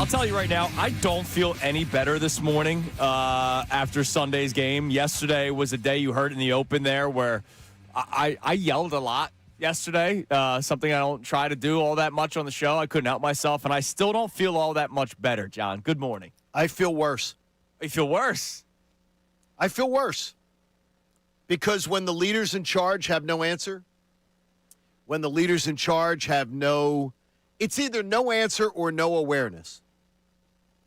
I'll tell you right now, I don't feel any better this morning after Sunday's game. Yesterday was a day you heard in the open there where I yelled a lot yesterday, something I don't try to do all that much on the show. I couldn't help myself, and I still don't feel all that much better, John. Good morning. I feel worse. You feel worse? I feel worse. Because when the leaders in charge have no answer, when the leaders in charge have it's either no answer or no awareness.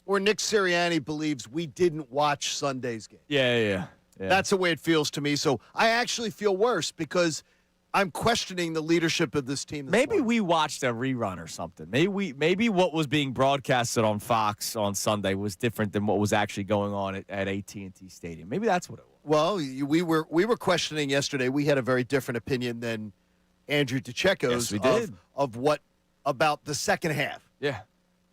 Or Nick Sirianni believes we didn't watch Sunday's game. Yeah. That's the way it feels to me. So I actually feel worse because I'm questioning the leadership of this team. Maybe we watched a rerun or something. Maybe what was being broadcasted on Fox on Sunday was different than what was actually going on at AT&T Stadium. Maybe that's what it was. Well, we were questioning yesterday. We had a very different opinion than Andrew DeCecco's yes, we did. About the second half. Yeah.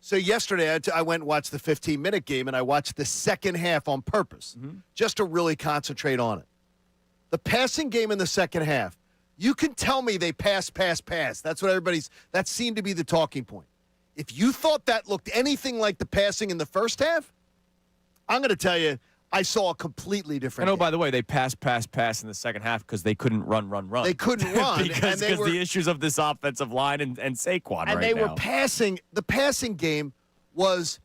So yesterday I went and watched the 15-minute game, and I watched the second half on purpose just to really concentrate on it. The passing game in the second half, you can tell me they pass. That's what that seemed to be the talking point. If you thought that looked anything like the passing in the first half, I'm going to tell you, I saw a completely different game. By the way, they passed in the second half because they couldn't run. They couldn't run. because the issues of this offensive line and Saquon and they were passing. The passing game was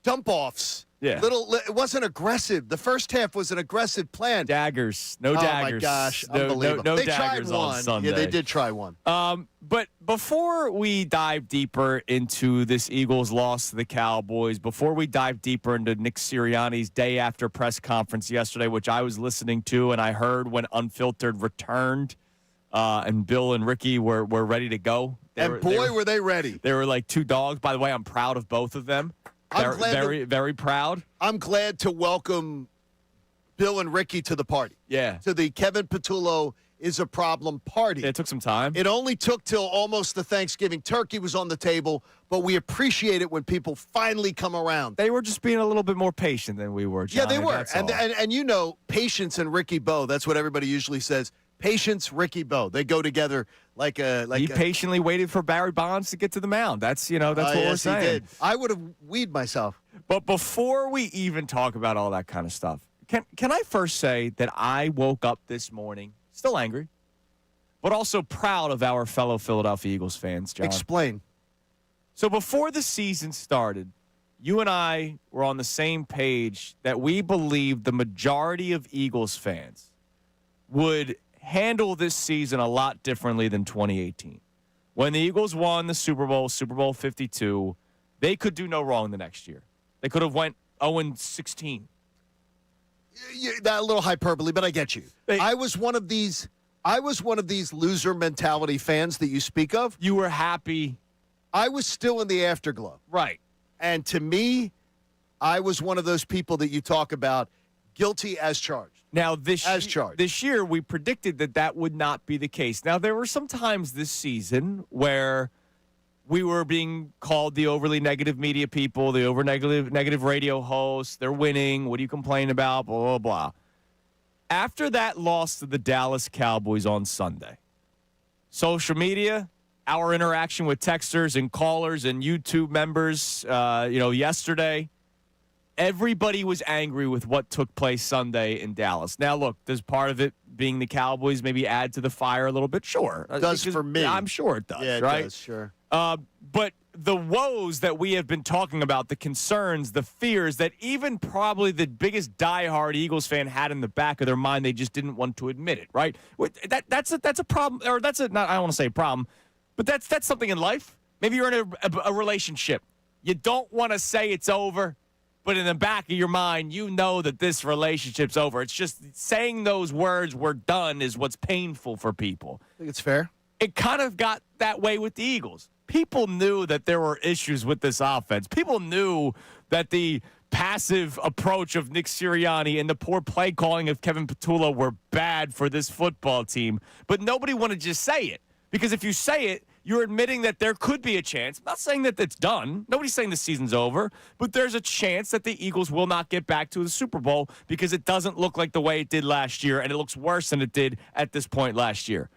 dump-offs. Yeah. It wasn't aggressive. The first half was an aggressive plan. Daggers. No daggers. Oh, my gosh. Unbelievable. No they daggers tried one. on Sunday. Yeah, they did try one. But before we dive deeper into this Eagles loss to the Cowboys, before we dive deeper into Nick Sirianni's day after press conference yesterday, which I was listening to and I heard when Unfiltered returned and Bill and Ricky were ready to go. Were they ready. They were like two dogs. By the way, I'm proud of both of them. Very proud. I'm glad to welcome Bill and Ricky to the party. Yeah. To the Kevin Patullo is a problem party. It took some time. It only took till almost the Thanksgiving turkey was on the table, but we appreciate it when people finally come around. They were just being a little bit more patient than we were, John. Yeah, they were. And patience and Ricky Bo, that's what everybody usually says. Patience, Ricky Bo. They go together like he patiently waited for Barry Bonds to get to the mound. That's what we're saying. He did. I would have weed myself. But before we even talk about all that kind of stuff, can I first say that I woke up this morning still angry, but also proud of our fellow Philadelphia Eagles fans, John. Explain. So before the season started, you and I were on the same page that we believed the majority of Eagles fans would handle this season a lot differently than 2018. When the Eagles won the Super Bowl 52, they could do no wrong the next year. They could have went 0-16. That a little hyperbole, but I get you. I was one of these loser mentality fans that you speak of. You were happy. I was still in the afterglow. Right. And to me, I was one of those people that you talk about, guilty as charged. Now, this year, we predicted that would not be the case. Now, there were some times this season where we were being called the overly negative media people, the negative radio hosts. They're winning. What do you complain about? Blah, blah, blah. After that loss to the Dallas Cowboys on Sunday, social media, our interaction with texters and callers and YouTube members, yesterday, everybody was angry with what took place Sunday in Dallas. Now, look, does part of it being the Cowboys maybe add to the fire a little bit? Sure. It does for me. I'm sure it does, yeah, it right? does, sure. But the woes that we have been talking about, the concerns, the fears that even probably the biggest diehard Eagles fan had in the back of their mind, they just didn't want to admit it, right? That's a problem, or I don't want to say a problem, but that's something in life. Maybe you're in a relationship. You don't want to say it's over, but in the back of your mind, you know that this relationship's over. It's just saying those words, "we're done," is what's painful for people. I think it's fair. It kind of got that way with the Eagles. People knew that there were issues with this offense. People knew that the passive approach of Nick Sirianni and the poor play calling of Kevin Patullo were bad for this football team. But nobody wanted to just say it. Because if you say it, you're admitting that there could be a chance. I'm not saying that it's done. Nobody's saying the season's over. But there's a chance that the Eagles will not get back to the Super Bowl because it doesn't look like the way it did last year, and it looks worse than it did at this point last year.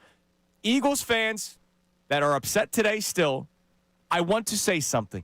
Eagles fans that are upset today still, I want to say something.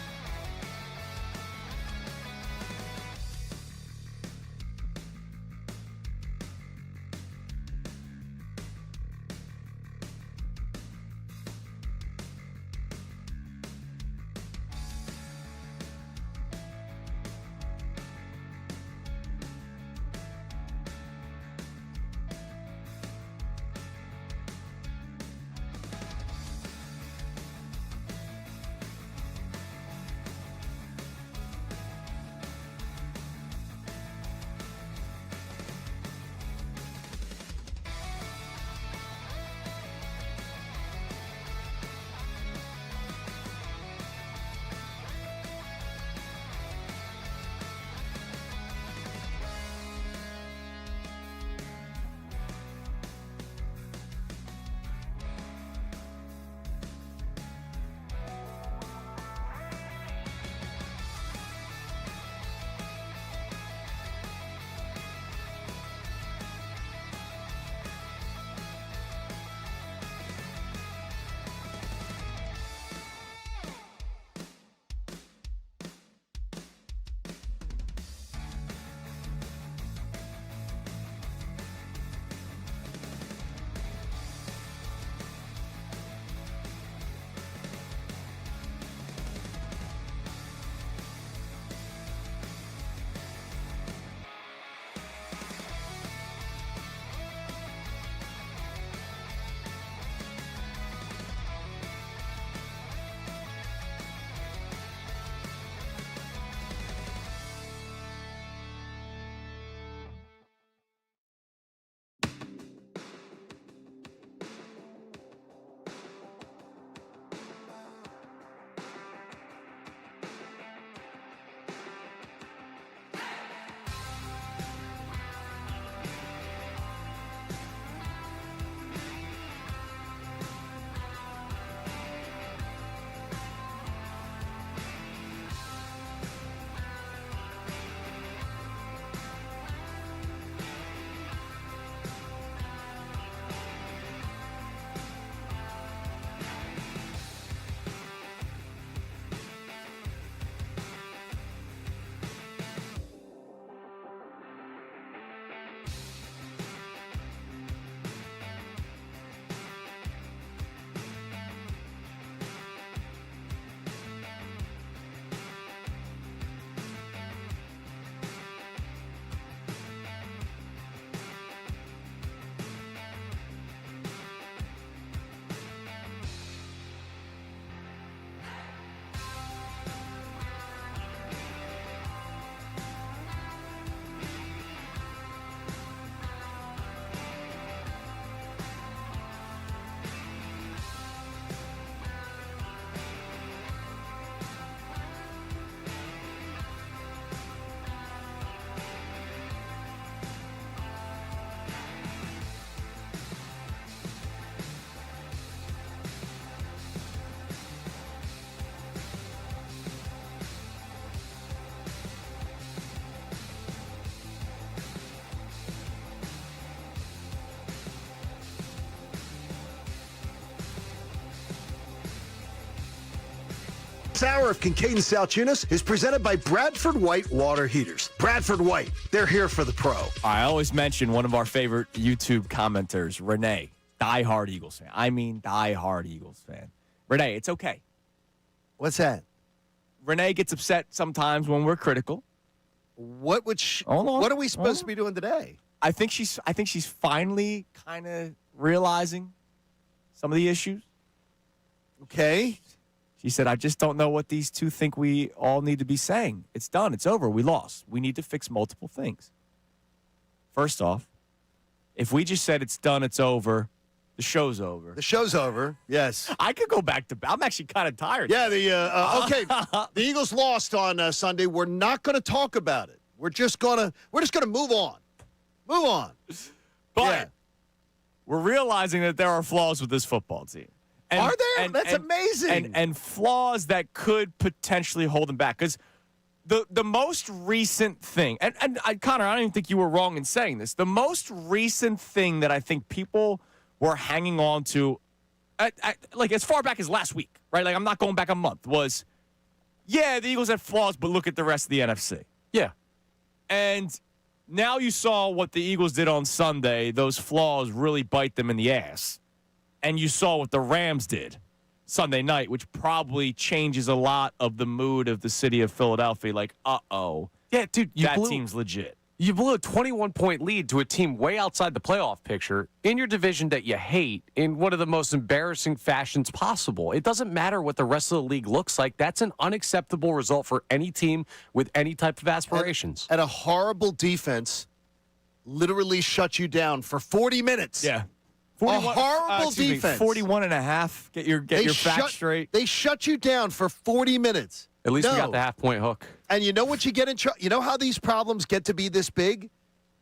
next hour of Kincade Salciunas is presented by Bradford White Water Heaters. Bradford White, they're here for the pro. I always mention one of our favorite YouTube commenters, Renee, diehard Eagles fan. I mean diehard Eagles fan. Renee, it's okay. What's that? Renee gets upset sometimes when we're critical. What are we supposed to be doing today? I think she's finally kind of realizing some of the issues. Okay. She said, I just don't know what these two think we all need to be saying. It's done. It's over. We lost. We need to fix multiple things. First off, if we just said it's done, it's over, the show's over. The show's over, yes. I could go back to – I'm actually kind of tired. Yeah, okay. The Eagles lost on Sunday. We're not going to talk about it. We're just going to move on. Move on. But we're realizing that there are flaws with this football team. Are there? That's amazing. And flaws that could potentially hold them back. Because the most recent thing, and Connor, I don't even think you were wrong in saying this. The most recent thing that I think people were hanging on to, like as far back as last week, right? Like I'm not going back a month, was, the Eagles had flaws, but look at the rest of the NFC. Yeah. And now you saw what the Eagles did on Sunday. Those flaws really bite them in the ass. And you saw what the Rams did Sunday night, which probably changes a lot of the mood of the city of Philadelphia. Like, yeah, dude, that team's legit. You blew a 21-point lead to a team way outside the playoff picture in your division that you hate in one of the most embarrassing fashions possible. It doesn't matter what the rest of the league looks like. That's an unacceptable result for any team with any type of aspirations. And a horrible defense literally shut you down for 40 minutes. Yeah. A horrible defense. 41 and a half. Get your facts straight. They shut you down for 40 minutes. At least we got the half-point hook. And you know what you get in trouble? You know how these problems get to be this big?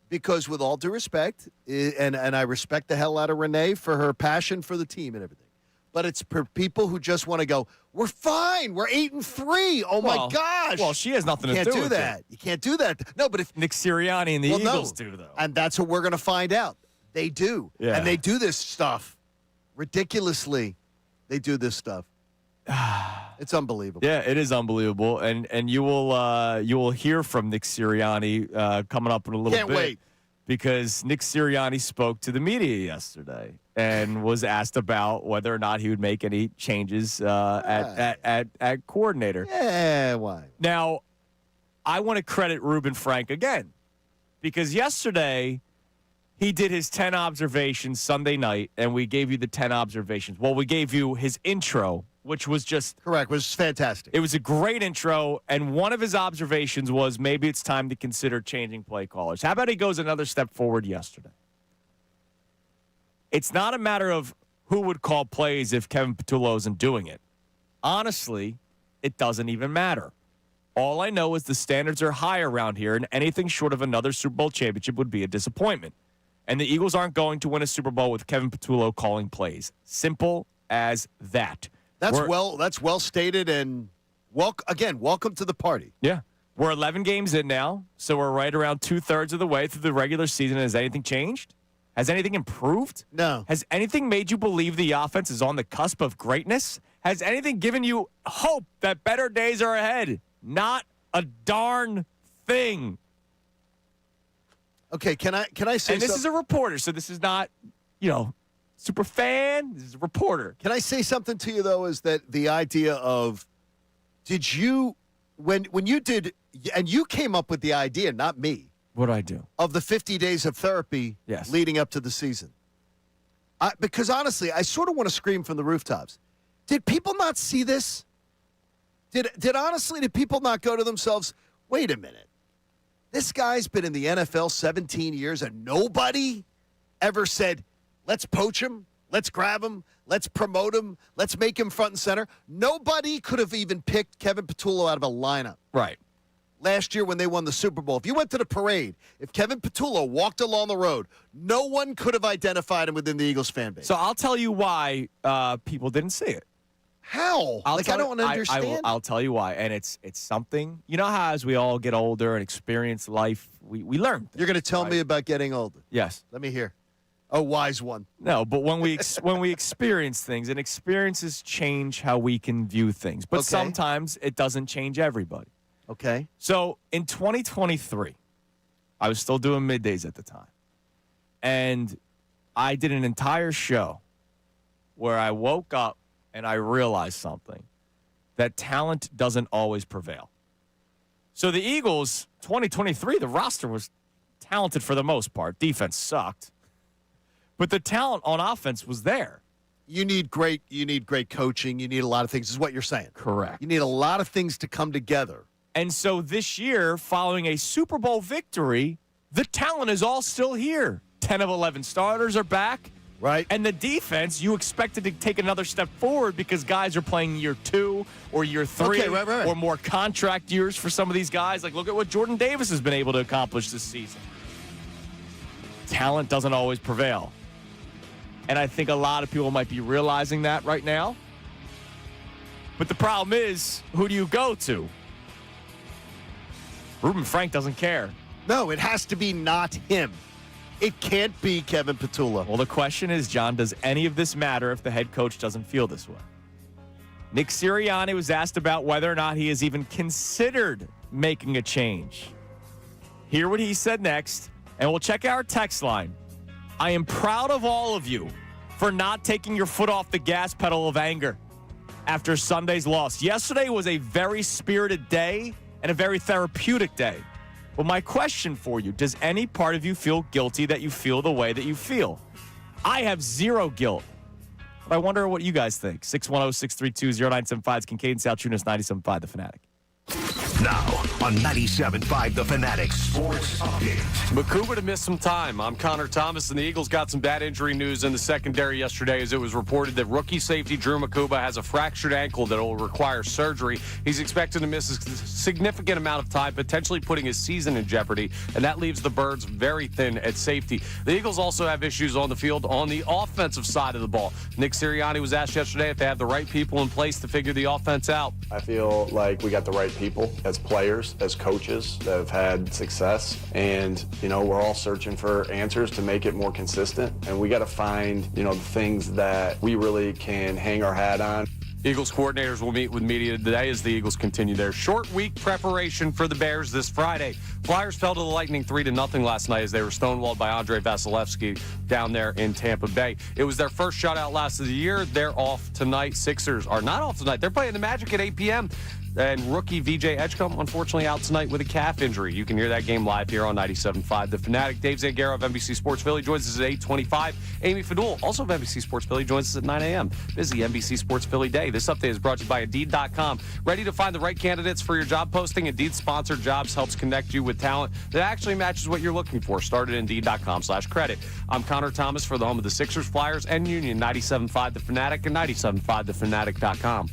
Because with all due respect, and I respect the hell out of Renee for her passion for the team and everything, but it's for people who just want to go, we're fine. We're 8-3. Oh, my gosh. Well, she has nothing to do with it. You can't do that. You can't do that. No, but if Nick Sirianni and the Eagles do, though. And that's what we're going to find out. They do. Yeah. And they do this stuff. Ridiculously, they do this stuff. It's unbelievable. Yeah, it is unbelievable. And you will hear from Nick Sirianni coming up in a little bit. Can't wait. Because Nick Sirianni spoke to the media yesterday and was asked about whether or not he would make any changes at coordinator. Yeah, why? Now, I want to credit Reuben Frank again because yesterday he did his 10 observations Sunday night, and we gave you the 10 observations. Well, we gave you his intro, which was just... Correct, was fantastic. It was a great intro, and one of his observations was maybe it's time to consider changing play callers. How about he goes another step forward yesterday? It's not a matter of who would call plays if Kevin Patullo isn't doing it. Honestly, it doesn't even matter. All I know is the standards are high around here, and anything short of another Super Bowl championship would be a disappointment. And the Eagles aren't going to win a Super Bowl with Kevin Patullo calling plays. Simple as that. That's well stated, and welcome to the party. Yeah. We're 11 games in now, so we're right around 2/3 of the way through the regular season. Has anything changed? Has anything improved? No. Has anything made you believe the offense is on the cusp of greatness? Has anything given you hope that better days are ahead? Not a darn thing. Okay, can I say and this is a reporter, so this is not, super fan. This is a reporter. Can I say something to you, though, is that the idea of, did you, when you did, and you came up with the idea, not me. What do I do? Of the 50 days of therapy leading up to the season. Because honestly, I sort of want to scream from the rooftops. Did people not see this? Did people not go to themselves, wait a minute. This guy's been in the NFL 17 years, and nobody ever said, let's poach him, let's grab him, let's promote him, let's make him front and center. Nobody could have even picked Kevin Patullo out of a lineup. Right. Last year when they won the Super Bowl, if you went to the parade, if Kevin Patullo walked along the road, no one could have identified him within the Eagles fan base. So I'll tell you why people didn't see it. How? I don't understand. I'll tell you why. And it's something, you know how as we all get older and experience life, we learn things, You're going to tell me about getting older. Yes. Let me hear. A wise one. No, but when we experience things, and experiences change how we can view things. But sometimes it doesn't change everybody. Okay. So in 2023, I was still doing Middays at the time. And I did an entire show where I woke up and I realized something, that talent doesn't always prevail. So the Eagles, 2023, the roster was talented for the most part. Defense sucked. But the talent on offense was there. You need great coaching. You need a lot of things, is what you're saying. Correct. You need a lot of things to come together. And so this year, following a Super Bowl victory, the talent is all still here. 10 of 11 starters are back. Right. And the defense, you expected to take another step forward because guys are playing year 2 or year 3 right. or more contract years for some of these guys. Like, look at what Jordan Davis has been able to accomplish this season. Talent doesn't always prevail. And I think a lot of people might be realizing that right now. But the problem is, who do you go to? Reuben Frank doesn't care. No, it has to be not him. It can't be Kevin Petula. Well, the question is, John, does any of this matter if the head coach doesn't feel this way? Nick Sirianni was asked about whether or not he has even considered making a change. Hear what he said next, and we'll check our text line. I am proud of all of you for not taking your foot off the gas pedal of anger after Sunday's loss. Yesterday was a very spirited day and a very therapeutic day. Well, my question for you, does any part of you feel guilty that you feel the way that you feel? I have zero guilt. But I wonder what you guys think. 610-632-0975. It's Kincade Salciunas, 97.5 The Fanatic. Now on 97.5 The Fanatic Sports Update. Makuba to miss some time. I'm Connor Thomas, and the Eagles got some bad injury news in the secondary yesterday as it was reported that rookie safety Drew Makuba has a fractured ankle that will require surgery. He's expected to miss a significant amount of time, potentially putting his season in jeopardy, and that leaves the Birds very thin at safety. The Eagles also have issues on the field on the offensive side of the ball. Nick Sirianni was asked yesterday if they have the right people in place to figure the offense out. I feel like we got the right people as players, as coaches that have had success. And, we're all searching for answers to make it more consistent. And we got to find, the things that we really can hang our hat on. Eagles coordinators will meet with media today as the Eagles continue their short week preparation for the Bears this Friday. Flyers fell to the Lightning 3-0 last night as they were stonewalled by Andrei Vasilevsky down there in Tampa Bay. It was their first shutout last of the year. They're off tonight. Sixers are not off tonight. They're playing the Magic at 8 p.m. And rookie VJ Edgecombe, unfortunately, out tonight with a calf injury. You can hear that game live here on 97.5 The Fanatic. Dave Zangaro of NBC Sports Philly joins us at 8:25. Amy Fadul, also of NBC Sports Philly, joins us at 9 a.m. Busy NBC Sports Philly day. This update is brought to you by Indeed.com. Ready to find the right candidates for your job posting? Indeed-sponsored jobs helps connect you with talent that actually matches what you're looking for. Start at Indeed.com/credit. I'm Connor Thomas for the home of the Sixers, Flyers, and Union. 97.5 The Fanatic and 97.5thefanatic.com.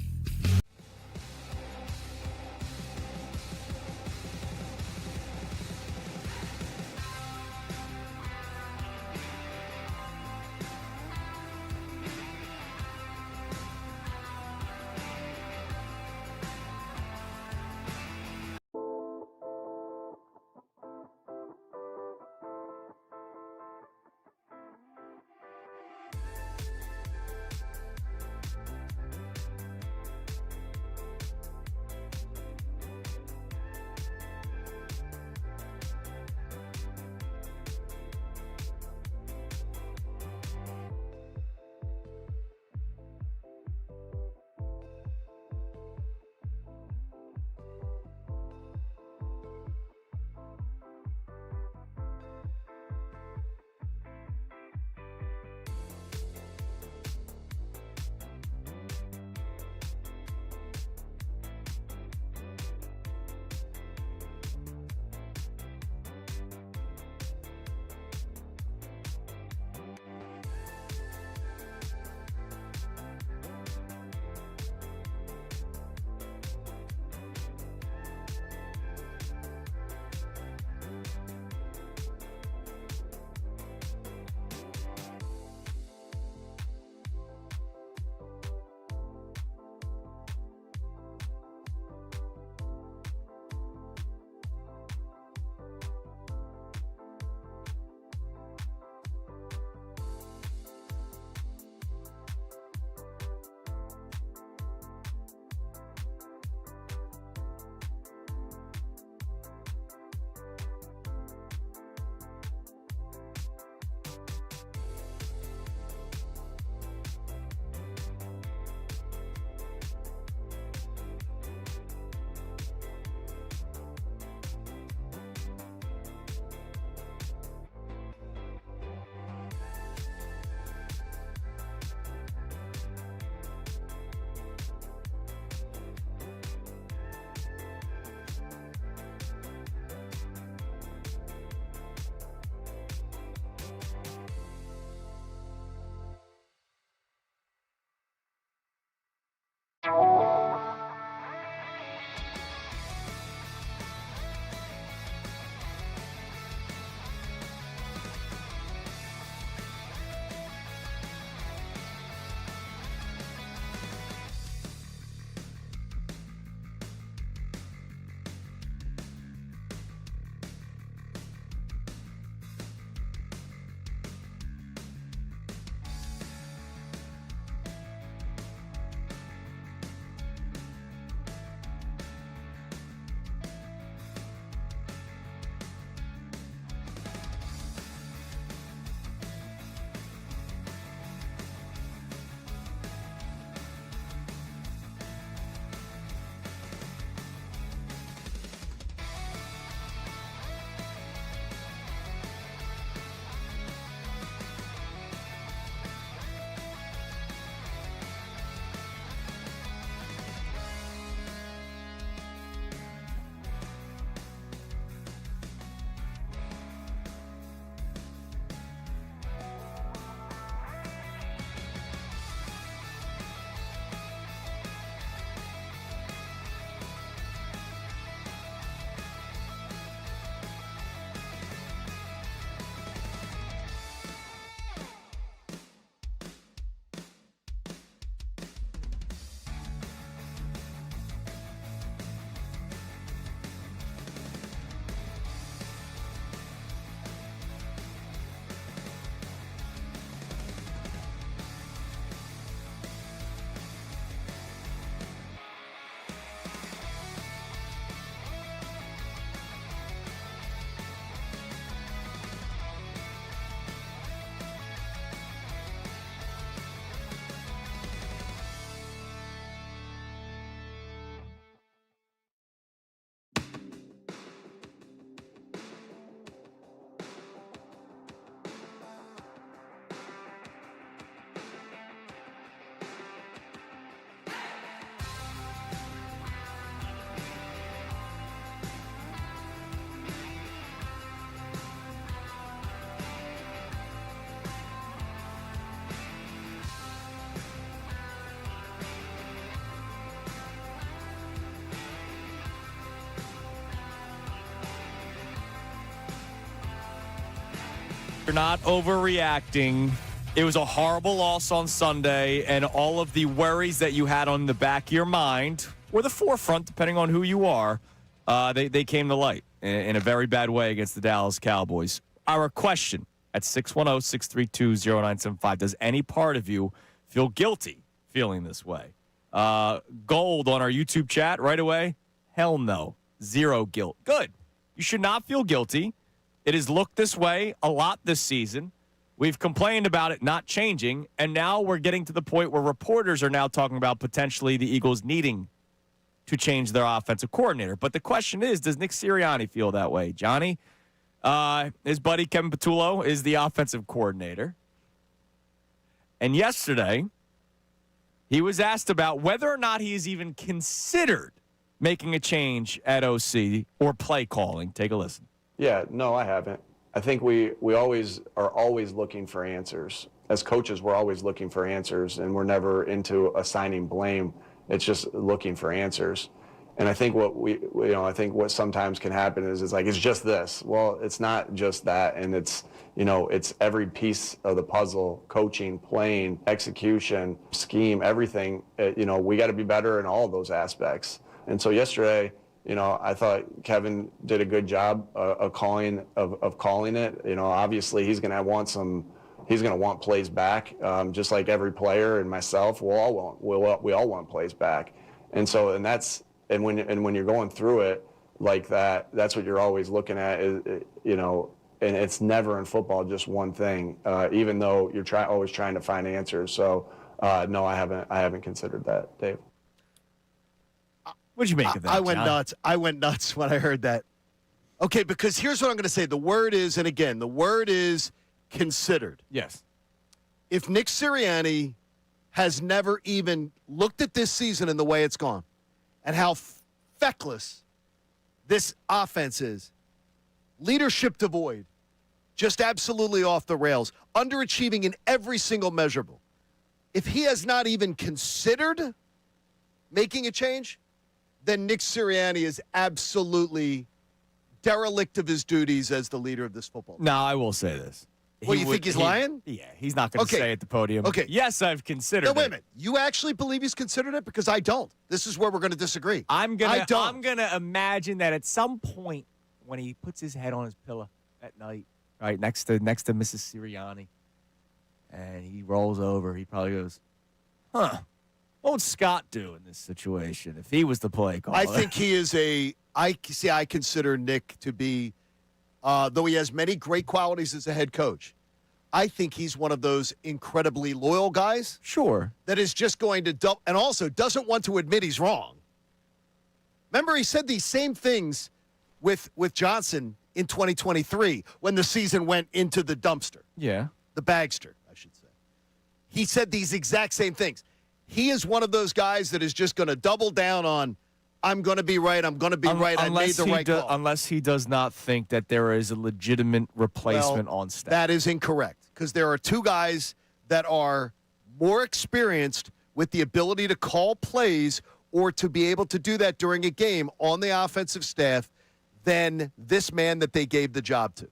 You're not overreacting. It was a horrible loss on Sunday, and all of the worries that you had on the back of your mind, or the forefront, depending on who you are, they came to light in a very bad way against the Dallas Cowboys. Our question at 610-632-0975, does any part of you feel guilty feeling this way? Gold on our YouTube chat right away. Hell no. Zero guilt. Good. You should not feel guilty. It has looked this way a lot this season. We've complained about it not changing, and now we're getting to the point where reporters are now talking about potentially the Eagles needing to change their offensive coordinator. But the question is, does Nick Sirianni feel that way? Johnny, his buddy Kevin Patullo is the offensive coordinator. And yesterday, he was asked about whether or not he has even considered making a change at OC or play calling. Take a listen. Yeah, no, I haven't. I think we always are looking for answers. As coaches, we're always looking for answers, and we're never into assigning blame. It's just looking for answers. And I think what sometimes can happen is it's like, it's just this. Well, it's not just that, and it's every piece of the puzzle: coaching, playing, execution, scheme, everything. We got to be better in all of those aspects. And so yesterday, I thought Kevin did a good job of calling it. Obviously he's going to want plays back, just like every player and myself. We all want plays back. And so, and when you're going through it like that, that's what you're always looking at, and it's never in football just one thing, even though you're always trying to find answers. So, no, I haven't considered that, Dave. What'd you make of that? I went nuts. I went nuts when I heard that. Okay, because here's what I'm going to say. The word is, and again, the word is considered. Yes. If Nick Sirianni has never even looked at this season and the way it's gone and how feckless this offense is, leadership devoid, just absolutely off the rails, underachieving in every single measurable. If he has not even considered making a change, then Nick Sirianni is absolutely derelict of his duties as the leader of this football team. No, I will say this. Well, you think he's lying? Yeah, he's not going to say at the podium. Okay. Yes, I've considered it. No, wait a it. minute. You actually believe he's considered it? Because I don't. This is where we're going to disagree. I'm gonna imagine that at some point when he puts his head on his pillow at night, right next to Mrs. Sirianni, and he rolls over, he probably goes, "Huh? What would Scott do in this situation if he was the play caller?" I think he is I consider Nick to be, though he has many great qualities as a head coach, I think he's one of those incredibly loyal guys. Sure. That is just going to and also doesn't want to admit he's wrong. Remember, he said these same things with Johnson in 2023 when the season went into the dumpster. Yeah. The bagster, I should say. He said these exact same things. He is one of those guys that is just going to double down on, I'm going to be right, I made the right call. Unless he does not think that there is a legitimate replacement on staff. That is incorrect, because there are two guys that are more experienced with the ability to call plays or to be able to do that during a game on the offensive staff than this man that they gave the job to.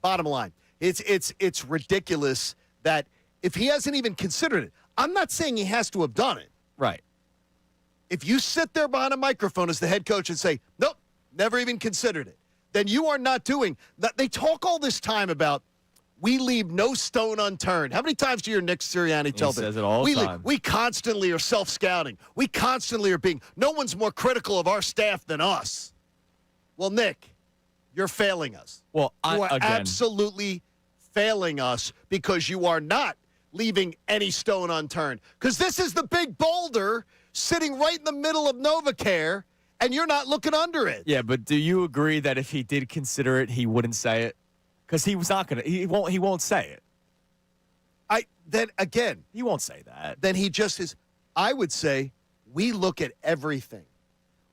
Bottom line, it's ridiculous that if he hasn't even considered it, I'm not saying he has to have done it. Right. If you sit there behind a microphone as the head coach and say, nope, never even considered it, then you are not doing that. They talk all this time about we leave no stone unturned. How many times do you hear Nick Sirianni tell them? He says it all the time. We constantly are self-scouting. We constantly are no one's more critical of our staff than us. Well, Nick, you're failing us. Well, you are again, absolutely failing us because you are not leaving any stone unturned. Because this is the big boulder sitting right in the middle of NovaCare, and you're not looking under it. Yeah, but do you agree that if he did consider it, he wouldn't say it? Because he was not going to. He won't say it. He won't say that. Then he just is. I would say we look at everything.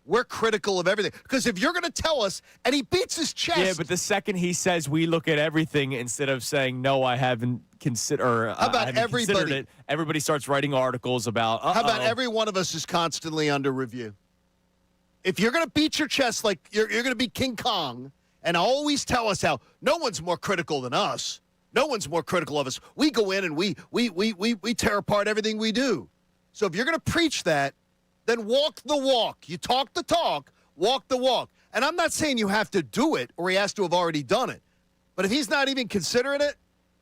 We're critical of everything. Because if you're going to tell us, and he beats his chest. Yeah, but the second he says we look at everything instead of saying, no, I haven't considered it, everybody starts writing articles about, How about every one of us is constantly under review? If you're going to beat your chest like you're going to be King Kong and always tell us how no one's more critical than us. No one's more critical of us. We go in and we tear apart everything we do. So if you're going to preach that, then walk the walk. You talk the talk, walk the walk. And I'm not saying you have to do it or he has to have already done it. But if he's not even considering it,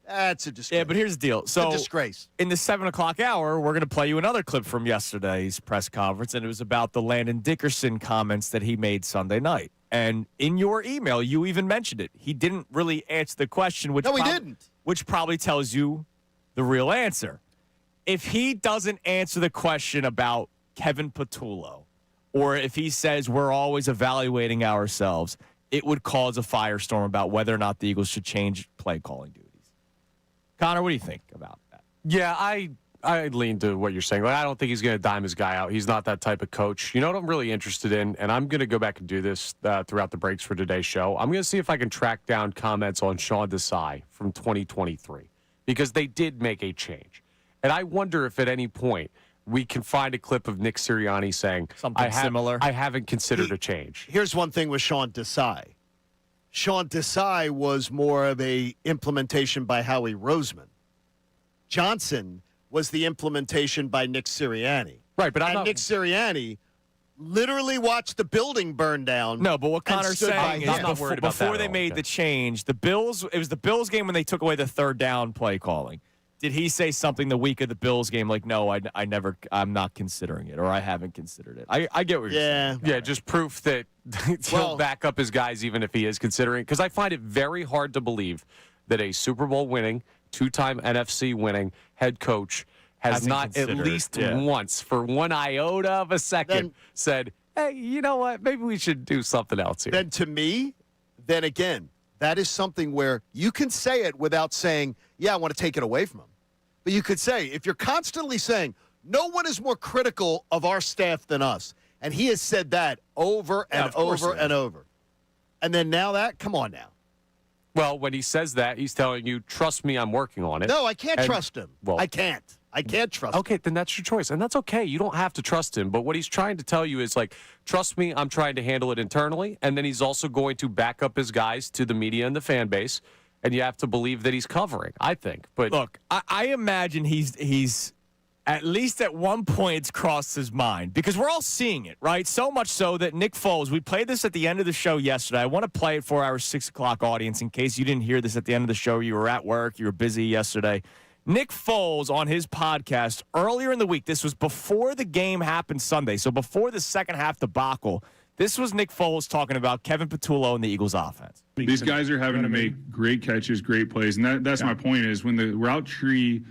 that's a disgrace. Yeah, but here's the deal. So it's a disgrace. In the 7 o'clock hour, we're going to play you another clip from yesterday's press conference, and it was about the Landon Dickerson comments that he made Sunday night. And in your email, you even mentioned it. He didn't really answer the question, which he didn't. Which probably tells you the real answer. If he doesn't answer the question about Kevin Patullo, or if he says we're always evaluating ourselves, it would cause a firestorm about whether or not the Eagles should change play calling duties. Connor, what do you think about that? Yeah, I lean to what you're saying. Like, I don't think he's going to dime his guy out. He's not that type of coach. You know what I'm really interested in? And I'm going to go back and do this throughout the breaks for today's show. I'm going to see if I can track down comments on Sean Desai from 2023 because they did make a change. And I wonder if at any point we can find a clip of Nick Sirianni saying, something similar. I haven't considered a change. Here's one thing with Sean Desai. Sean Desai was more of a implementation by Howie Roseman. Johnson was the implementation by Nick Sirianni. Right, but Nick Sirianni literally watched the building burn down. No, but what Connor's saying is before they made the change, it was the Bills game when they took away the third down play calling. Did he say something the week of the Bills game like, no, I'm not considering it, or I haven't considered it? I get what you're saying. Yeah, just proof that he'll back up his guys even if he is considering. Because I find it very hard to believe that a Super Bowl winning, two-time NFC winning head coach has not at least once, for one iota of a second, said, hey, you know what? Maybe we should do something else here. Then to me, then again, that is something where you can say it without saying, yeah, I want to take it away from him. But you could say, if you're constantly saying, no one is more critical of our staff than us, and he has said that over and over and over, and then now that, come on now. Well, when he says that, he's telling you, trust me, I'm working on it. No, I can't trust him. Well, I can't trust him. Okay, then that's your choice. And that's okay. You don't have to trust him. But what he's trying to tell you is, like, trust me, I'm trying to handle it internally. And then he's also going to back up his guys to the media and the fan base. And you have to believe that he's covering, I think. But look, I imagine he's at least at one point it's crossed his mind because we're all seeing it, right? So much so that Nick Foles, we played this at the end of the show yesterday. I want to play it for our 6 o'clock audience in case you didn't hear this at the end of the show. You were at work. You were busy yesterday. Nick Foles on his podcast earlier in the week, this was before the game happened Sunday, so before the second half debacle, this was Nick Foles talking about Kevin Patullo and the Eagles offense. These guys are having to make great catches, great plays, and that's my point is when the route tree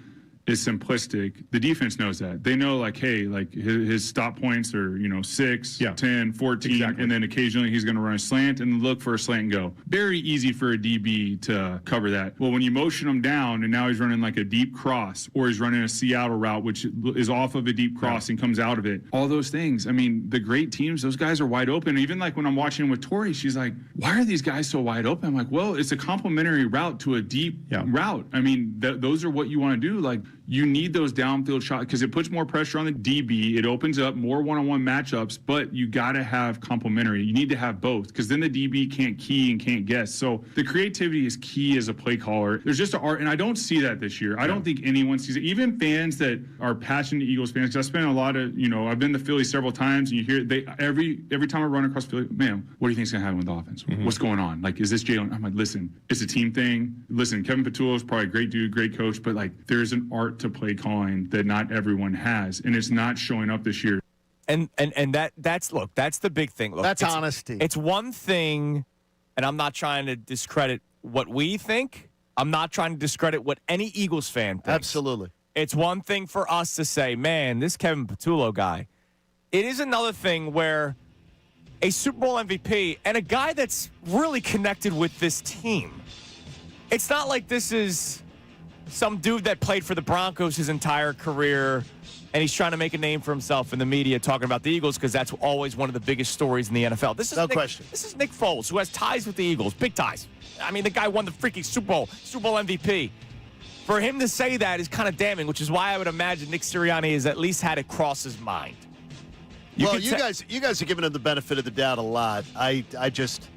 is simplistic, the defense knows that. They know, like, hey, like his stop points are, 6, 10, 14, and then occasionally he's going to run a slant and look for a slant and go. Very easy for a DB to cover that. Well, when you motion him down and now he's running like a deep cross or he's running a Seattle route, which is off of a deep cross and comes out of it, all those things. I mean, the great teams, those guys are wide open. Even like when I'm watching with Tori, she's like, why are these guys so wide open? I'm like, well, it's a complementary route to a deep route. I mean, those are what you want to do. Like, you need those downfield shots because it puts more pressure on the DB. It opens up more one-on-one matchups, but you got to have complementary. You need to have both because then the DB can't key and can't guess. So the creativity is key as a play caller. There's just an art, and I don't see that this year. I don't think anyone sees it. Even fans that are passionate Eagles fans, because I spent a lot of, I've been to Philly several times, and you hear every time I run across Philly, man, what do you think's going to happen with the offense? Mm-hmm. What's going on? Like, is this Jalen? I'm like, listen, it's a team thing. Listen, Kevin Patullo is probably a great dude, great coach, but like, there's an art to play calling that not everyone has, and it's not showing up this year. And that's the big thing. Look, that's honesty. It's one thing, and I'm not trying to discredit what we think. I'm not trying to discredit what any Eagles fan thinks. Absolutely. It's one thing for us to say, man, this Kevin Patullo guy. It is another thing where a Super Bowl MVP and a guy that's really connected with this team. It's not like this is some dude that played for the Broncos his entire career and he's trying to make a name for himself in the media talking about the Eagles because that's always one of the biggest stories in the NFL. This is no question. This is Nick Foles, who has ties with the Eagles, big ties. I mean, the guy won the freaking Super Bowl MVP. For him to say that is kind of damning, which is why I would imagine Nick Sirianni has at least had it cross his mind. You guys are giving him the benefit of the doubt a lot. I just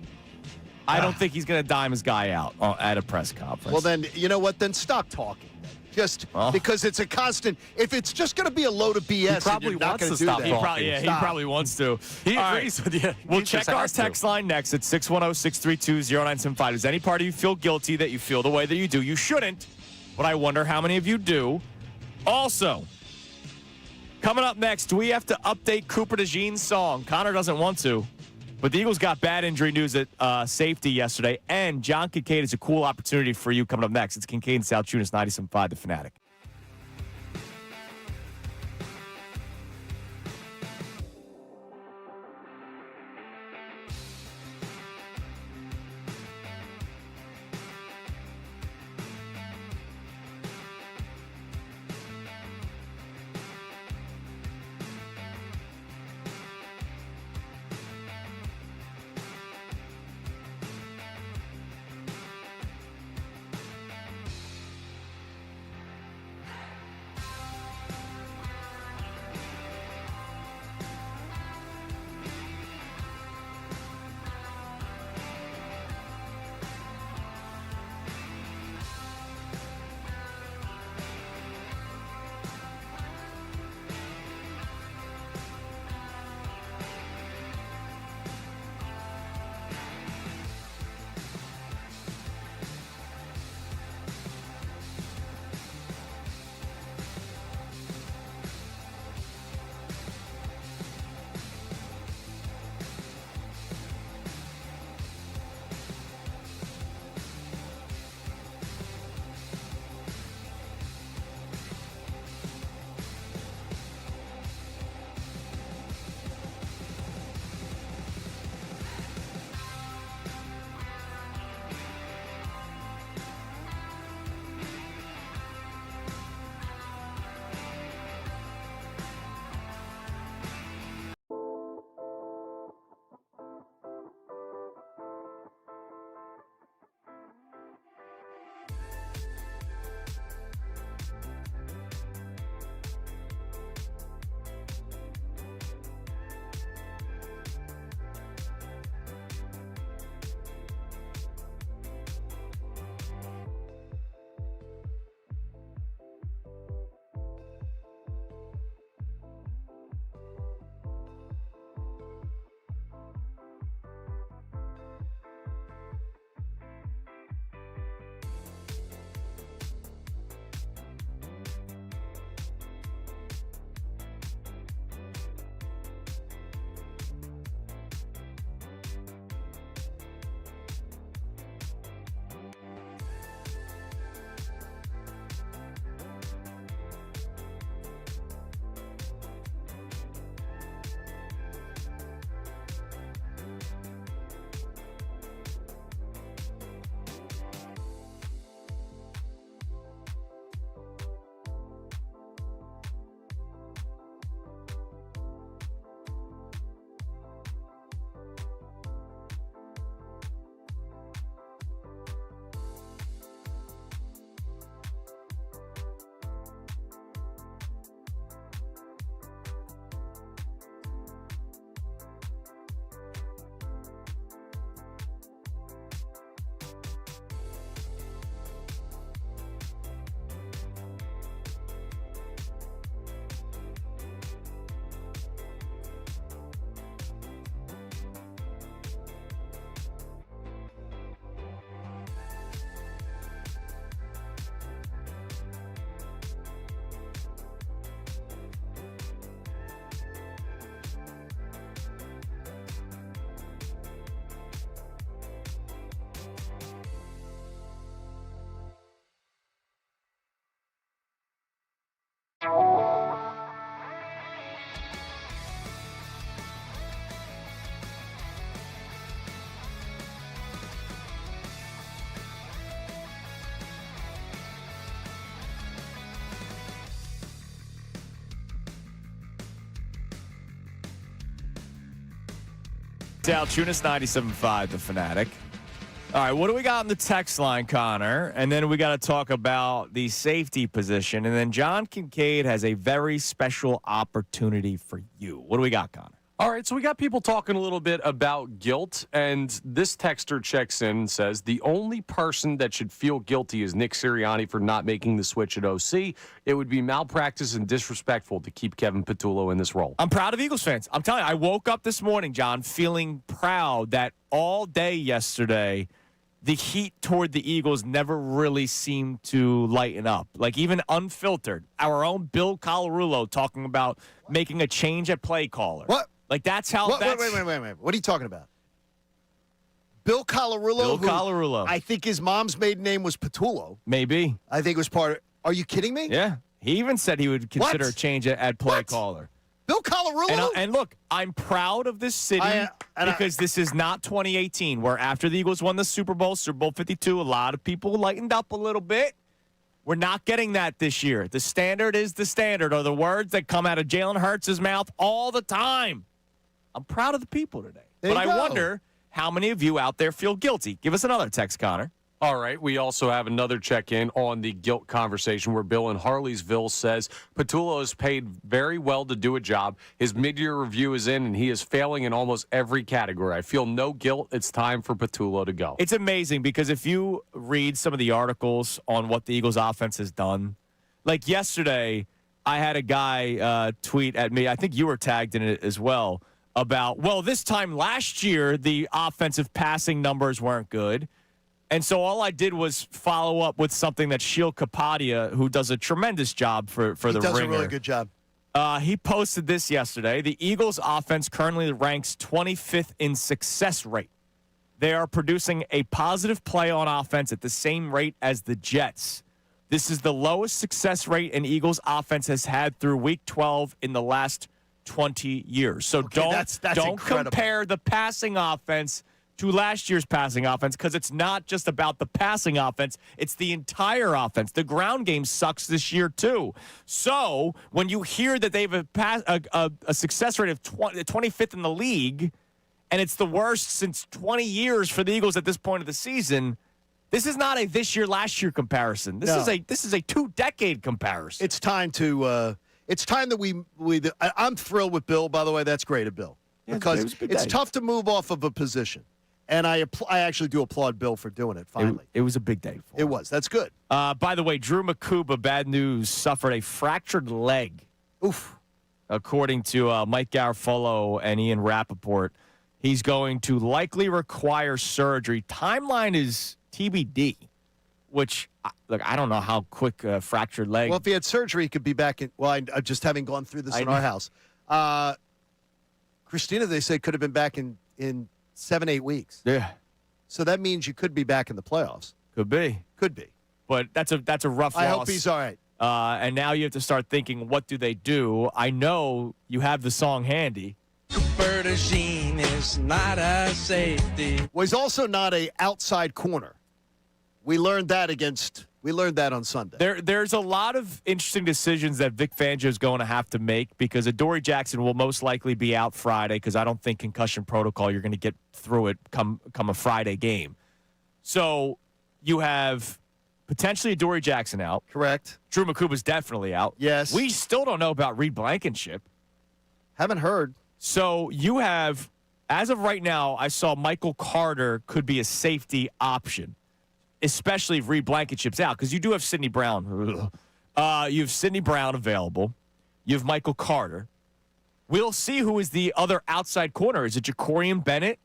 I don't think he's going to dime his guy out at a press conference. Well, then, you know what? Then stop talking. Just because it's a constant. If it's just going to be a load of BS, He probably and you're not wants going to do stop that. talking. He probably wants to. He All agrees right. with you. We'll He check just our has to. text line next at 610-632-0975. Does any part of you feel guilty that you feel the way that you do? You shouldn't, but I wonder how many of you do. Also, coming up next, do we have to update Cooper DeJean's song? Connor doesn't want to, but the Eagles got bad injury news at safety yesterday, and John Kincade is a cool opportunity for you coming up next. It's Kincade Salciunas, 97.5 The Fanatic. Salciunas, 97.5 The Fanatic. All right, what do we got on the text line, Connor? And then we got to talk about the safety position. And then John Kincade has a very special opportunity for you. What do we got, Connor? All right, so we got people talking a little bit about guilt, and this texter checks in and says, the only person that should feel guilty is Nick Sirianni for not making the switch at OC. It would be malpractice and disrespectful to keep Kevin Patullo in this role. I'm proud of Eagles fans. I'm telling you, I woke up this morning, John, feeling proud that all day yesterday, the heat toward the Eagles never really seemed to lighten up. Like, even unfiltered, our own Bill Colarulo talking about making a change at play caller. What? Like, that's how. Wait. What are you talking about? Bill Colarulo? Bill Colarulo. I think his mom's maiden name was Patullo. Maybe. I think it was part of. Are you kidding me? Yeah. He even said he would consider What? a change at play What? caller. Bill Colarulo? And look, I'm proud of this city because this is not 2018, where after the Eagles won the Super Bowl 52, a lot of people lightened up a little bit. We're not getting that this year. The standard is the standard, are the words that come out of Jalen Hurts' mouth all the time. I'm proud of the people today. There But you I go. wonder how many of you out there feel guilty. Give us another text, Connor. All right, we also have another check-in on the guilt conversation where Bill in Harleysville says Patullo is paid very well to do a job. His mid-year review is in, and he is failing in almost every category. I feel no guilt. It's time for Patullo to go. It's amazing because if you read some of the articles on what the Eagles offense has done, like yesterday, I had a guy tweet at me, I think you were tagged in it as well, about, well, this time last year, the offensive passing numbers weren't good. And so all I did was follow up with something that Sheil Kapadia, who does a tremendous job for the Ringer. He does a really good job. He posted this yesterday. The Eagles offense currently ranks 25th in success rate. They are producing a positive play on offense at the same rate as the Jets. This is the lowest success rate an Eagles offense has had through Week 12 in the last 20 years. So Okay, that's don't incredible. compare the passing offense to last year's passing offense, because it's not just about the passing offense. It's the entire offense. The ground game sucks this year, too. So when you hear that they have a success rate of 25th in the league, and it's the worst since 20 years for the Eagles at this point of the season, this is not a this year, last year comparison. This is a 2-decade comparison. It's time to. It's time that we. I'm thrilled with Bill. By the way, that's great of Bill, Yeah, because it was a big it's day. tough to move off of a position, and I actually do applaud Bill for doing it. Finally, It was a big day for him. it was. That's good. By the way, Drew Makuba, bad news, suffered a fractured leg. Oof. According to Mike Garafolo and Ian Rappaport. He's going to likely require surgery. Timeline is TBD, which, look, I don't know how quick a fractured leg. Well, if he had surgery, he could be back in. Well, I'm just having gone through this in know. our house. Christina, they say, could have been back in 7-8 weeks. Yeah, So that means you could be back in the playoffs. could be. Could be. But that's a rough loss. I hope he's all right. And now you have to start thinking, what do they do? I know you have the song handy. Bertagine is not a safety. Well, he's also not a outside corner. We learned that on Sunday. There's a lot of interesting decisions that Vic Fangio is going to have to make, because Adoree Jackson will most likely be out Friday, because I don't think concussion protocol, you're going to get through it come a Friday game. So you have potentially Adoree Jackson out. Correct. Drew Makuba's definitely out. Yes. We still don't know about Reed Blankenship. Haven't heard. So you have, as of right now, I saw Michael Carter could be a safety option, especially if Reed Blankenship's out, because you do have Sidney Brown. You have Sidney Brown available. You have Michael Carter. We'll see who is the other outside corner. Is it Jacorian Bennett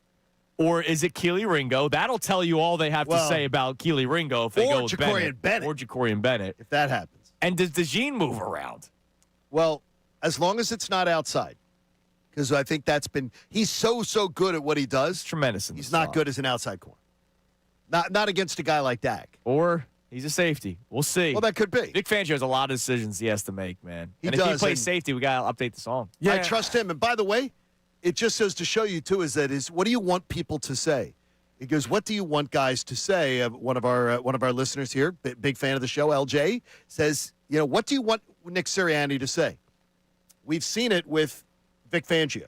or is it Keely Ringo? That'll tell you all they have to say about Keely Ringo if they go with Jacorian Bennett. Or Jacorian Bennett. If that happens. And does DeJean move around? Well, as long as it's not outside. Because I think he's so good at what he does. Tremendous. He's not good as an outside corner. Not against a guy like Dak. Or he's a safety. We'll see. Well, that could be. Vic Fangio has a lot of decisions he has to make, man. He and if he does, plays and- safety, we got to update the song. I trust him. And by the way, it just goes to show you, too, what do you want people to say? It goes, what do you want guys to say? One of our listeners here, big fan of the show, LJ, says, what do you want Nick Sirianni to say? We've seen it with Vic Fangio.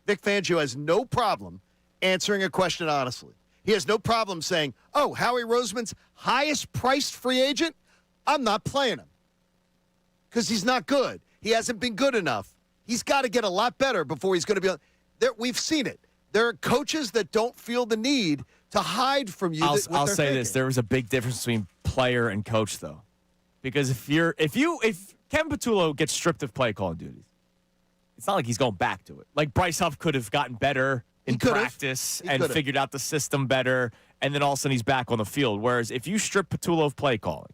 Vic Fangio has no problem answering a question honestly. He has no problem saying, oh, Howie Roseman's highest-priced free agent? I'm not playing him because he's not good. He hasn't been good enough. He's got to get a lot better before he's going to be We've seen it. There are coaches that don't feel the need to hide from you. I'll say this: there was a big difference between player and coach, though, because if Kevin Patullo gets stripped of play calling duties, it's not like he's going back to it. Like Bryce Huff could have gotten better in practice and figured out the system better, and then all of a sudden he's back on the field. Whereas if you strip Patullo of play calling,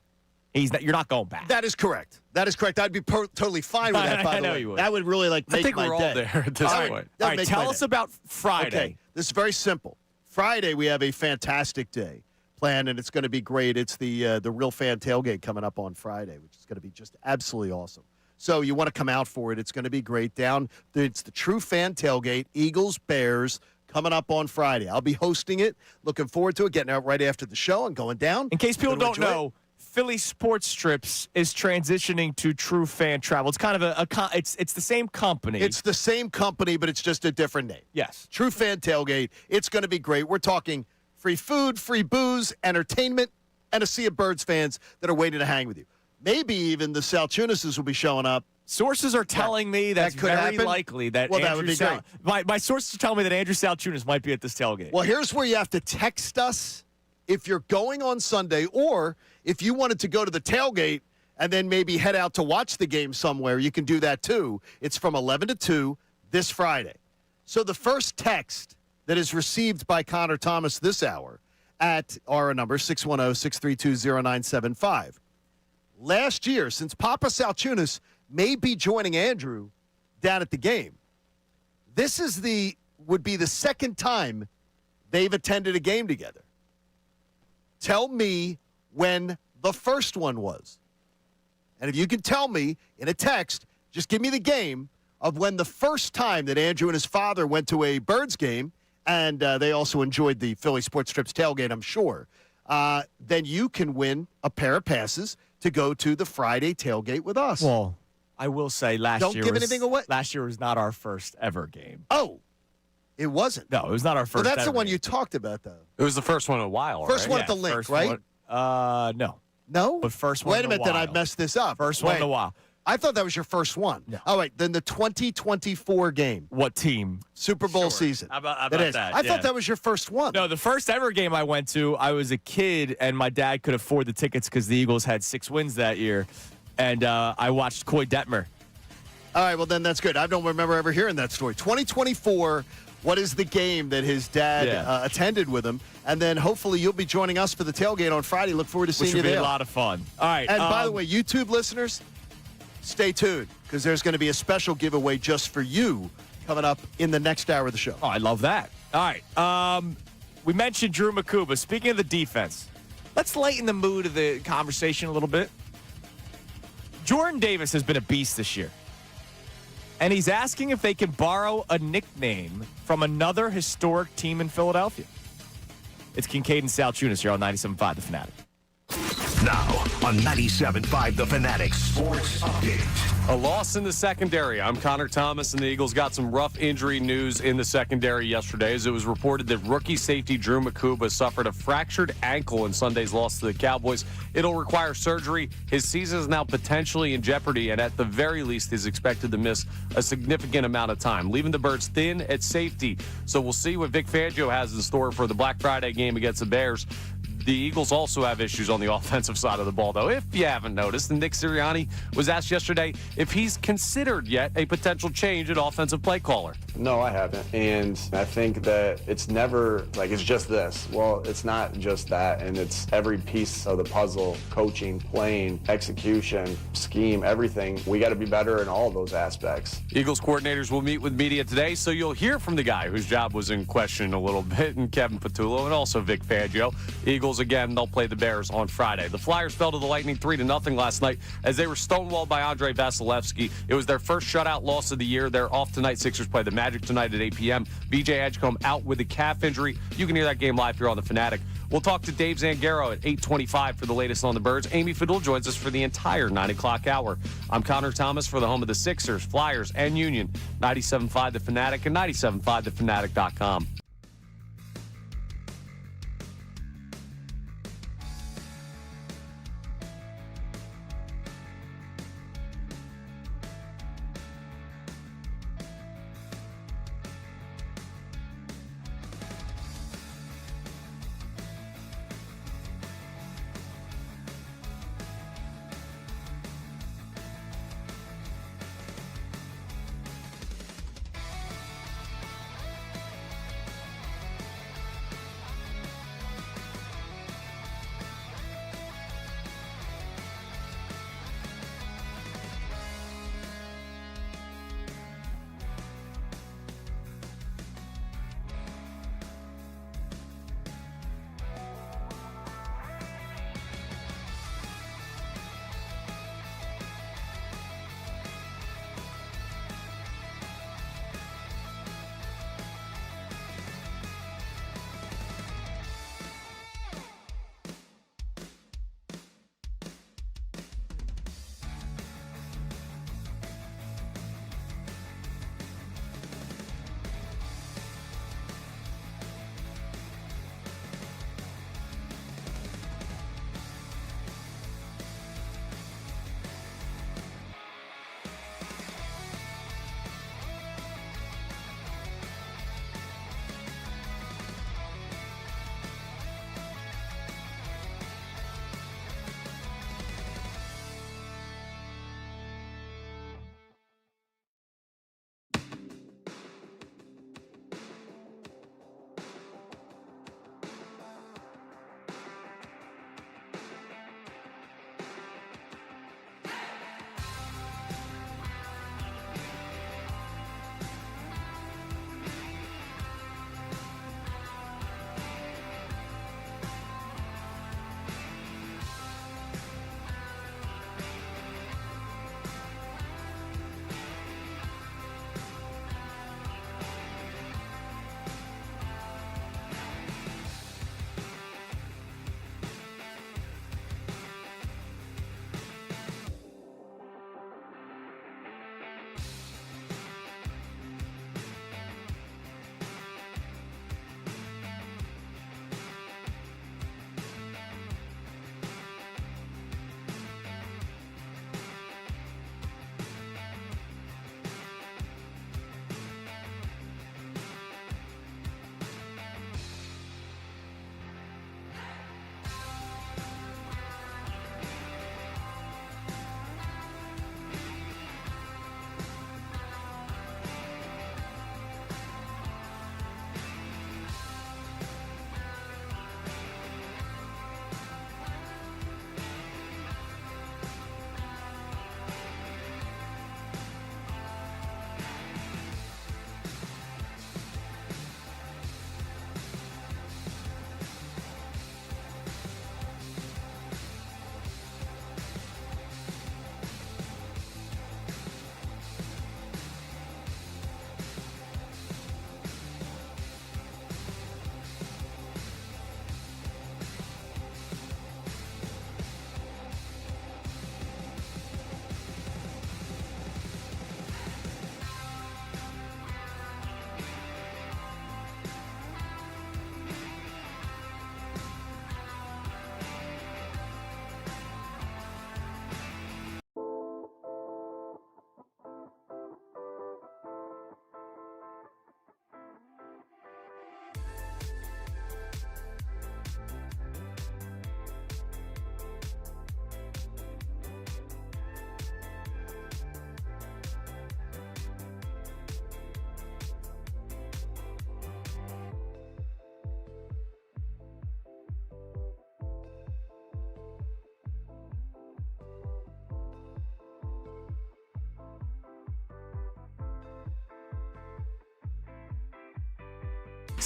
you're not going back. That is correct. I'd be totally fine with that, by the way. You would. That would really make I think my we're all day. there at this point. All right, tell us about Friday. Okay, this is very simple. Friday, we have a fantastic day planned, and it's going to be great. It's the Real Fan Tailgate coming up on Friday, which is going to be just absolutely awesome. So you want to come out for it. It's going to be great. It's the True Fan Tailgate, Eagles, Bears, coming up on Friday. I'll be hosting it. Looking forward to it, getting out right after the show and going down. In case people don't know, Philly Sports Strips is transitioning to True Fan Travel. It's kind of it's the same company. It's the same company, but it's just a different name. Yes. True Fan Tailgate. It's going to be great. We're talking free food, free booze, entertainment, and a sea of Birds fans that are waiting to hang with you. Maybe even the Salciunases will be showing up. Sources are telling me that's could very happen. likely that Well, that Andrew would be great. My sources are telling me that Andrew Salciunas might be at this tailgate. Well, here's where you have to text us if you're going on Sunday, or if you wanted to go to the tailgate and then maybe head out to watch the game somewhere, you can do that too. It's from 11 to 2 this Friday. So the first text that is received by Connor Thomas this hour at our number, 610-632-0975. Last year, since Papa Salciunas may be joining Andrew down at the game, this would be the second time they've attended a game together. Tell me when the first one was. And if you can tell me in a text, just give me the game of when the first time that Andrew and his father went to a Birds game, and they also enjoyed the Philly Sports Strips tailgate, I'm sure, then you can win a pair of passes to go to the Friday tailgate with us. Well, I will say Don't give anything away. Last year was not our first ever game. Oh, it wasn't? No, it was not our first Well, that's ever the one game. you talked about, though. It was the first one in a while, First right? one at the link, right? No. No? But first one Wait a minute, then I messed this up. First one in a while. I thought that was your first one. No. All right, then the 2024 game. What team? Super Bowl season. How about It is. that? I Yeah. thought that was your first one. No, the first ever game I went to, I was a kid, and my dad could afford the tickets because the Eagles had 6 wins that year. And I watched Coy Detmer. All right, well, then that's good. I don't remember ever hearing that story. 2024, what is the game that his dad attended with him? And then hopefully you'll be joining us for the tailgate on Friday. Look forward to seeing Which you would be there. a lot of fun. All right. And by the way, YouTube listeners, stay tuned because there's going to be a special giveaway just for you coming up in the next hour of the show. Oh, I love that. All right. We mentioned Drew Makuba. Speaking of the defense, let's lighten the mood of the conversation a little bit. Jordan Davis has been a beast this year. And he's asking if they can borrow a nickname from another historic team in Philadelphia. It's Kincade Salciunas here on 97.5 The Fanatic. Now on 97.5 The Fanatic Sports Update. A loss in the secondary. I'm Connor Thomas, and the Eagles got some rough injury news in the secondary yesterday as it was reported that rookie safety Drew Makuba suffered a fractured ankle in Sunday's loss to the Cowboys. It'll require surgery. His season is now potentially in jeopardy, and at the very least is expected to miss a significant amount of time, leaving the Birds thin at safety. So we'll see what Vic Fangio has in store for the Black Friday game against the Bears. The Eagles also have issues on the offensive side of the ball, though. If you haven't noticed, and Nick Sirianni was asked yesterday if he's considered yet a potential change at offensive play caller. No, I haven't. And I think that it's never like it's just this. Well, it's not just that. And it's every piece of the puzzle, coaching, playing, execution, scheme, everything. We got to be better in all of those aspects. Eagles coordinators will meet with media today, so you'll hear from the guy whose job was in question a little bit, and Kevin Patullo, and also Vic Fangio. Eagles, again, they'll play the Bears on Friday. The Flyers fell to the Lightning 3-0 last night as they were stonewalled by Andrei Vasilevsky. It was their first shutout loss of the year. They're off tonight. Sixers play the Magic tonight at 8 p.m. BJ Edgecombe out with a calf injury. You can hear that game live here on The Fanatic. We'll talk to Dave Zangaro at 8:25 for the latest on the Birds. Amy Fadul joins us for the entire 9 o'clock hour. I'm Connor Thomas for the home of the Sixers, Flyers, and Union. 97.5 The Fanatic and 97.5thefanatic.com.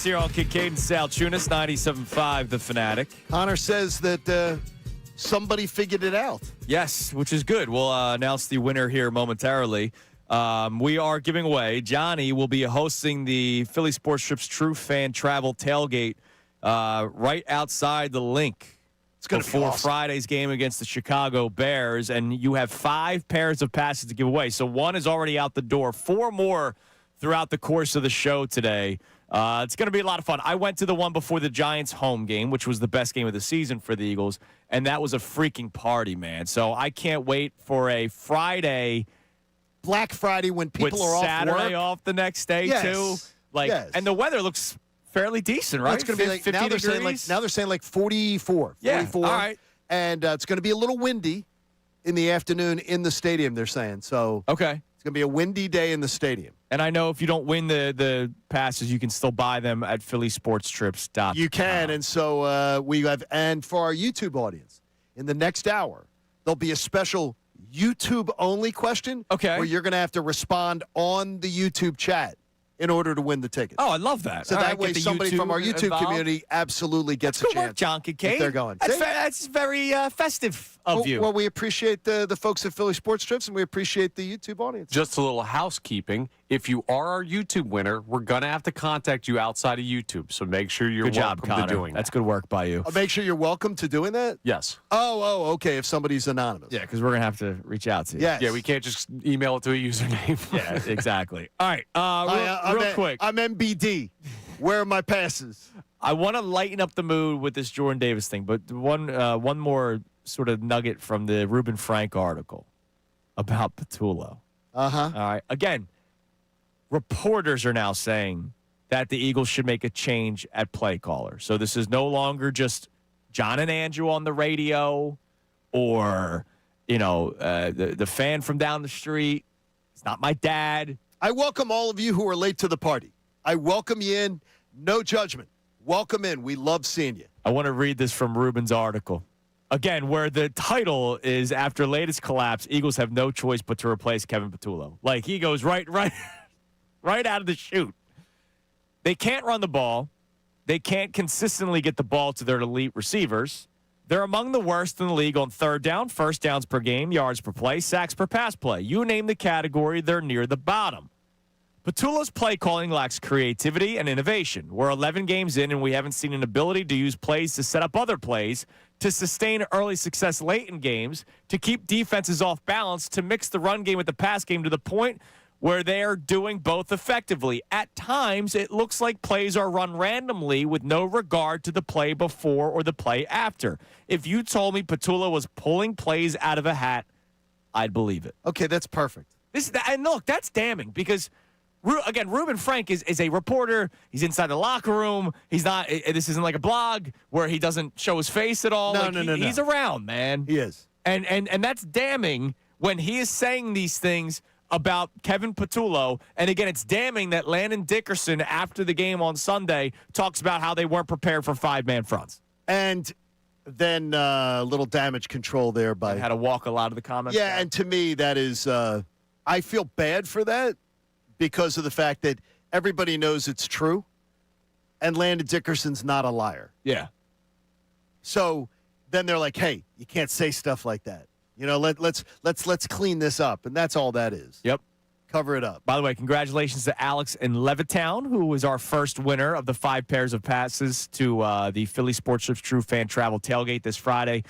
Here on Kincade Salciunas, 97.5 The Fanatic. Connor says that somebody figured it out. Yes, which is good. We'll announce the winner here momentarily. We are giving away. Johnny will be hosting the Philly Sports Trips True Fan Travel Tailgate right outside the link. It's going to be before awesome. Friday's game against the Chicago Bears, and you have 5 pairs of passes to give away. So 1 is already out the door. 4 more throughout the course of the show today. It's going to be a lot of fun. I went to the one before the Giants home game, which was the best game of the season for the Eagles, and that was a freaking party, man. So I can't wait for a Friday, Black Friday when people are off Saturday work. off the next day too. Yes. And the weather looks fairly decent, right? It's going to be like 50 now degrees? they're saying like 44. Yeah, 44. all right. And it's going to be a little windy in the afternoon in the stadium, they're saying. So Okay. it's going to be a windy day in the stadium. And I know if you don't win the passes, you can still buy them at phillysportstrips.com. You can. And so we have, and for our YouTube audience, in the next hour, there'll be a special YouTube-only question where you're going to have to respond on the YouTube chat in order to win the ticket. Oh, I love that. So All that right, way get the somebody from our YouTube involved. community absolutely gets Good a chance. work, John Kincade. if they're going. That's, See? that's very festive of you. Well, we appreciate the folks at Philly Sports Trips, and we appreciate the YouTube audience. Just a little housekeeping. If you are our YouTube winner, we're going to have to contact you outside of YouTube. So make sure you're Good job, welcome Connor. to doing That's that. good work by you. Make sure you're welcome to doing that. Yes. Oh, okay. If somebody's anonymous. Yeah, because we're going to have to reach out to you. Yes. Yeah, we can't just email it to a username. Yeah, exactly. All right, I'm real quick. I'm MBD. Where are my passes? I want to lighten up the mood with this Jordan Davis thing, but one more sort of nugget from the Reuben Frank article about Patullo. Uh-huh. All right. Again, reporters are now saying that the Eagles should make a change at play caller. So this is no longer just John and Andrew on the radio or, the fan from down the street. It's not my dad. I welcome all of you who are late to the party. I welcome you in. No judgment. Welcome in. We love seeing you. I want to read this from Ruben's article. Again, where the title is, after latest collapse, Eagles have no choice but to replace Kevin Patullo. Like, he goes right out of the chute. They can't run the ball. They can't consistently get the ball to their elite receivers. They're among the worst in the league on third down, first downs per game, yards per play, sacks per pass play. You name the category, they're near the bottom. Patullo's play calling lacks creativity and innovation. We're 11 games in, and we haven't seen an ability to use plays to set up other plays, to sustain early success late in games, to keep defenses off balance, to mix the run game with the pass game to the point where they are doing both effectively. At times, it looks like plays are run randomly with no regard to the play before or the play after. If you told me Patullo was pulling plays out of a hat, I'd believe it. Okay, that's perfect. And look, that's damning because – again, Reuben Frank is a reporter. He's inside the locker room. He's not. This isn't like a blog where he doesn't show his face at all. No. He's around, man. He is. And that's damning when he is saying these things about Kevin Patullo. And again, it's damning that Landon Dickerson, after the game on Sunday, talks about how they weren't prepared for 5-man fronts. And then a little damage control there by. And had to walk a lot of the comments. Yeah, down. and to me, that is. I feel bad for that. Because of the fact that everybody knows it's true, and Landon Dickerson's not a liar. Yeah. So then they're like, "Hey, you can't say stuff like that. Let's clean this up," and that's all that is. Yep. Cover it up. By the way, congratulations to Alex in Levittown, who was our first winner of the 5 pairs of passes to the Philly Sports Trips True Fan Travel Tailgate this Friday.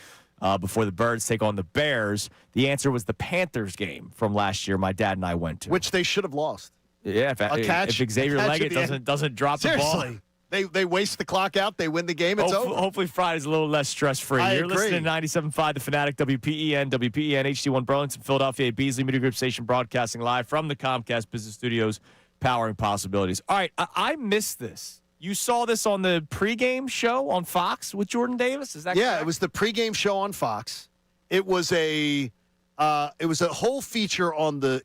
Before the Birds take on the Bears. The answer was the Panthers game from last year my dad and I went to. Which they should have lost. Yeah, if Xavier Leggett doesn't drop the ball. Seriously. They waste the clock out. They win the game. It's over. Hopefully Friday's a little less stress-free. I You're agree. listening to 97.5 The Fanatic, WPEN, HD1 Burlington, Philadelphia, Beasley Media Group Station, broadcasting live from the Comcast Business Studios, powering possibilities. All right, I missed this. You saw this on the pregame show on Fox with Jordan Davis? Is that correct? It was the pregame show on Fox. It was a whole feature on the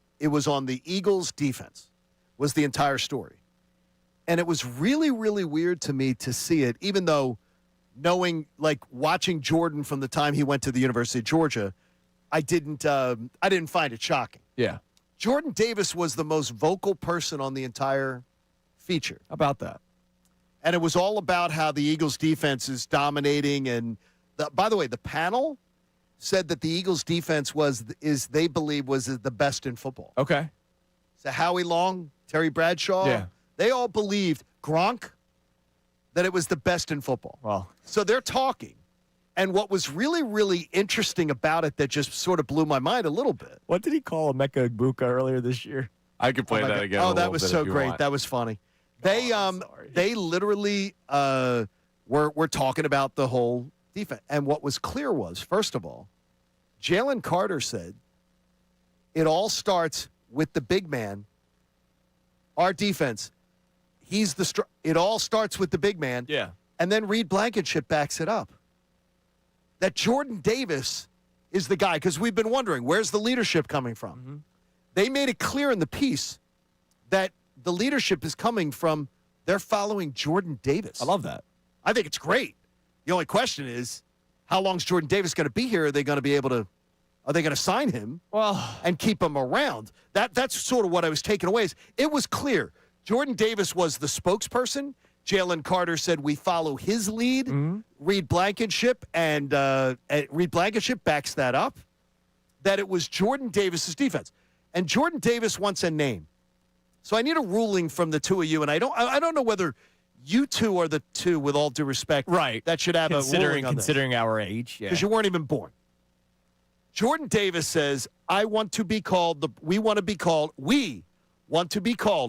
Eagles defense. Was the entire story. And it was really, really weird to me to see it, even though watching Jordan from the time he went to the University of Georgia, I didn't find it shocking. Yeah. Jordan Davis was the most vocal person on the entire feature. How about that? And it was all about how the Eagles' defense is dominating. And by the way, the panel said that the Eagles' defense they believe was the best in football. Okay. So Howie Long, Terry Bradshaw, Yeah. they all believed, Gronk, that it was the best in football. Well, So they're talking. And what was really, really interesting about it that just sort of blew my mind a little bit. what did he call Emeka Egbuka earlier this year? I could play my that God. again. Oh, a that little was bit so if you great. want. That was funny. I'm sorry. They literally were talking about the whole defense. And what was clear was, first of all, Jalen Carter said, it all starts with the big man. Our defense, it all starts with the big man. Yeah. And then Reed Blankenship backs it up. That Jordan Davis is the guy, because we've been wondering, where's the leadership coming from? Mm-hmm. They made it clear in the piece that the leadership is coming from, they're following Jordan Davis. I love that. I think it's great. The only question is, how long is Jordan Davis going to be here? Are they going to sign him and keep him around? That's sort of what I was taking away. It was clear. Jordan Davis was the spokesperson. Jalen Carter said we follow his lead. Mm-hmm. Reed Blankenship and Reed Blankenship backs that up. That it was Jordan Davis's defense, and Jordan Davis wants a name. So I need a ruling from the two of you, and I don't know whether you two are the two, with all due respect, Right. that should have a ruling on this. Considering our age, yeah. Because you weren't even born. Jordan Davis says, we want to be called,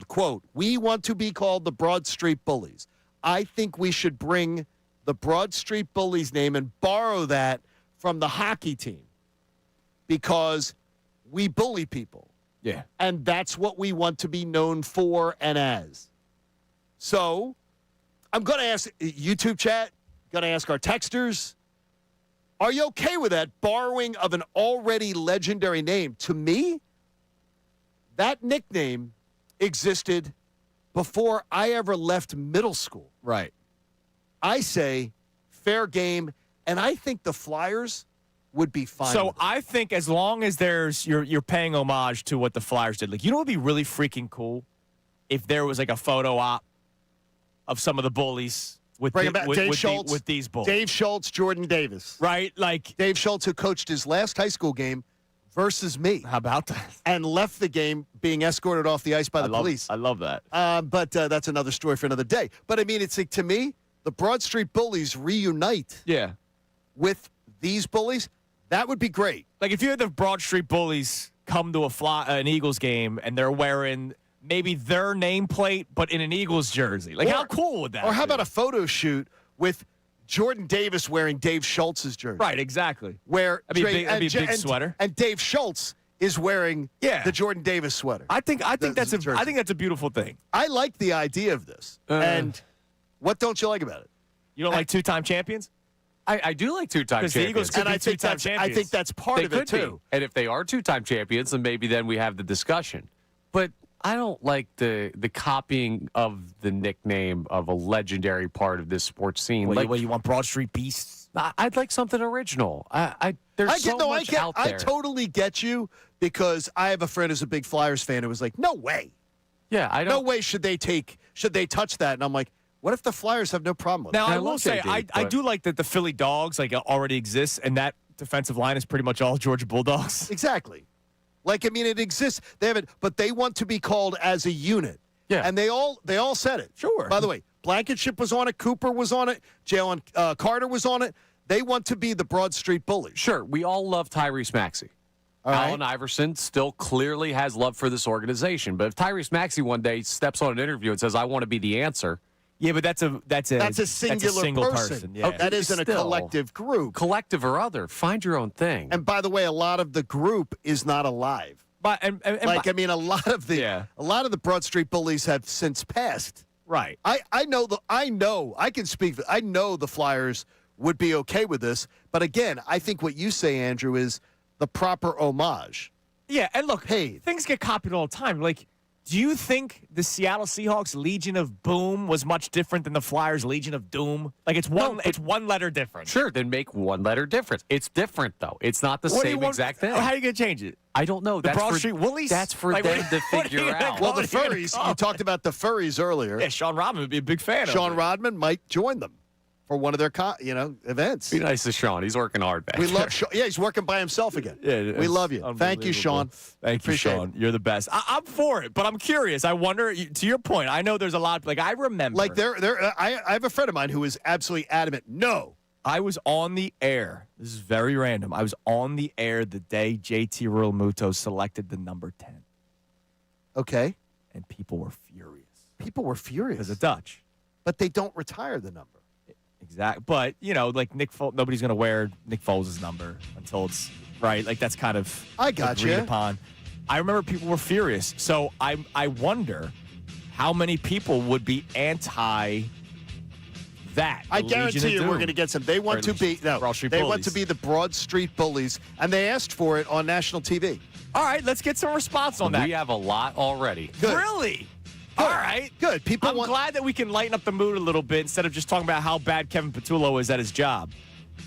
quote, we want to be called the Broad Street Bullies. I think we should bring the Broad Street Bullies name and borrow that from the hockey team because we bully people. Yeah. And that's what we want to be known for and as. So I'm going to ask YouTube chat, going to ask our texters, are you okay with that borrowing of an already legendary name? To me, that nickname existed before I ever left middle school. Right. I say fair game, and I think the Flyers would be fine. So with it. I think as long as you're paying homage to what the Flyers did, like, you know what would be really freaking cool if there was like a photo op of some of the bullies with Bring him back. Dave with Schultz, with these bullies. Dave Schultz, Jordan Davis. Right? Like, Dave Schultz, who coached his last high school game versus me, how about that? and left the game being escorted off the ice by the police. I love that. But that's another story for another day. But I mean, it's like, to me, the Broad Street Bullies reunite Yeah. with these bullies. That would be great. Like, if you had the Broad Street Bullies come to an Eagles game and they're wearing maybe their nameplate but in an Eagles jersey. Like, how cool would that be? Or how about a photo shoot with Jordan Davis wearing Dave Schultz's jersey? Right, exactly. Where That'd be a big sweater. And Dave Schultz is wearing the Jordan Davis sweater. I think that's jersey. a beautiful thing. I like the idea of this. And what don't you like about it? You don't like two-time champions? I do like two-time Because champions. the Eagles could And be I think two-time that's champions. I think that's part They of it could be. too. And if they are two-time champions, then maybe then we have the discussion. But I don't like the copying of the nickname of a legendary part of this sports scene. What, you want Broad Street Beasts? I'd like something original. There's so much out there. I totally get you, because I have a friend who's a big Flyers fan who was like, no way. Yeah, I don't. No way should they touch that. And I'm like, what if the Flyers have no problem with it? Now, I I will love say, JD, I but- do like that the Philly Dogs already exists, and that defensive line is pretty much all Georgia Bulldogs. Exactly. Like, I mean, it exists. They haven't, but they want to be called as a unit. Yeah. And they all said it. Sure. By the way, Blankenship was on it. Cooper was on it. Jalen Carter was on it. They want to be the Broad Street Bullies. Sure, we all love Tyrese Maxey. All right. Allen Iverson still clearly has love for this organization. But if Tyrese Maxey one day steps on an interview and says, I want to be the answer. Yeah, but that's a single person. Yeah. Okay. That isn't a Still. collective group. Collective or other, find your own thing. And by the way, a lot of the group is not alive. But and Like, I mean, a lot of the Broad Street Bullies have since passed. right. I know the Flyers would be okay with this, but again, I think what you say, Andrew, is the proper homage. Yeah, and look, Paid. things get copied all the time. Like, Do you think the Seattle Seahawks Legion of Boom was much different than the Flyers Legion of Doom? Like it's one letter different. Sure, then make one letter difference. It's different though. It's not the same exact thing. How are you gonna change it? I don't know. That's Broad for Street Woolies? That's for Like, them what- to what are you figure gonna out. call Well, the What are you gonna furries, call you talked about the furries earlier. Yeah, Sean Rodman would be a big fan Sean of it. Rodman might join them for one of their events. Be nice to Sean. He's working hard back We there. love Sean. Yeah, he's working by himself again. Yeah, we love you. Thank you, Sean. Thank you, Appreciate Sean. You're the best. I'm for it, but I'm curious. I wonder, to your point, I know there's a lot, like I remember. Like I have a friend of mine who is absolutely adamant. No. I was on the air. This is very random. I was on the air the day JT Realmuto selected the number 10. Okay. And people were furious. People were furious. Because of Dutch. But they don't retire the number. Exactly. But, like Nick Foles, nobody's going to wear Nick Foles' number until it's right. Like, that's kind of I got agreed you. upon. I remember people were furious. So I wonder how many people would be anti that. I the guarantee Legion of you Doom. we're going to get some. They want to be Broad Street they want Bullies. to be the Broad Street Bullies, and they asked for it on national TV. All right, let's get some response on that. We have a lot already. Good. Really? Good. All right. Good. People I'm want. glad that we can lighten up the mood a little bit instead of just talking about how bad Kevin Patullo is at his job,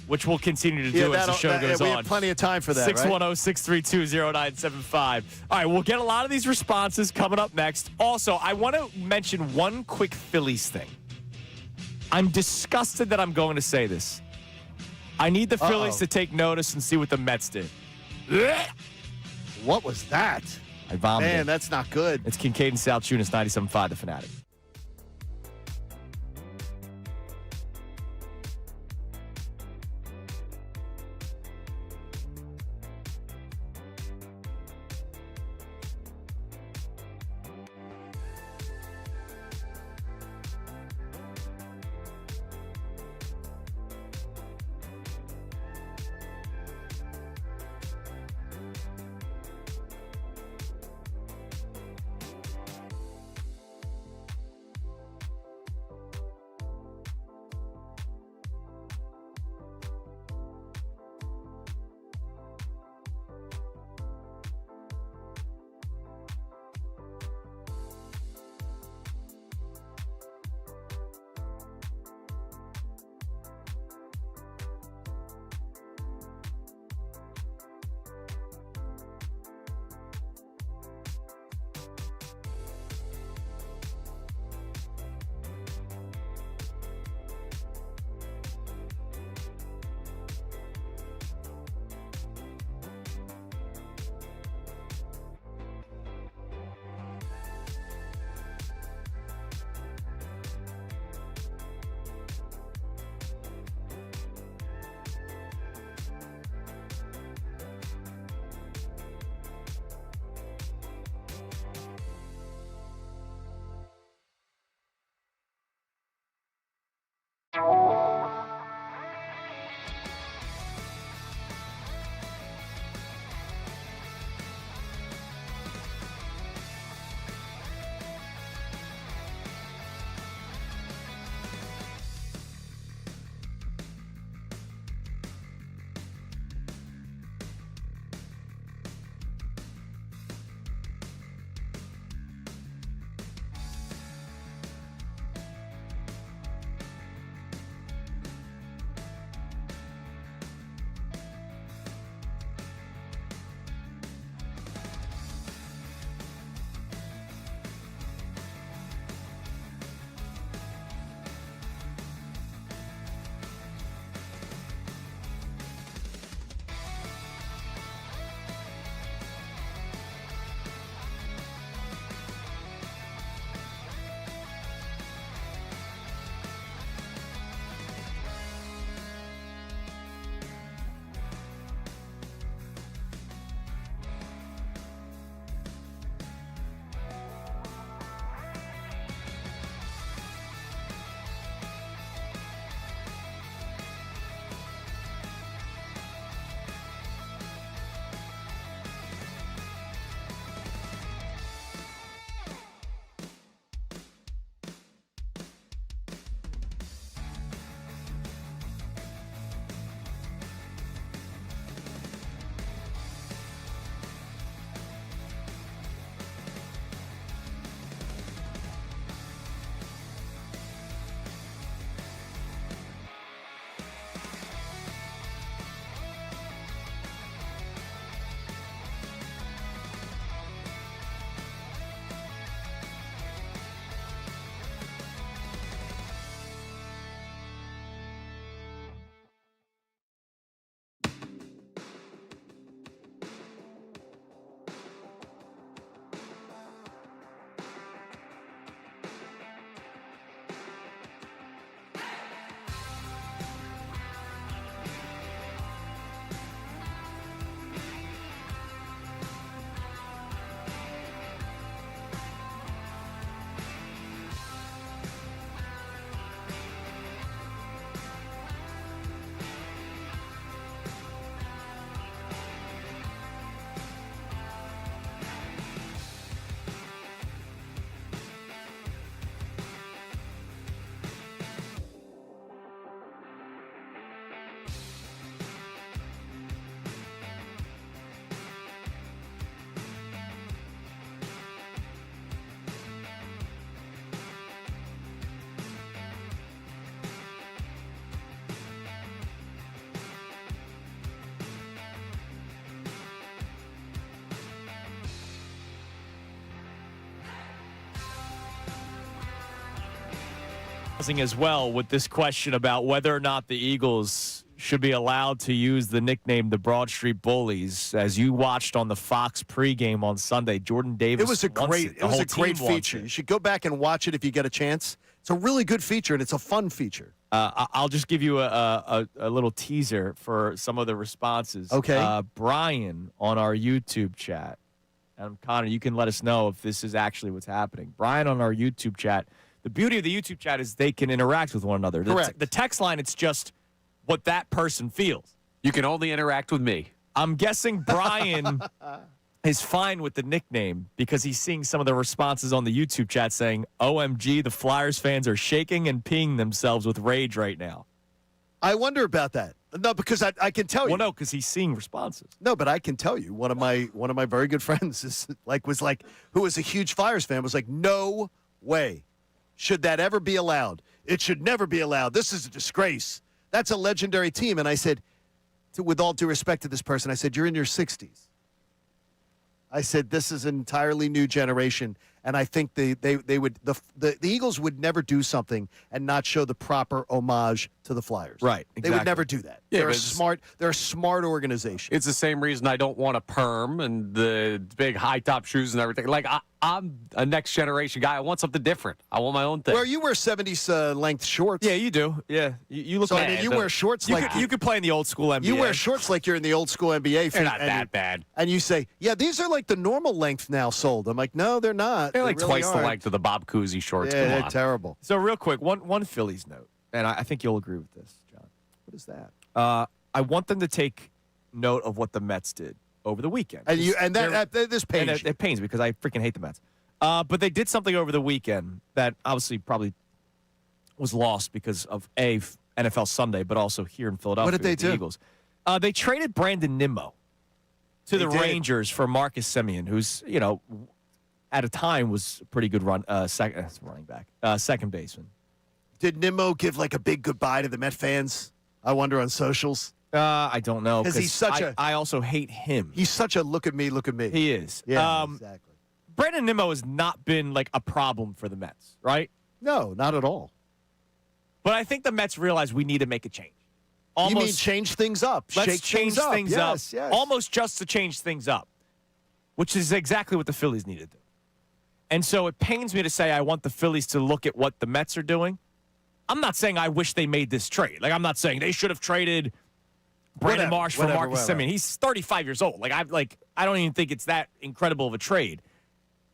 which we'll continue to do as the show goes we on. have plenty of time for that. 610-632-0975. All right, we'll get a lot of these responses coming up next. Also, I want to mention one quick Phillies thing. I'm disgusted that I'm going to say this. I need the Phillies to take notice and see what the Mets did. What was that? I vomited. Man, that's not good. It's Kincade and Salciunas, 97.5 The Fanatic. As well with this question about whether or not the Eagles should be allowed to use the nickname the Broad Street Bullies. As you watched on the Fox pregame on Sunday, Jordan Davis. It was a great feature. You should go back and watch it if you get a chance. It's a really good feature and it's a fun feature. I'll just give you a little teaser for some of the responses. Okay. Brian on our YouTube chat, and Connor, you can let us know if this is actually what's happening. Brian on our YouTube chat. The beauty of the YouTube chat is they can interact with one another. Correct. The text line, it's just what that person feels. You can only interact with me. I'm guessing Brian is fine with the nickname because he's seeing some of the responses on the YouTube chat saying, OMG, the Flyers fans are shaking and peeing themselves with rage right now. I wonder about that. No, because I can tell you. Well, no, because he's seeing responses. No, but I can tell you, one of my very good friends who was a huge Flyers fan, was like, no way should that ever be allowed. It should never be allowed. This is a disgrace. That's a legendary team. And I said, with all due respect to this person, I said, you're in your 60s. I said, this is an entirely new generation. And I think the Eagles would never do something and not show the proper homage to the Flyers. Right. Exactly. They would never do that. Yeah, they're a smart organization. It's the same reason I don't want a perm and the big high top shoes and everything. Like I'm a next generation guy. I want something different. I want my own thing. Well, you wear 70s length shorts. Yeah, you do. Yeah, you look. So I mean, you wear shorts you could play in the old school NBA. You wear shorts like you're in the old school NBA. They're not that bad. And you say, yeah, these are like the normal length now sold. I'm like, no, they're not. They're like they really twice the aren't. length of the Bob Cousy shorts. Yeah, Come they're on. terrible. So real quick, one Phillies note, and I think you'll agree with this, John. What is that? I want them to take note of what the Mets did over the weekend. And this pains you. It pains me because I freaking hate the Mets. But they did something over the weekend that obviously probably was lost because of NFL Sunday, but also here in Philadelphia. What did they with the do? Eagles. They traded Brandon Nimmo to the did. Rangers for Marcus Semien, who's at a time was a pretty good running back, second baseman. Did Nimmo give like a big goodbye to the Met fans? I wonder on socials. I don't know Because he's such I also hate him. He's such a look at me. He is. Yeah, exactly. Brandon Nimmo has not been like a problem for the Mets, right? No, not at all. But I think the Mets realize we need to make a change. You mean change things up? Let's shake change things yes, up. Yes. Almost just to change things up, which is exactly what the Phillies need to do. And so it pains me to say I want the Phillies to look at what the Mets are doing. I'm not saying I wish they made this trade. Like, I'm not saying they should have traded Brandon Marsh for Marcus Semien. He's 35 years old. I don't even think it's that incredible of a trade.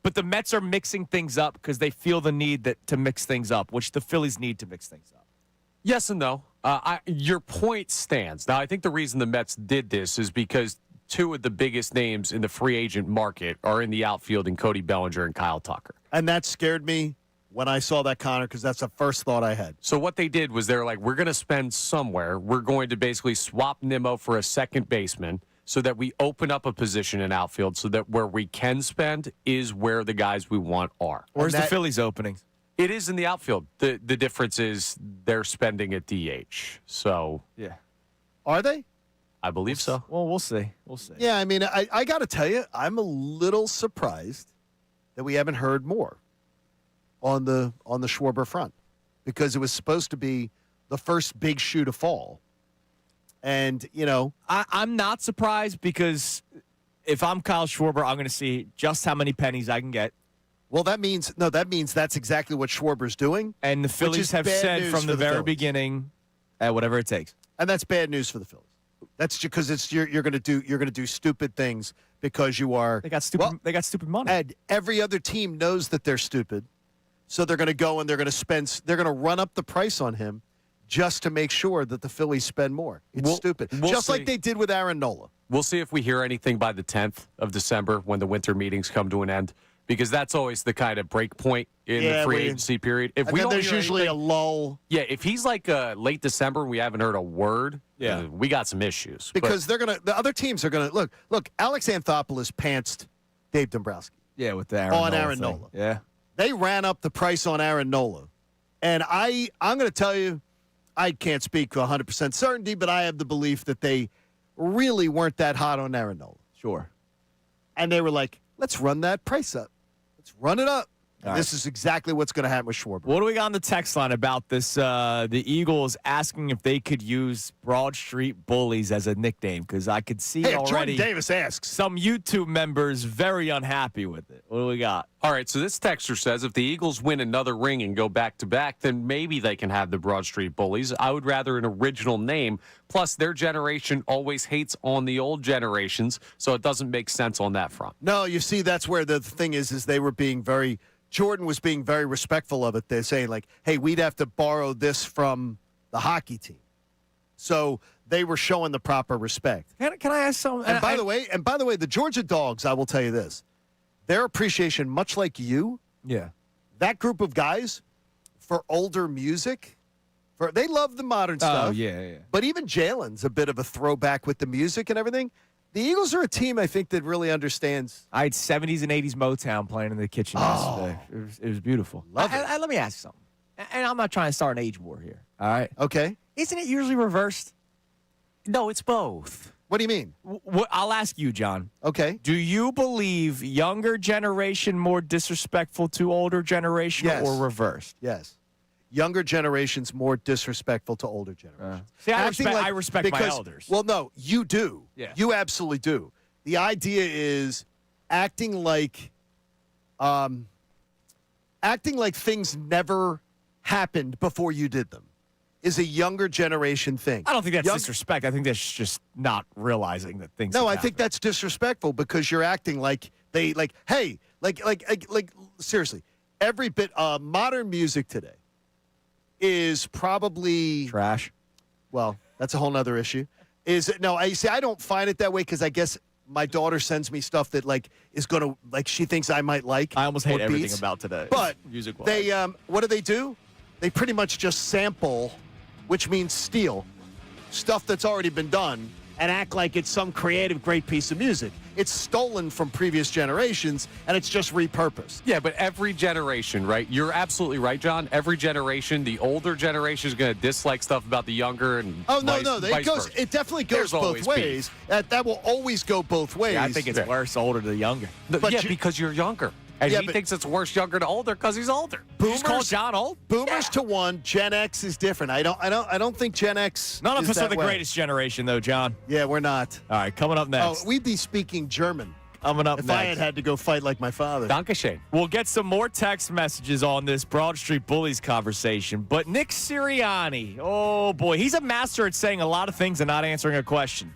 But the Mets are mixing things up because they feel the need to mix things up, which the Phillies need to mix things up. Yes and no. Your point stands. Now, I think the reason the Mets did this is because two of the biggest names in the free agent market are in the outfield in Cody Bellinger and Kyle Tucker. And that scared me when I saw that, Connor, because that's the first thought I had. So what they did was they're like, we're going to spend somewhere. We're going to basically swap Nimmo for a second baseman so that we open up a position in outfield so that where we can spend is where the guys we want are. Where's the Phillies openings? It is in the outfield. The difference is they're spending at DH. So Yeah. Are they? I believe so. Well, we'll see. We'll see. Yeah, I mean, I got to tell you, I'm a little surprised that we haven't heard more on the Schwarber front, because it was supposed to be the first big shoe to fall. And, I'm not surprised because if I'm Kyle Schwarber, I'm going to see just how many pennies I can get. Well, that means that's exactly what Schwarber's doing. And the Phillies have said from the very beginning, whatever it takes. And that's bad news for the Phillies. That's because you're going to do stupid things because you are. They got stupid money. And every other team knows that they're stupid, so they're going to go and they're going to run up the price on him just to make sure that the Phillies spend more. It's stupid, just like they did with Aaron Nola. We'll see if we hear anything by the 10th of December when the winter meetings come to an end, because that's always the kind of break point in the free agency period. If and then there's usually a lull. Yeah, if he's like late December and we haven't heard a word, we got some issues. Because the other teams are going to look. Alex Anthopoulos pantsed Dave Dombrowski. Yeah, with the Aaron Nola. Yeah, they ran up the price on Aaron Nola, and I'm going to tell you, I can't speak 100% certainty, but I have the belief that they really weren't that hot on Aaron Nola. Sure. And they were like, let's run that price up. Let's run it up. And this is exactly what's going to happen with Schwarber. What do we got on the text line about this? The Eagles asking if they could use Broad Street Bullies as a nickname, because I could see Hey, if already Jordan Davis asks. some YouTube members very unhappy with it. What do we got? All right, so this texter says if the Eagles win another ring and go back-to-back, then maybe they can have the Broad Street Bullies. I would rather an original name. Plus, their generation always hates on the old generations, so it doesn't make sense on that front. No, you see, that's where the thing is they were being very – Jordan was being very respectful of it. They're saying, like, hey, we'd have to borrow this from the hockey team. So they were showing the proper respect. Can I ask something? And by the way, the Georgia Dogs, I will tell you this. Their appreciation, much like you, that group of guys, for older music, they love the modern stuff. Oh, yeah. But even Jalen's a bit of a throwback with the music and everything. The Eagles are a team, I think, that really understands. I had 70s and 80s Motown playing in the kitchen yesterday. It was beautiful. Love it. Let me ask you something. And I'm not trying to start an age war here, all right? Okay. Isn't it usually reversed? No, it's both. What do you mean? I'll ask you, John. Okay. Do you believe younger generation more disrespectful to older generation or reversed? Yes. Younger generations more disrespectful to older generations. See, I respect my elders. Well, no, you do. Yeah. You absolutely do. The idea is acting like things never happened before you did them is a younger generation thing. I don't think that's disrespect. I think that's just not realizing that things. No, have I think that's disrespectful because you're acting like they hey, seriously, every bit modern music today is probably trash. Well, that's a whole nother issue. I don't find it that way because I guess my daughter sends me stuff that is gonna she thinks I might like. I almost hate everything about today. But music-wise. they what do? They pretty much just sample, which means steal, stuff that's already been done and act like it's some creative, great piece of music. It's stolen from previous generations, and it's just repurposed. Yeah, but every generation, right? You're absolutely right, John. Every generation, the older generation is going to dislike stuff about the younger, and vice versa. It definitely goes both ways. That will always go both ways. Yeah, I think it's worse older to the younger. Because you're younger. And he thinks it's worse younger to older because he's older. Boomers call John old. Boomers to one. Gen X is different. I don't think Gen X. None of us are the way. greatest generation, though, John. Yeah, we're not. All right, coming up next. Oh, we'd be speaking German. Coming up if next. I had to go fight like my father. Dankeschön. We'll get some more text messages on this Broad Street Bullies conversation. But Nick Sirianni, oh boy, he's a master at saying a lot of things and not answering a question.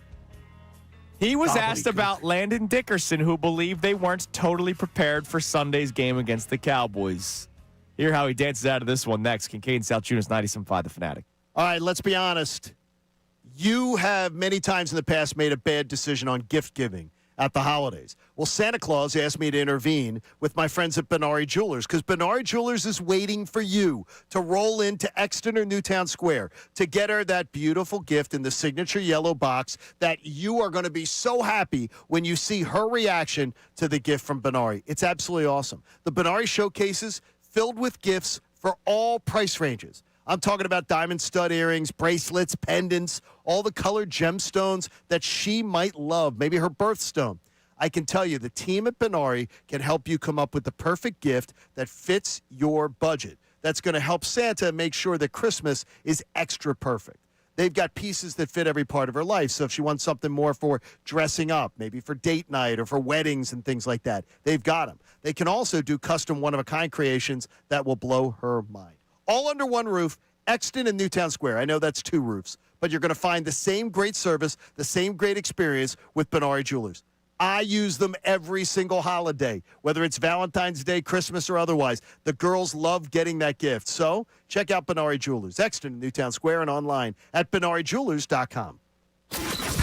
He was asked about Landon Dickerson, who believed they weren't totally prepared for Sunday's game against the Cowboys. Hear how he dances out of this one next. Kincade Salciunas, 97.5 The Fanatic. All right, let's be honest. You have many times in the past made a bad decision on gift giving at the holidays. Well, Santa Claus asked me to intervene with my friends at Benari Jewelers because Benari Jewelers is waiting for you to roll into Exton or Newtown Square to get her that beautiful gift in the signature yellow box that you are going to be so happy when you see her reaction to the gift from Benari. It's absolutely awesome. The Benari showcases filled with gifts for all price ranges. I'm talking about diamond stud earrings, bracelets, pendants, all the colored gemstones that she might love, maybe her birthstone. I can tell you the team at Benari can help you come up with the perfect gift that fits your budget. That's going to help Santa make sure that Christmas is extra perfect. They've got pieces that fit every part of her life. So if she wants something more for dressing up, maybe for date night or for weddings and things like that, they've got them. They can also do custom one-of-a-kind creations that will blow her mind. All under one roof, Exton and Newtown Square. I know that's two roofs, but you're going to find the same great service, the same great experience with Benari Jewelers. I use them every single holiday, whether it's Valentine's Day, Christmas, or otherwise. The girls love getting that gift. So check out Benari Jewelers, Exton and Newtown Square, and online at BenariJewelers.com.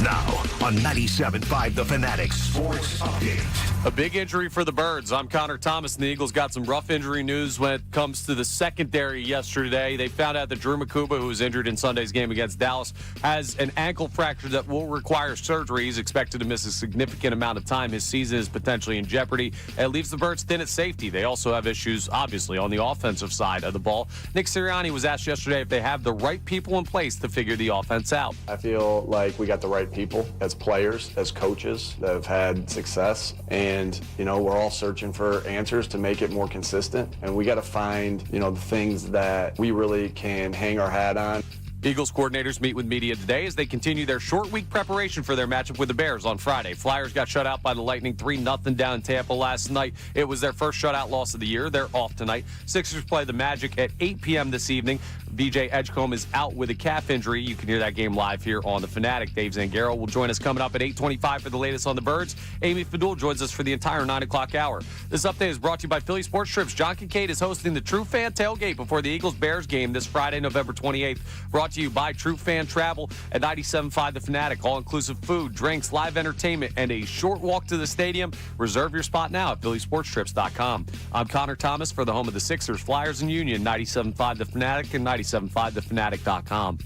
Now on 97.5 The Fanatic Sports Update. A big injury for the Birds. I'm Connor Thomas, and the Eagles got some rough injury news when it comes to the secondary yesterday. They found out that Drew Makuba, who was injured in Sunday's game against Dallas, has an ankle fracture that will require surgery. He's expected to miss a significant amount of time. His season is potentially in jeopardy. It leaves the Birds thin at safety. They also have issues, obviously, on the offensive side of the ball. Nick Sirianni was asked yesterday if they have the right people in place to figure the offense out. I feel like we got the right people as players, as coaches that have had success, and And, you know, we're all searching for answers to make it more consistent. And we got to find, you know, the things that we really can hang our hat on. Eagles coordinators meet with media today as they continue their short week preparation for their matchup with the Bears on Friday. Flyers got shut out by the Lightning 3-0 down in Tampa last night. It was their first shutout loss of the year. They're off tonight. Sixers play the Magic at 8 p.m. this evening. VJ Edgecombe is out with a calf injury. You can hear that game live here on the Fanatic. Dave Zangaro will join us coming up at 8:25 for the latest on the Birds. Amy Fadul joins us for the entire 9 o'clock hour. This update is brought to you by Philly Sports Trips. John Kincade is hosting the True Fan Tailgate before the Eagles-Bears game this Friday, November 28th. Brought to you by True Fan Travel at 97.5 The Fanatic. All-inclusive food, drinks, live entertainment, and a short walk to the stadium. Reserve your spot now at phillysportstrips.com. I'm Connor Thomas for the home of the Sixers, Flyers, and Union, 97.5 The Fanatic and 97.5thefanatic.com.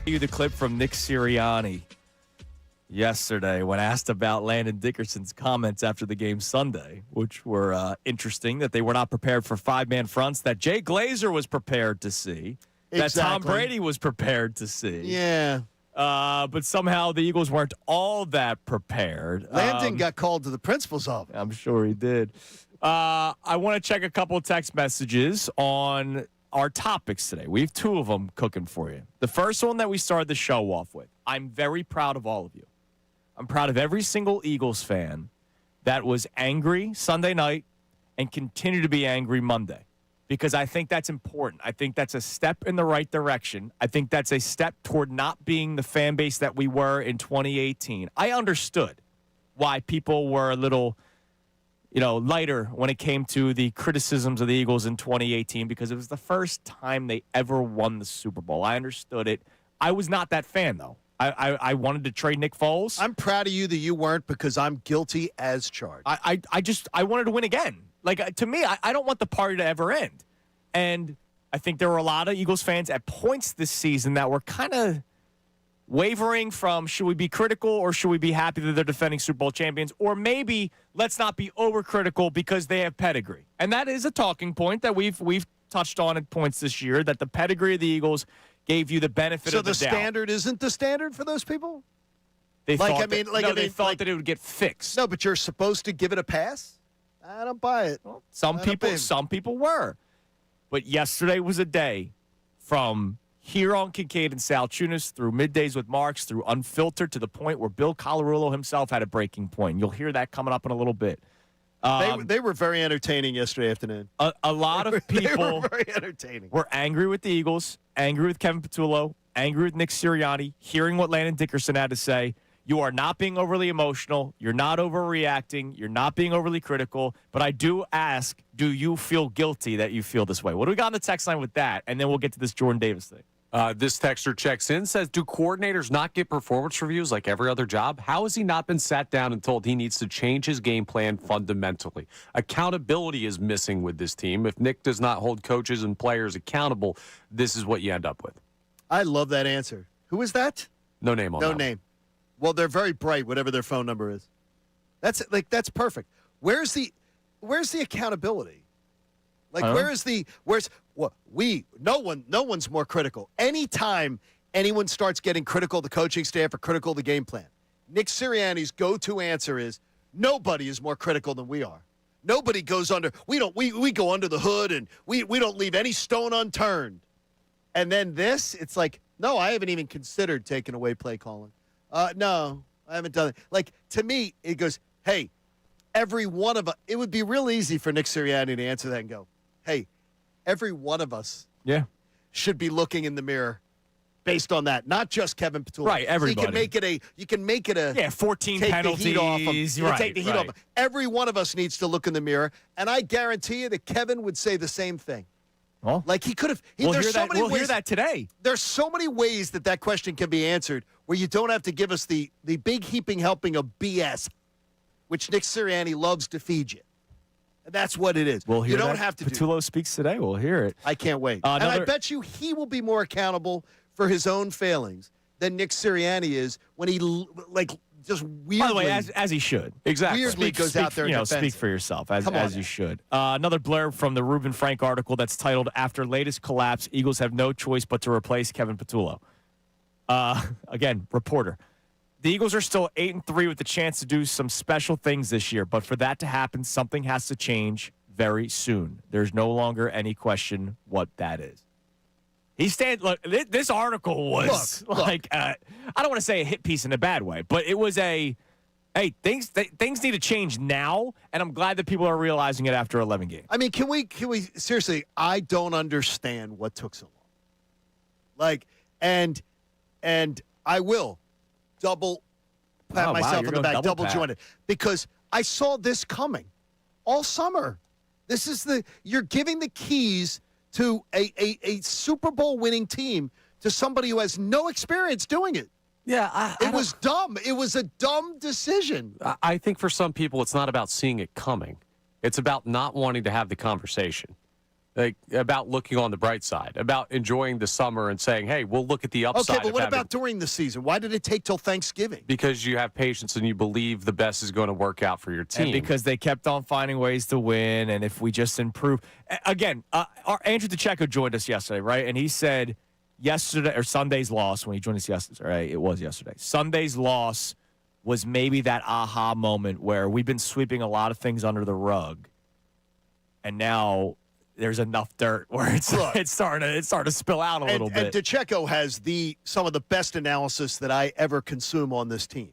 You the clip from Nick Sirianni yesterday when asked about Landon Dickerson's comments after the game Sunday, which were interesting, that they were not prepared for five-man fronts, that Jay Glazer was prepared to see, that Tom Brady was prepared to see. Yeah. But somehow the Eagles weren't all that prepared. Landon got called to the principal's office. I'm sure he did. I want to check a couple of text messages on our topics today. We have 2 of them cooking for you. The first one that we started the show off with, I'm very proud of all of you. I'm proud of every single Eagles fan that was angry Sunday night and continue to be angry Monday, because I think that's important. I think that's a step in the right direction. I think that's a step toward not being the fan base that we were in 2018. I understood why people were a little, lighter when it came to the criticisms of the Eagles in 2018, because it was the first time they ever won the Super Bowl. I understood it. I was not that fan, though. I wanted to trade Nick Foles. I'm proud of you that you weren't, because I'm guilty as charged. I wanted to win again. Like, to me, I don't want the party to ever end. And I think there were a lot of Eagles fans at points this season that were kind of wavering from, should we be critical or should we be happy that they're defending Super Bowl champions? Or maybe let's not be overcritical because they have pedigree. And that is a talking point that we've touched on at points this year, that the pedigree of the Eagles gave you the benefit of the doubt. So the standard isn't the standard for those people? They they thought that it would get fixed. No, but you're supposed to give it a pass? I don't buy it. Well, some people were. But yesterday was a day, from here on Kincade and Salciunas through Middays with Marks, through Unfiltered, to the point where Bill Colarulo himself had a breaking point. You'll hear that coming up in a little bit. They were very entertaining yesterday afternoon. A lot of people they were very entertaining. Were angry with the Eagles, angry with Kevin Patullo, angry with Nick Sirianni, hearing what Landon Dickerson had to say. You are not being overly emotional. You're not overreacting. You're not being overly critical. But I do ask, do you feel guilty that you feel this way? What do we got on the text line with that? And then we'll get to this Jordan Davis thing. This texter checks in, says, do coordinators not get performance reviews like every other job? How has he not been sat down and told he needs to change his game plan fundamentally? Accountability is missing with this team. If Nick does not hold coaches and players accountable, this is what you end up with. I love that answer. Who is that? No name on that. No name. Well, they're very bright, whatever their phone number is. That's perfect. Where's the accountability? No one's more critical. Anytime anyone starts getting critical of the coaching staff or critical of the game plan, Nick Sirianni's go-to answer is, nobody is more critical than we are. Nobody goes under. We go under the hood, and we don't leave any stone unturned. And then it's like, no, I haven't even considered taking away play calling. No, I haven't done it. Like, to me, it goes, hey, every one of us, it would be real easy for Nick Sirianni to answer that and go, hey, every one of us should be looking in the mirror based on that, not just Kevin Patullo. Right, everybody. You can make it a 14 take penalties. The heat off him. Right, take the heat off him. Every one of us needs to look in the mirror, and I guarantee you that Kevin would say the same thing. Well, like he could have. We'll hear that today. There's so many ways that question can be answered where you don't have to give us the big heaping helping of BS, which Nick Sirianni loves to feed you. And that's what it is. We'll hear you don't that. have to. Patullo speaks today. We'll hear it. I can't wait. And I bet you he will be more accountable for his own failings than Nick Sirianni is when he just weirdly. By the way, as he should. Exactly. Weirdly goes out there and speak for yourself, as you should. Another blurb from the Reuben Frank article that's titled, "After latest collapse, Eagles have no choice but to replace Kevin Patullo." Again, reporter. The Eagles are still 8-3 with the chance to do some special things this year, but for that to happen, something has to change very soon. There's no longer any question what that is. Look, this article was I don't want to say a hit piece in a bad way, but it was things need to change now, and I'm glad that people are realizing it after 11 games. I mean, can we seriously? I don't understand what took so long. And I will double pat myself on the back, double jointed, because I saw this coming all summer. This is you're giving the keys to a Super Bowl winning team to somebody who has no experience doing it. Yeah, it was dumb. It was a dumb decision. I think for some people, it's not about seeing it coming. It's about not wanting to have the conversation. About looking on the bright side, about enjoying the summer and saying, hey, we'll look at the upside. Okay, but what about during the season? Why did it take till Thanksgiving? Because you have patience and you believe the best is going to work out for your team. And because they kept on finding ways to win, and if we just improve. Again, our Andrew DeCecco joined us yesterday, right? And he said, yesterday or Sunday's loss when he joined us yesterday. Right? It was yesterday. Sunday's loss was maybe that aha moment where we've been sweeping a lot of things under the rug, and now there's enough dirt where it's starting to spill out a little bit. And DeCecco has some of the best analysis that I ever consume on this team.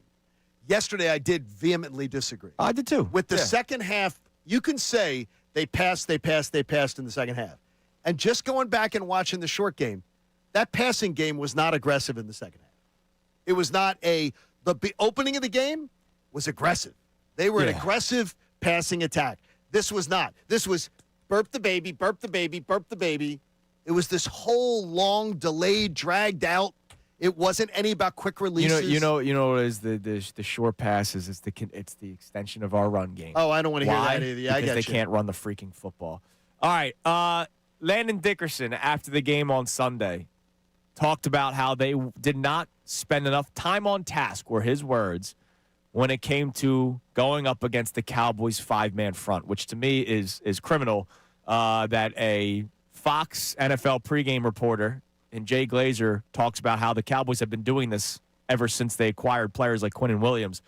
Yesterday, I did vehemently disagree. I did too. With the second half, you can say they passed in the second half. And just going back and watching the short game, that passing game was not aggressive in the second half. It was not the opening of the game was aggressive. They were an aggressive passing attack. This was not. This was burp the baby, burp the baby, burp the baby. It was this whole long, delayed, dragged out. It wasn't any about quick releases. You know what is the short passes? It's the extension of our run game. Oh, I don't want to hear Why? that either. Yeah, because I they get you. can't run the freaking football. All right, Landon Dickerson after the game on Sunday talked about how they did not spend enough time on task, were his words, when it came to going up against the Cowboys' five-man front, which to me is criminal. That a Fox NFL pregame reporter and Jay Glazer talks about how the Cowboys have been doing this ever since they acquired players like Quinnen Williams,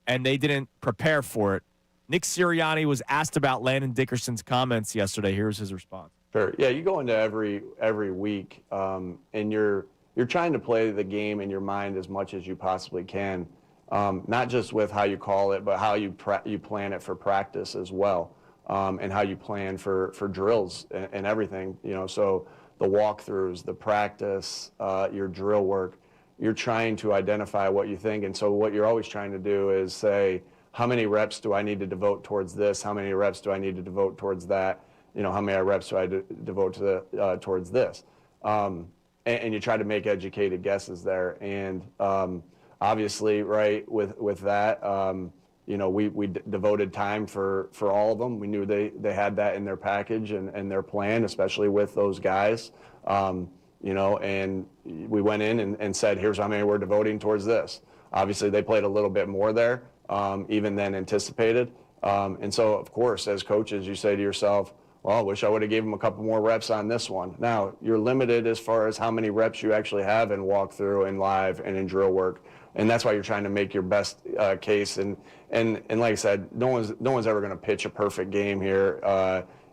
and they didn't prepare for it. Nick Sirianni was asked about Landon Dickerson's comments yesterday. Here's his response. Sure. Yeah, you go into every week, and you're trying to play the game in your mind as much as you possibly can, not just with how you call it, but how you plan it for practice as well, and how you plan for drills and everything. So the walkthroughs, the practice, your drill work, you're trying to identify what you think. And so what you're always trying to do is say, how many reps do I need to devote towards this? How many reps do I need to devote towards that? How many reps do I devote towards this? And you try to make educated guesses there. And obviously, right, with that, we devoted time for all of them. We knew they had that in their package and their plan, especially with those guys. And we went in and said, here's how many we're devoting towards this. Obviously, they played a little bit more there, even than anticipated. And so, of course, as coaches, you say to yourself, well, I wish I would have gave them a couple more reps on this one. Now, you're limited as far as how many reps you actually have in walkthrough and live and in drill work. And that's why you're trying to make your best case. And like I said, no one's ever going to pitch a perfect game here.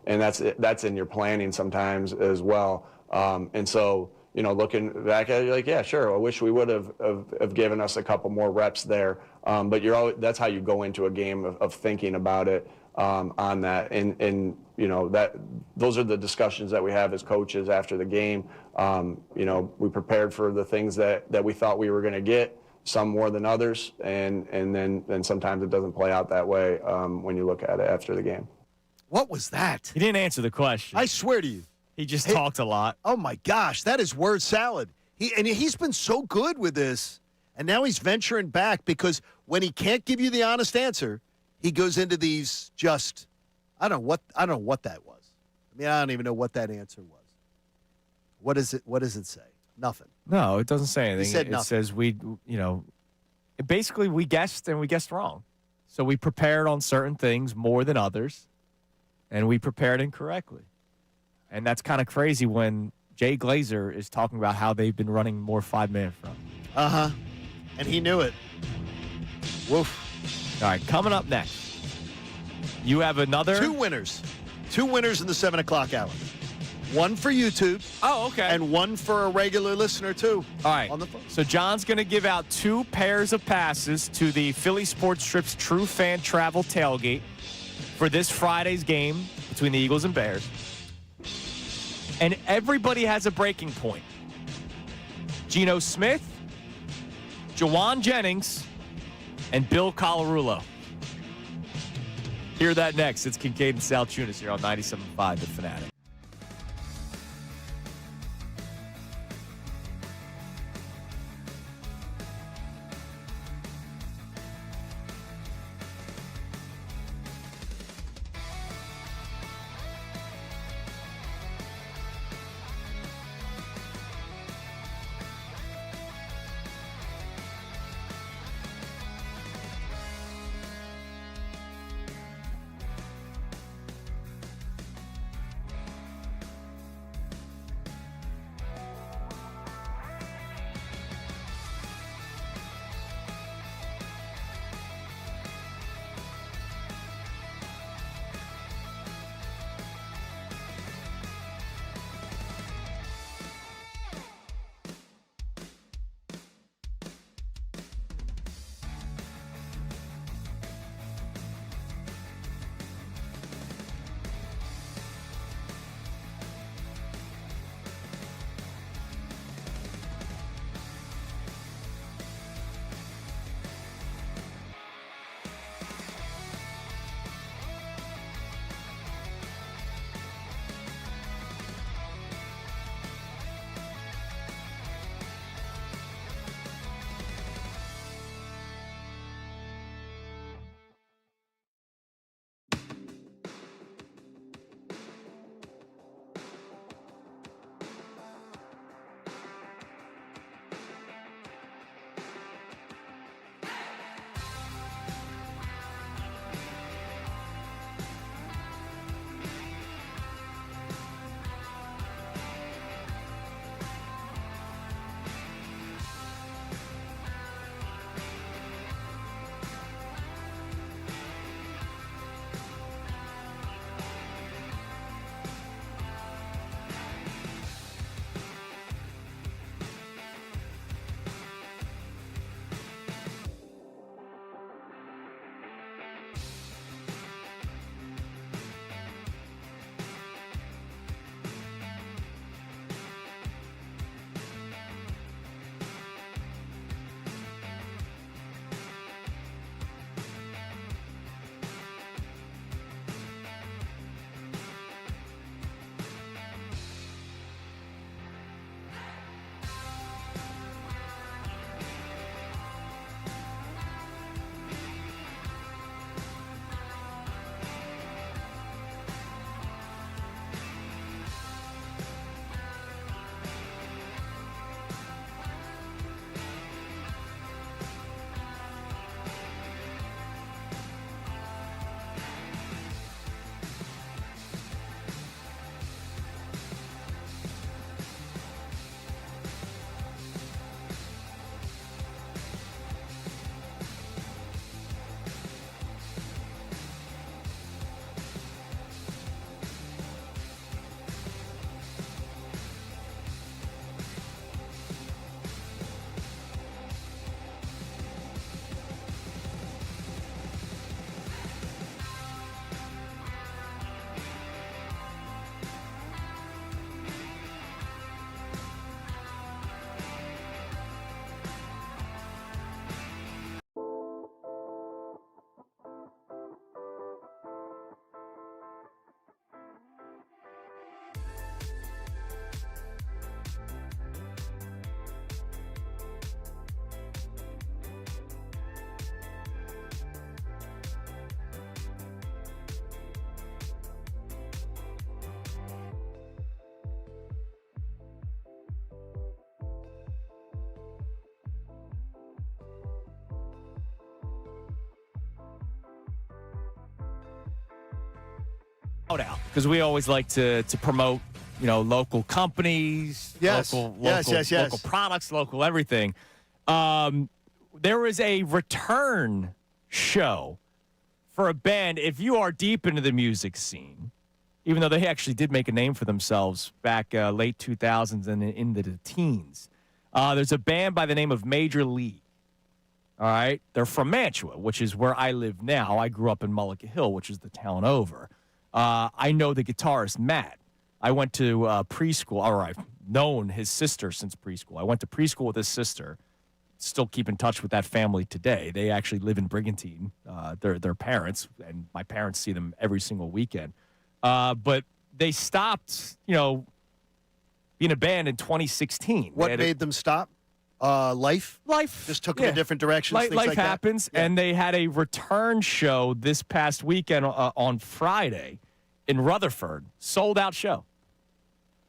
And that's in your planning sometimes as well. And so, looking back at it, you're like, yeah, sure. I wish we would have given us a couple more reps there. But that's how you go into a game of thinking about it on that. And those are the discussions that we have as coaches after the game. We prepared for the things that we thought we were going to get, some more than others, and then sometimes it doesn't play out that way when you look at it after the game. What was that? He didn't answer the question. I swear to you. He just talked a lot. Oh, my gosh. That is word salad. He's been so good with this, and now he's venturing back because when he can't give you the honest answer, he goes into these just I don't know what that was. I mean, I don't even know what that answer was. What does it say? Nothing. No, it doesn't say anything. He said it nothing. says basically we guessed and we guessed wrong. So we prepared on certain things more than others, and we prepared incorrectly. And that's kind of crazy when Jay Glazer is talking about how they've been running more five-man front. Uh-huh. And he knew it. Woof. All right, coming up next, you have another... Two winners in the 7 o'clock hour. One for YouTube. Oh, okay. And one for a regular listener, too. All right. On the phone. So John's going to give out 2 pairs of passes to the Philly Sports Strip's True Fan Travel Tailgate for this Friday's game between the Eagles and Bears. And everybody has a breaking point. Geno Smith, Jawan Jennings, and Bill Colarulo. Hear that next. It's Kincade and Salciunas here on 97.5 The Fanatic. Because we always like to promote, local companies, Yes. local products, local everything. There was a return show for a band. If you are deep into the music scene, even though they actually did make a name for themselves back late 2000s and into the teens, there's a band by the name of Major League. All right? They're from Mantua, which is where I live now. I grew up in Mullica Hill, which is the town over. I know the guitarist, Matt. I went to preschool, or I've known his sister since preschool. I went to preschool with his sister. Still keep in touch with that family today. They actually live in Brigantine, their parents, and my parents see them every single weekend. But they stopped, being a band in 2016. What made them stop? Life just took them in different directions. Life happens, and they had a return show this past weekend on Friday in Rutherford. Sold out show.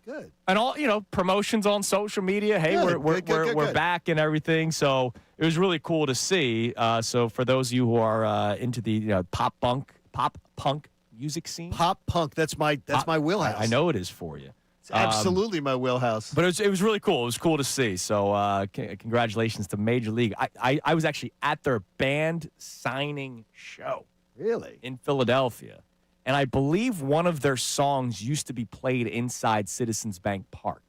Good. And all promotions on social media. Hey, we're back and everything. So it was really cool to see. So for those of you who are into the pop punk music scene, pop punk. That's my wheelhouse. I know it is for you. It's absolutely my wheelhouse. But it was really cool. It was cool to see. So congratulations to Major League. I was actually at their band signing show. Really? In Philadelphia. And I believe one of their songs used to be played inside Citizens Bank Park.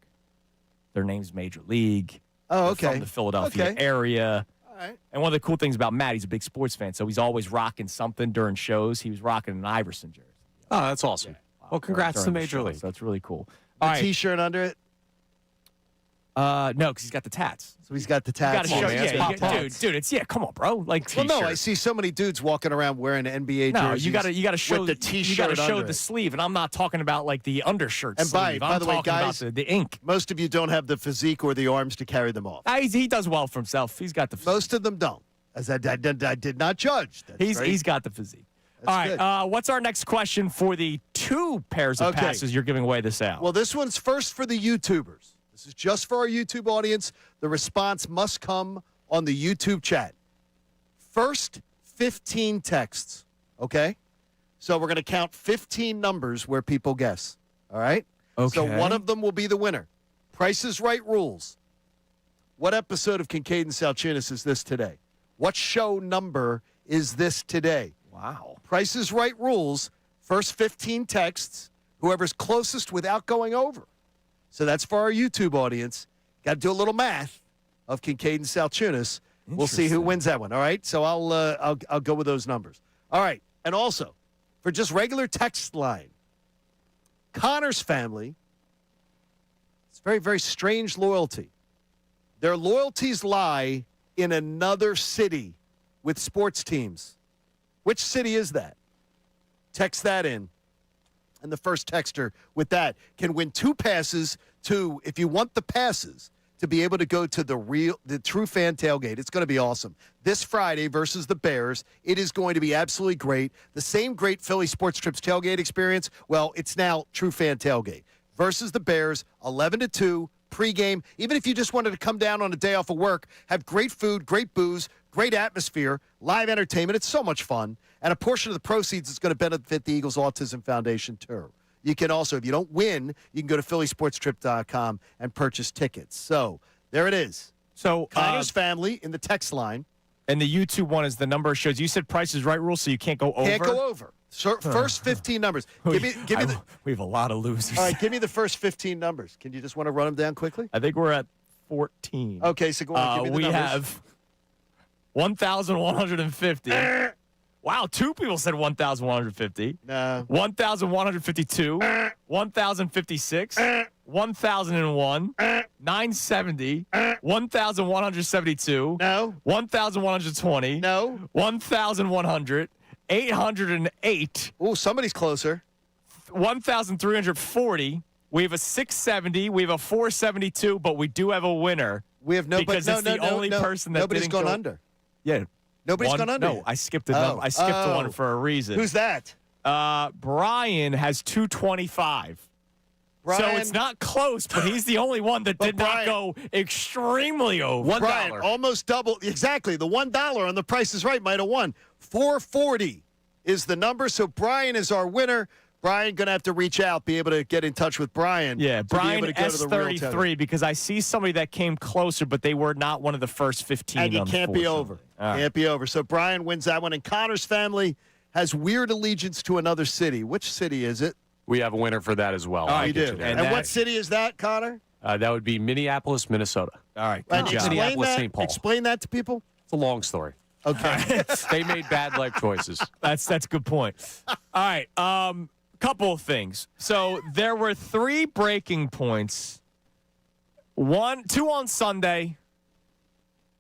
Their name's Major League. Oh, okay. They're from the Philadelphia area. All right. And one of the cool things about Matt, he's a big sports fan, so he's always rocking something during shows. He was rocking an Iverson jersey. Oh, that's awesome. Yeah. Well, congrats to Major League. So that's really cool. The T-shirt under it? No, because he's got the tats. So he's got the tats. You gotta show, dude. Come on, bro. Like, well, no, I see so many dudes walking around wearing NBA jerseys. No, you gotta show with the T-shirt. You gotta show under the it. sleeve, and I'm not talking about like the undershirt And sleeve. by the way, talking guys, about the ink. Most of you don't have the physique or the arms to carry them off. He does well for himself. He's got the physique. Most of them don't. As I did not judge. He's got the physique. All right, what's our next question for the 2 pairs of passes you're giving away this hour? Well, this one's first for the YouTubers. This is just for our YouTube audience. The response must come on the YouTube chat. First 15 texts, okay? So we're going to count 15 numbers where people guess, all right? Okay. So one of them will be the winner. Price is Right rules. What episode of Kincade Salciunas is this today? What show number is this today? Wow. Price is Right rules. First 15 texts. Whoever's closest without going over. So that's for our YouTube audience. Got to do a little math of Kincade and Salciunas. We'll see who wins that one. All right. So I'll go with those numbers. All right. And also, for just regular text line, Connor's family. It's very, very strange loyalty. Their loyalties lie in another city with sports teams. Which city is that? Text that in. And the first texter with that can win 2 passes to, if you want the passes, to be able to go to the True Fan Tailgate. It's going to be awesome. This Friday versus the Bears, it is going to be absolutely great. The same great Philly Sports Trips tailgate experience, well, it's now True Fan Tailgate. Versus the Bears, 11-2, pregame. Even if you just wanted to come down on a day off of work, have great food, great booze, great atmosphere, live entertainment. It's so much fun. And a portion of the proceeds is going to benefit the Eagles Autism Foundation, too. You can also, if you don't win, you can go to phillysportstrip.com and purchase tickets. So there it is. So Connor's family in the text line. And the YouTube one is the number of shows. You said Price is Right rule, so you can't go over? Can't go over. So first 15 numbers. Give me we have a lot of losers. All right, give me the first 15 numbers. Can you just want to run them down quickly? I think we're at 14. Okay, so go on. Give me the we numbers. have 1,150. Wow, 2 people said 1,150. No. 1,152. 1,056. 1,001. 970. 1,172. No. 1,120. No. 1,100. 808. Oh, somebody's closer. 1,340. We have a 670. We have a 472, but we do have a winner. We have no, because but it's the only person that nobody's didn't gone go under. Yeah. Nobody's gone under. No, yet. I skipped a number. I skipped one for a reason. Who's that? Brian has 225. Brian, so it's not close, but he's the only one that did not go extremely over. Brian, almost double. Exactly. The $1 on The Price is Right might have won. 440 is the number. So Brian is our winner. Brian going to have to reach out, be able to get in touch with Brian. Yeah, to Brian be able to go to the real S33 Teddy. because I see somebody that came closer, but they were not one of the first 15. And you can't be over. Can't be over. So Brian wins that one. And Connor's family has weird allegiance to another city. Which city is it? We have a winner for that as well. You do. And what city is that, Connor? That would be Minneapolis, Minnesota. All right. And Good job. Minneapolis, St. Paul. Explain that to people. It's a long story. Okay. They made bad life choices. That's a good point. All right. Couple of things. So there were 3 breaking points. 2 on Sunday,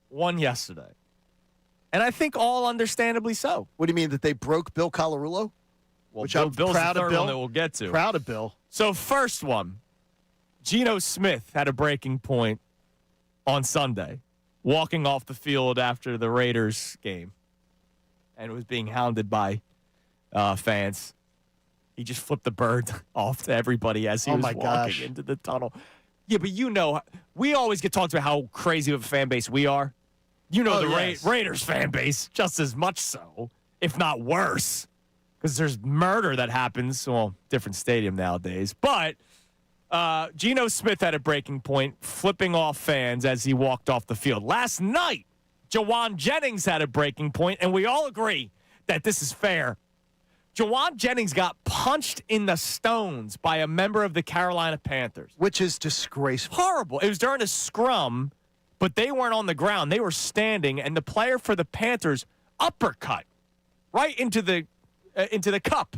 1 yesterday. And I think all understandably so. What do you mean, that they broke Bill Colarulo? Well, Which Bill's I'm proud the of third Bill. one that we'll get to. Proud of Bill. So first one, Geno Smith had a breaking point on Sunday, walking off the field after the Raiders game, and was being hounded by fans. He just flipped the bird off to everybody as he was walking into the tunnel. Yeah, but we always get talked about how crazy of a fan base we are. The Raiders fan base, just as much so, if not worse, because there's murder that happens. Well, different stadium nowadays. But Geno Smith had a breaking point, flipping off fans as he walked off the field. Last night, Jawan Jennings had a breaking point, and we all agree that this is fair. Jawan Jennings got punched in the stones by a member of the Carolina Panthers. Which is disgraceful. Horrible. It was during a scrum, but they weren't on the ground. They were standing, and the player for the Panthers uppercut right into the cup.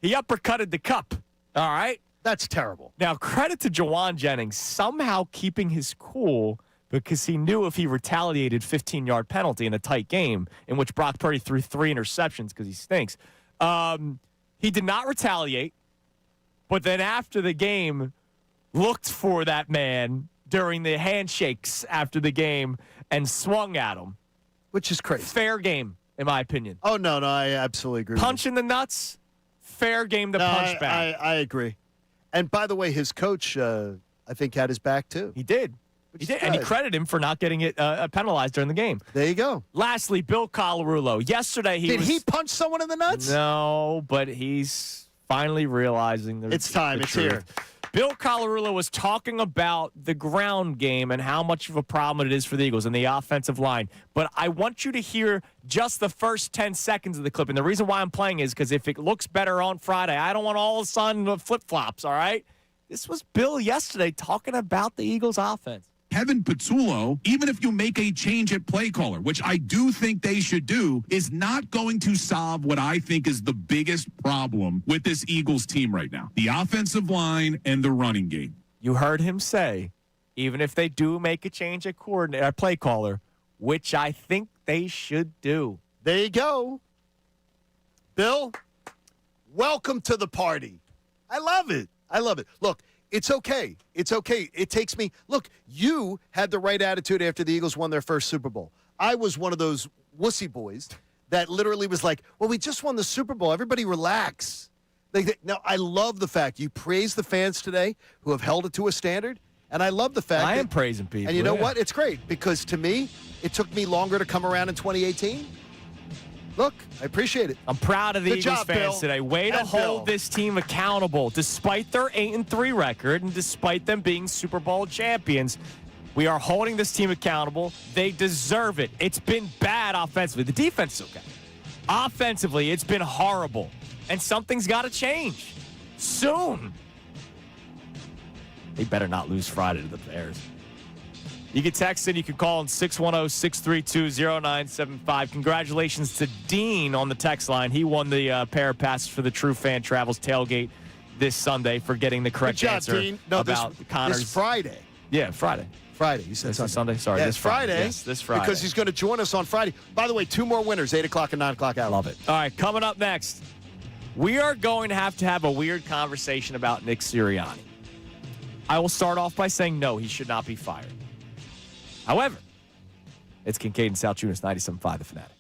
He uppercutted the cup. All right? That's terrible. Now, credit to Jawan Jennings somehow keeping his cool because he knew if he retaliated 15-yard penalty in a tight game in which Brock Purdy threw 3 interceptions because he stinks. He did not retaliate, but then after the game, looked for that man during the handshakes after the game and swung at him. Which is crazy. Fair game, in my opinion. Oh, no, I absolutely agree. Punch in the nuts, fair game to punch back. I agree. And by the way, his coach, I think, had his back, too. He did. And he credited him for not getting it penalized during the game. There you go. Lastly, Bill Colarulo. Yesterday, Did he punch someone in the nuts? No, but he's finally realizing it's time. It's here. Bill Colarulo was talking about the ground game and how much of a problem it is for the Eagles and the offensive line. But I want you to hear just the first 10 seconds of the clip. And the reason why I'm playing is because if it looks better on Friday, I don't want all of a sudden flip-flops, all right? This was Bill yesterday talking about the Eagles' offense. Kevin Patullo, even if you make a change at play caller, which I do think they should do, is not going to solve what I think is the biggest problem with this Eagles team right now. The offensive line and the running game. You heard him say, even if they do make a change at play caller, which I think they should do. There you go. Bill, welcome to the party. I love it. I love it. Look, it's okay. It's okay. It takes me. Look, you had the right attitude after the Eagles won their first Super Bowl. I was one of those wussy boys that literally was like, well, we just won the Super Bowl. Everybody relax. Now, I love the fact you praised the fans today who have held it to a standard. And I love the fact I am praising people. And you know what? It's great because to me, it took me longer to come around in 2018. Look, I appreciate it. I'm proud of the Eagles fans Bill. today. Way to hold this team accountable, despite their 8-3 record and despite them being Super Bowl champions. We are holding this team accountable. They deserve it. It's been bad offensively. The defense is okay. Offensively, it's been horrible. And something's got to change soon. They better not lose Friday to the Bears. You can text in. You can call in 610-632-0975. Congratulations to Dean on the text line. He won the pair of passes for the True Fan Travels tailgate this Sunday for getting the correct Good job, answer Dean. No, about Connor's. This Friday. Yeah, Friday. Friday. You said This Sunday. is Sunday? Sorry, Yeah, this Friday. Yes, this Friday. Because he's going to join us on Friday. By the way, 2 more winners, 8 o'clock and 9 o'clock hour. Love it. All right, coming up next, we are going to have a weird conversation about Nick Sirianni. I will start off by saying no, he should not be fired. However, it's Kincade and Salciunas, 97.5 The Fanatic.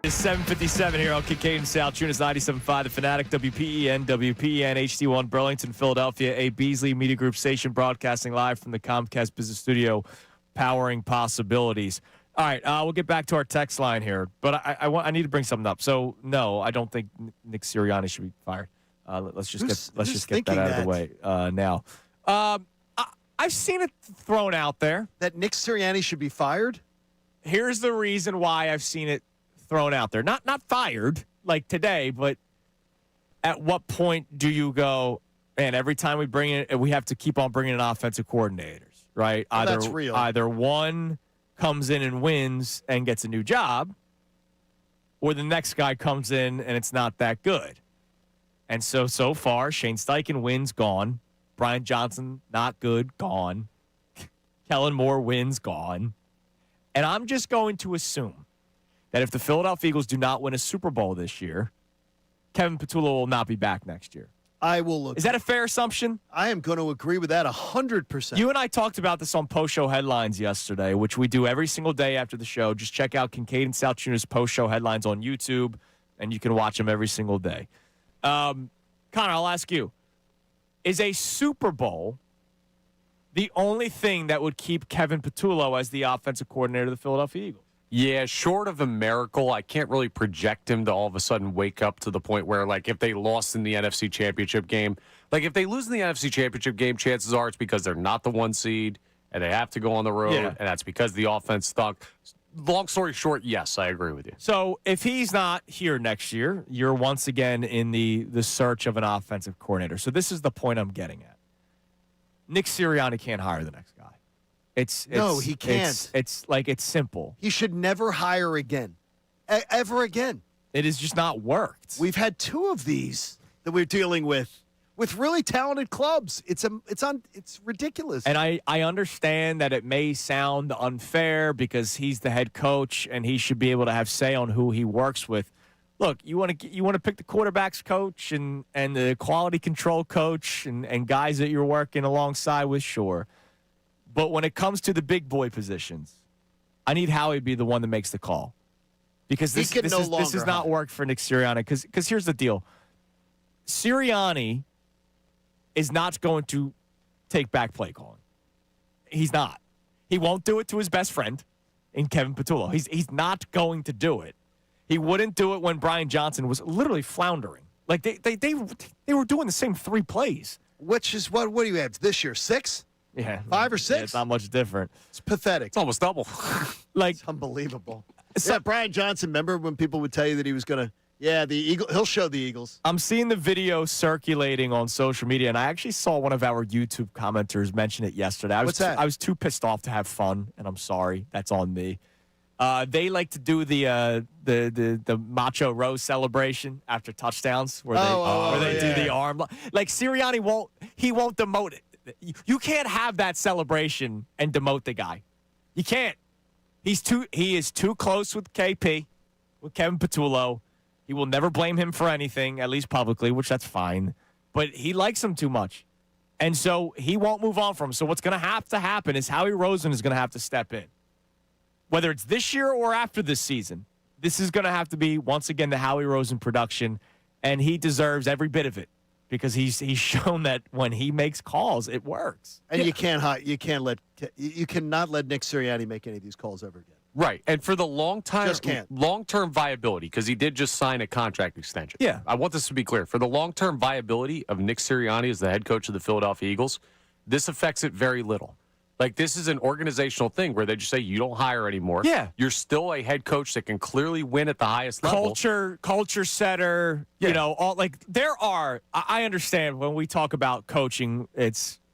It's 7:57 here on Kincade Salciunas 97.5 The Fanatic, WPEN, HD1, Burlington, Philadelphia, a Beasley Media Group station broadcasting live from the Comcast Business Studio, powering possibilities. All right, we'll get back to our text line here, but I need to bring something up. So, no, I don't think Nick Sirianni should be fired. Let's just get that out of the way now. I've seen it thrown out there That Nick Sirianni should be fired? Here's the reason why I've seen it thrown out there. Not fired like today, but at what point do you go, man, every time we have to keep on bringing in offensive coordinators, right? Well, that's real. Either one comes in and wins and gets a new job, or the next guy comes in and it's not that good. And so far, Shane Steichen wins, gone. Brian Johnson, not good, gone. Kellen Moore wins, gone. And I'm just going to assume that if the Philadelphia Eagles do not win a Super Bowl this year, Kevin Petullo will not be back next year. I will look. Is that a fair assumption? I am going to agree with that 100%. You and I talked about this on post-show headlines yesterday, which we do every single day after the show. Just check out Kincade Salciunas post-show headlines on YouTube, and you can watch them every single day. Connor, I'll ask you, is a Super Bowl the only thing that would keep Kevin Petullo as the offensive coordinator of the Philadelphia Eagles? Yeah, short of a miracle, I can't really project him to all of a sudden wake up to the point where, like, if they lost in the NFC Championship game, like, if they lose in the NFC Championship game, chances are it's because they're not the 1 seed and they have to go on the road, and that's because the offense stunk. Long story short, yes, I agree with you. So if he's not here next year, you're once again in the search of an offensive coordinator. So this is the point I'm getting at. Nick Sirianni can't hire the next guy. No, he can't. It's simple. He should never hire again. Ever again. It has just not worked. We've had 2 of these that we're dealing with really talented clubs. It's ridiculous. And I understand that it may sound unfair because he's the head coach and he should be able to have say on who he works with. Look, you want to pick the quarterbacks coach and the quality control coach and guys that you're working alongside with, sure. But when it comes to the big boy positions, I need Howie to be the one that makes the call. Because this has not worked for Nick Sirianni. Because here's the deal. Sirianni is not going to take back play calling. He's not. He won't do it to his best friend in Kevin Petullo. He's not going to do it. He wouldn't do it when Brian Johnson was literally floundering. Like they were doing the same 3 plays. Which is what do you have this year? 6? Yeah. 5 or 6? Yeah, it's not much different. It's pathetic. It's almost double. It's unbelievable. Brian Johnson, remember when people would tell you that he was going to, he'll show the Eagles. I'm seeing the video circulating on social media, and I actually saw one of our YouTube commenters mention it yesterday. What's that? I was too pissed off to have fun, and I'm sorry. That's on me. They like to do the Macho Rose celebration after touchdowns where they do the arm. Like Sirianni won't demote it. You can't have that celebration and demote the guy. You can't. He is too close with KP, with Kevin Petullo. He will never blame him for anything, at least publicly, which that's fine. But he likes him too much. And so he won't move on from him. So what's going to have to happen is Howie Roseman is going to have to step in. Whether it's this year or after this season, this is going to have to be, once again, the Howie Roseman production, and he deserves every bit of it because he's shown that when he makes calls, it works. And you cannot let Nick Sirianni make any of these calls ever again. Right. And for the long-term viability, because he did just sign a contract extension. Yeah. I want this to be clear. For the long-term viability of Nick Sirianni as the head coach of the Philadelphia Eagles, this affects it very little. Like, this is an organizational thing where they just say you don't hire anymore. Yeah. You're still a head coach that can clearly win at the highest level. Culture setter, I understand when we talk about coaching,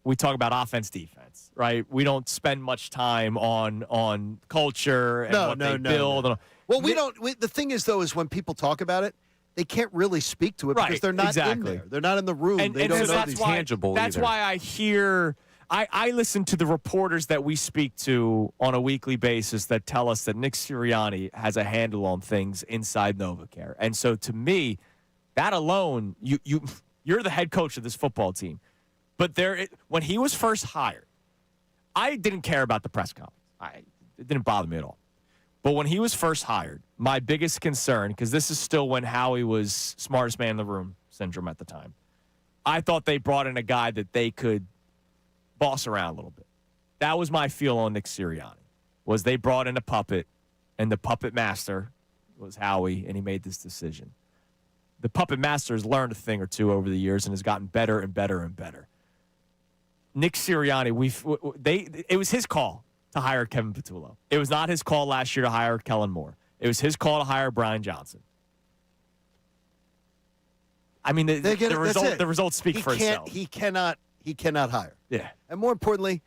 we talk about offense, defense, right? We don't spend much time on culture and what they build. No. Well, the thing is, though, is when people talk about it, they can't really speak to it because they're not in there. They're not in the room. They don't know that's tangible. That's why I hear... I listen to the reporters that we speak to on a weekly basis that tell us that Nick Sirianni has a handle on things inside NovaCare. And so to me, that alone, you're the head coach of this football team. But when he was first hired, I didn't care about the press conference. It didn't bother me at all. But when he was first hired, my biggest concern, because this is still when Howie was smartest man in the room syndrome at the time, I thought they brought in a guy that they could boss around a little bit. That was my feel on Nick Sirianni, was they brought in a puppet, and the puppet master was Howie, and he made this decision. The puppet master has learned a thing or two over the years and has gotten better and better and better. Nick Sirianni, it was his call to hire Kevin Patullo. It was not his call last year to hire Kellen Moore. It was his call to hire Brian Johnson. I mean, the results speak for itself. He cannot hire. Yeah. And more importantly,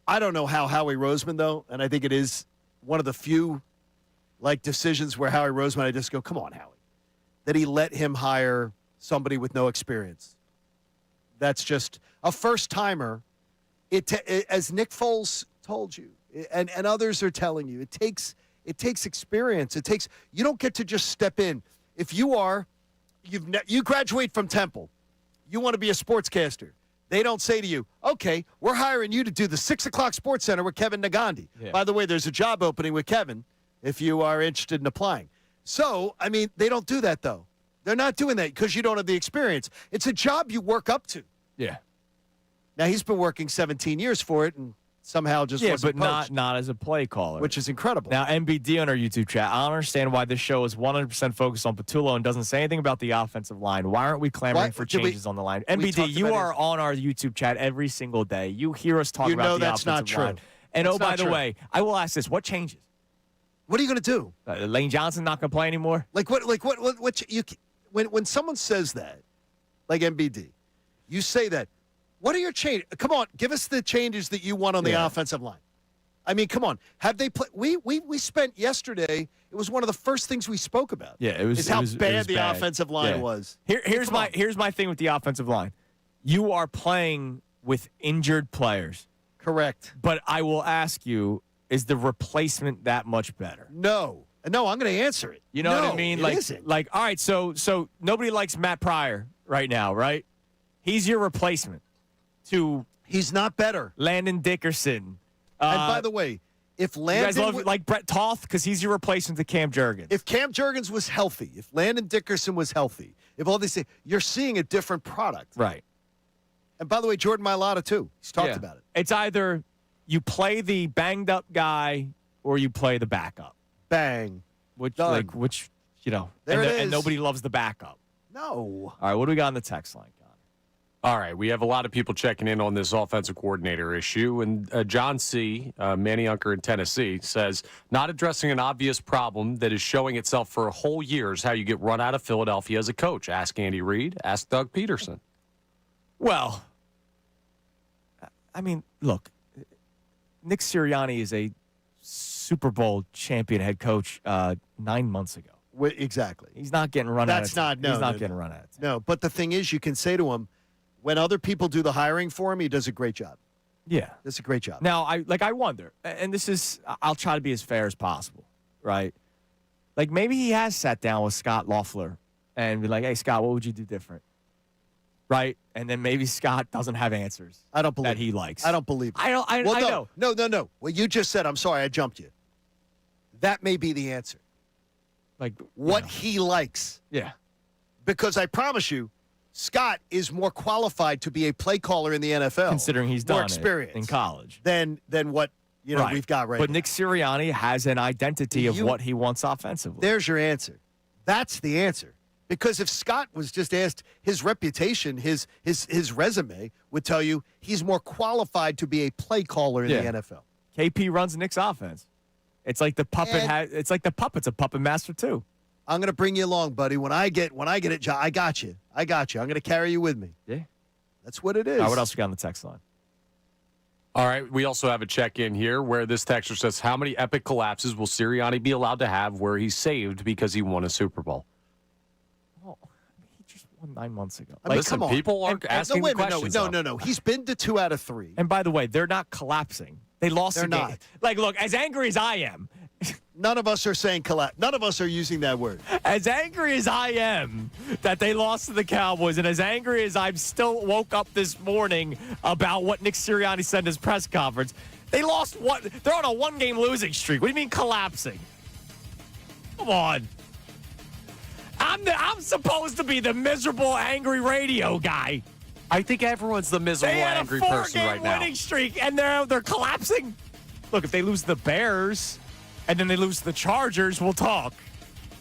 I don't know how Howie Roseman, though, and I think it is one of the few decisions where Howie Roseman, I just go, come on, Howie, that he let him hire somebody with no experience. That's just a first-timer. As Nick Foles told you, and others are telling you, it takes experience. You don't get to just step in. If you graduate from Temple, you want to be a sportscaster. They don't say to you, okay, we're hiring you to do the 6 o'clock Sports Center with Kevin Nagandi. Yeah. By the way, there's a job opening with Kevin if you are interested in applying. So, I mean, they don't do that, though. They're not doing that because you don't have the experience. It's a job you work up to. Yeah. Now, he's been working 17 years for it and somehow just wasn't poached, not as a play caller. which is incredible. Now, MBD on our YouTube chat, I don't understand why this show is 100% focused on Patullo and doesn't say anything about the offensive line. Why aren't we clamoring for changes on the line? MBD, you are on our YouTube chat every single day. You hear us talk about the offensive line. You know that's not true. And by the way, I will ask this. What changes? What are you going to do? Lane Johnson not going to play anymore? When someone says that, like MBD, you say that. What are your changes? Come on, give us the changes that you want on the offensive line. I mean, come on. Have they played? We spent yesterday. It was one of the first things we spoke about. Yeah, it was how bad the offensive line was. Here's my thing with the offensive line. You are playing with injured players. Correct. But I will ask you, is the replacement that much better? No, I'm going to answer it. You know what I mean? It isn't. All right, so nobody likes Matt Pryor right now, right? He's your replacement to he's not better. Landon Dickerson. And by the way, if Landon you guys love Brett Toth because he's your replacement to Cam Jurgens. If Cam Jurgens was healthy, if Landon Dickerson was healthy, if all these things, you're seeing a different product. Right. And by the way, Jordan Mailata too. He's talked about it. It's either you play the banged up guy or you play the backup. Bang. Which There and nobody loves the backup. No. All right, what do we got on the text line? All right, we have a lot of people checking in on this offensive coordinator issue. And John C., Manny-Unker in Tennessee, says, not addressing an obvious problem that is showing itself for a whole year is how you get run out of Philadelphia as a coach. Ask Andy Reid. Ask Doug Peterson. Well, I mean, look, Nick Sirianni is a Super Bowl champion head coach 9 months ago. Exactly. He's not getting run out of town. He's not getting run out of town. No, but the thing is, you can say to him, when other people do the hiring for him, he does a great job. Yeah. Does a great job. Now, I wonder, and this is, I'll try to be as fair as possible, right? Like, maybe he has sat down with Scott Loeffler and be like, hey, Scott, what would you do different? Right? And then maybe Scott doesn't have answers. I don't believe that he likes. I don't believe it. I know. No. What you just said, I'm sorry, I jumped you. That may be the answer. Like what he likes. Yeah. Because I promise you, Scott is more qualified to be a play caller in the NFL. Considering he's done more experience it in college. Than what we've got right now. But Nick Sirianni has an identity of what he wants offensively. There's your answer. That's the answer. Because if Scott was just asked, his reputation, his resume would tell you he's more qualified to be a play caller in the NFL. KP runs Nick's offense. It's like the puppet it's like the puppet's a puppet master too. I'm going to bring you along, buddy. When I get it, I got you. I'm going to carry you with me. Yeah. That's what it is. All right, what else we got on the text line? All right, we also have a check-in here where this texter says, how many epic collapses will Sirianni be allowed to have where he's saved because he won a Super Bowl? Well, he just won 9 months ago. Listen, people aren't asking questions. No. He's been to 2 out of 3. And by the way, they're not collapsing. They lost the game. Not. Like, look, as angry as I am. None of us are saying collapse. None of us are using that word. As angry as I am that they lost to the Cowboys, and as angry as I still woke up this morning about what Nick Sirianni said in his press conference, they lost one. They're on a 1-game losing streak. What do you mean collapsing? Come on. I'm supposed to be the miserable, angry radio guy. I think everyone's the miserable, They had angry a person right 4-game now. winning streak, and they're collapsing. Look, if they lose the Bears and then they lose the Chargers, we'll talk.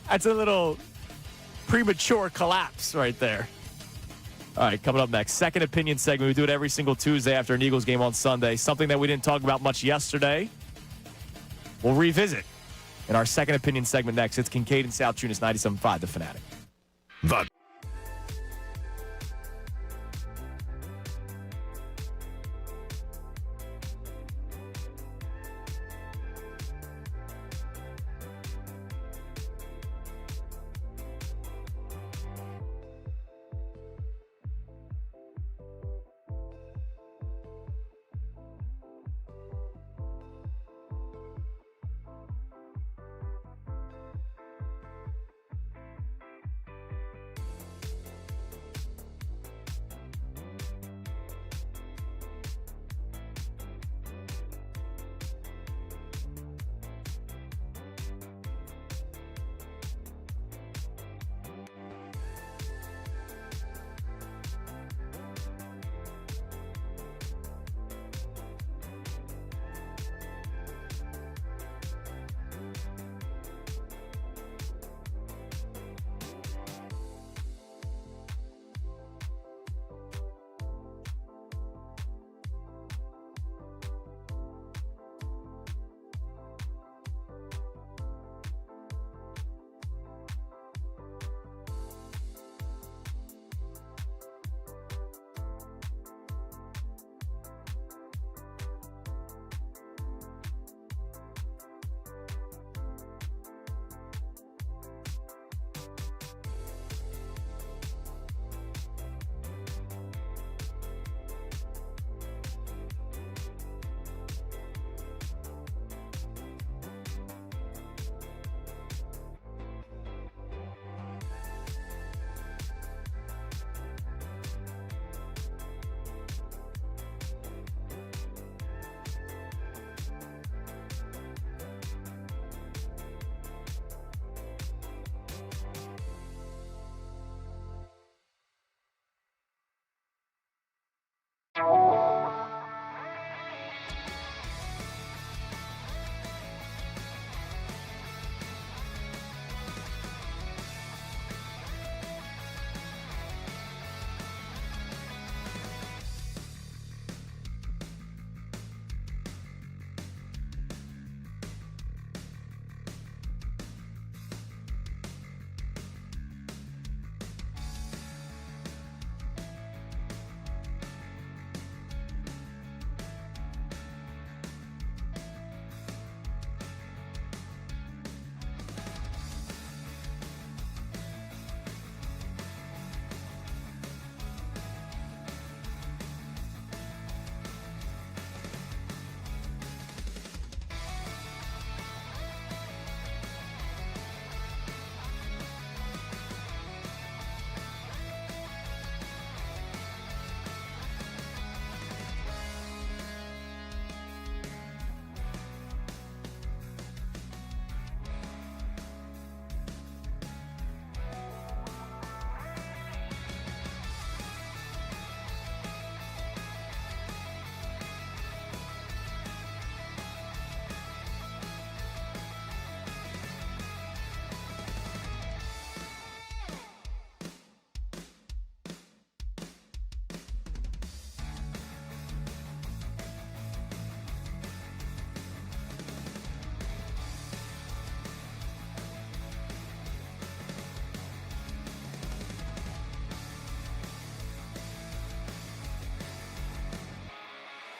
That's a little premature collapse right there. All right, coming up next, second opinion segment. We do it every single Tuesday after an Eagles game on Sunday. Something that we didn't talk about much yesterday. We'll revisit in our second opinion segment next. It's Kincade and Salciunas, 97.5, The Fanatic. The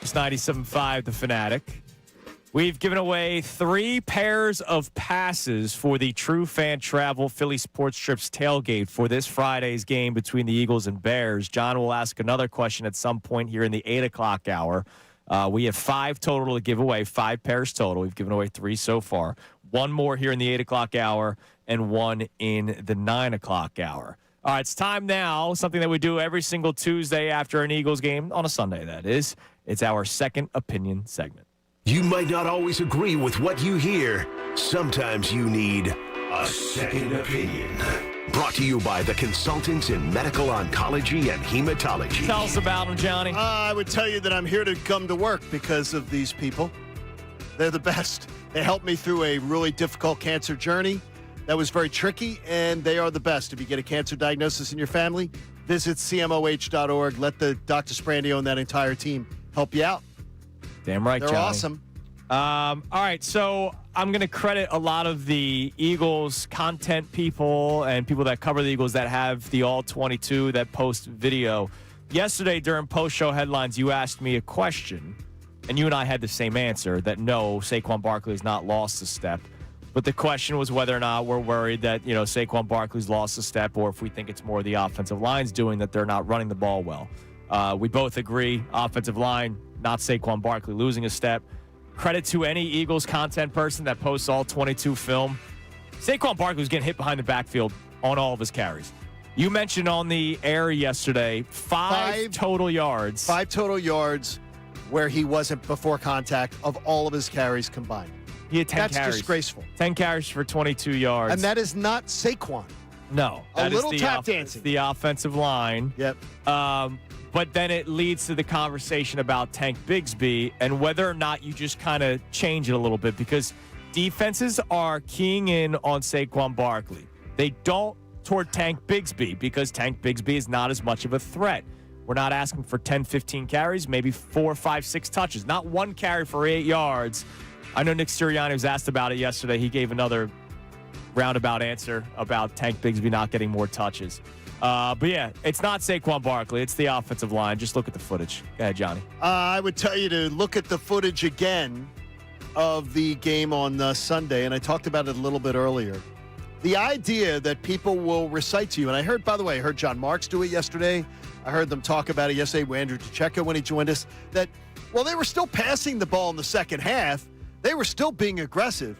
It's 97.5, The Fanatic. We've given away 3 pairs of passes for the True Fan Travel Philly Sports Trips tailgate for this Friday's game between the Eagles and Bears. John will ask another question at some point here in the 8 o'clock hour. We have 5 total to give away, 5 pairs total. We've given away 3 so far. 1 more here in the 8 o'clock hour and 1 in the 9 o'clock hour. All right, it's time now, something that we do every single Tuesday after an Eagles game, on a Sunday, that is. It's our second opinion segment. You might not always agree with what you hear. Sometimes you need A second opinion. Brought to you by the consultants in medical oncology and hematology. Tell us about them, Johnny. I would tell you that I'm here to come to work because of these people. They're the best. They helped me through a really difficult cancer journey that was very tricky, and they are the best. If you get a cancer diagnosis in your family, visit cmoh.org. Let the Dr. Sprandio and that entire team help you out. Damn right, They're Johnny. awesome. All right, so I'm going to credit a lot of the Eagles content people and people that cover the Eagles that have the All-22 that post video. Yesterday during post-show headlines, you asked me a question, and you and I had the same answer, that no, Saquon Barkley has not lost a step. But the question was whether or not we're worried that, Saquon Barkley's lost a step, or if we think it's more the offensive line's doing that they're not running the ball well. We both agree, offensive line, not Saquon Barkley losing a step. Credit to any Eagles content person that posts all 22 film. Saquon Barkley was getting hit behind the backfield on all of his carries. You mentioned on the air yesterday, five total yards. 5 total yards where he wasn't before contact of all of his carries combined. He had 10 carries. That's disgraceful. 10 carries for 22 yards. And that is not Saquon. No. A little tap dancing. The offensive line. Yep. But then it leads to the conversation about Tank Bigsby and whether or not you just kind of change it a little bit, because defenses are keying in on Saquon Barkley. They don't toward Tank Bigsby because Tank Bigsby is not as much of a threat. We're not asking for 10, 15 carries, maybe 4, 5, 6 touches, not one carry for 8 yards. I know Nick Sirianni was asked about it yesterday. He gave another roundabout answer about Tank Bigsby not getting more touches. But yeah, it's not Saquon Barkley. It's the offensive line. Just look at the footage. Go ahead, Johnny. I would tell you to look at the footage again of the game on Sunday, and I talked about it a little bit earlier. The idea that people will recite to you, and I heard John Marks do it yesterday. I heard them talk about it yesterday with Andrew DeCecco when he joined us, that, they were still passing the ball in the second half. They were still being aggressive.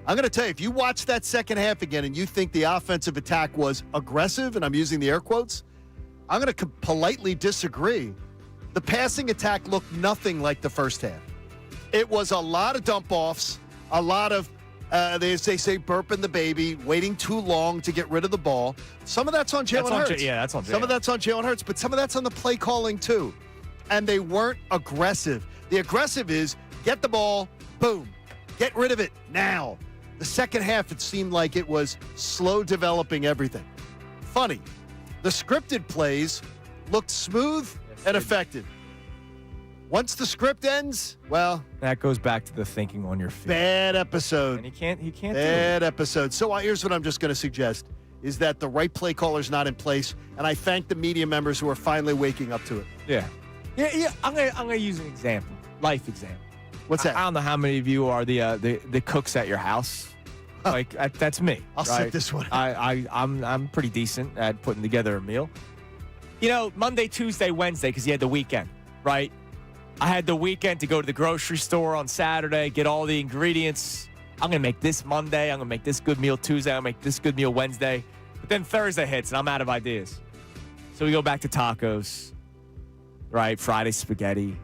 I'm going to tell you, if you watch that second half again and you think the offensive attack was aggressive, and I'm using the air quotes, I'm going to politely disagree. The passing attack looked nothing like the first half. It was a lot of dump-offs, a lot of, they say, burping the baby, waiting too long to get rid of the ball. Some of that's on Jalen Hurts. That's on Jalen. Some of that's on Jalen Hurts, but some of that's on the play calling too. And they weren't aggressive. The aggressive is get the ball, boom, get rid of it now. The second half, it seemed like it was slow developing everything. Funny, the scripted plays looked smooth and effective. Once the script ends, that goes back to the thinking on your feet. Bad episode. And he can't Bad do it. episode. So here's what I'm just going to suggest, is that the right play caller's not in place, and I thank the media members who are finally waking up to it. Yeah. I'm gonna use an example, life example. What's that? I don't know how many of you are the cooks at your house. Like that's me. I'll right? sit this one. I'm pretty decent at putting together a meal. Monday, Tuesday, Wednesday, because you had the weekend, right? I had the weekend to go to the grocery store on Saturday, get all the ingredients. I'm gonna make this Monday. I'm gonna make this good meal Tuesday. I'm gonna make this good meal Wednesday. But then Thursday hits and I'm out of ideas. So we go back to tacos, right? Friday spaghetti.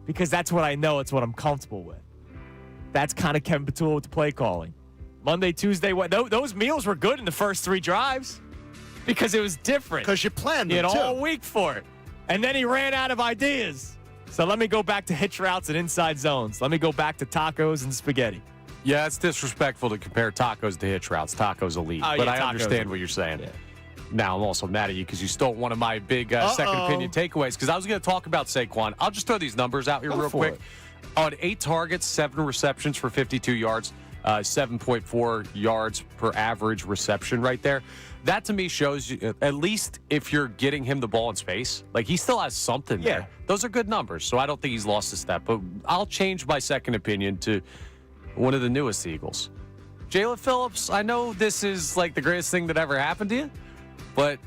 Because that's what I know. It's what I'm comfortable with. That's kind of Kevin Petula with the play calling. Monday, Tuesday, those meals were good in the first 3 drives because it was different. Because you planned them, You had too. all week for it. And then he ran out of ideas. So let me go back to hitch routes and inside zones. Let me go back to tacos and spaghetti. Yeah, it's disrespectful to compare tacos to hitch routes. Tacos elite. But I understand what you're saying. Yeah. Now, I'm also mad at you because you stole one of my big second opinion takeaways, because I was going to talk about Saquon. I'll just throw these numbers out here real quick. On 8 targets, 7 receptions for 52 yards, 7.4 yards per average reception right there. That, to me, shows you, at least if you're getting him the ball in space, like he still has something there. Those are good numbers, so I don't think he's lost a step. But I'll change my second opinion to one of the newest Eagles. Jalen Phillips, I know this is like the greatest thing that ever happened to you, but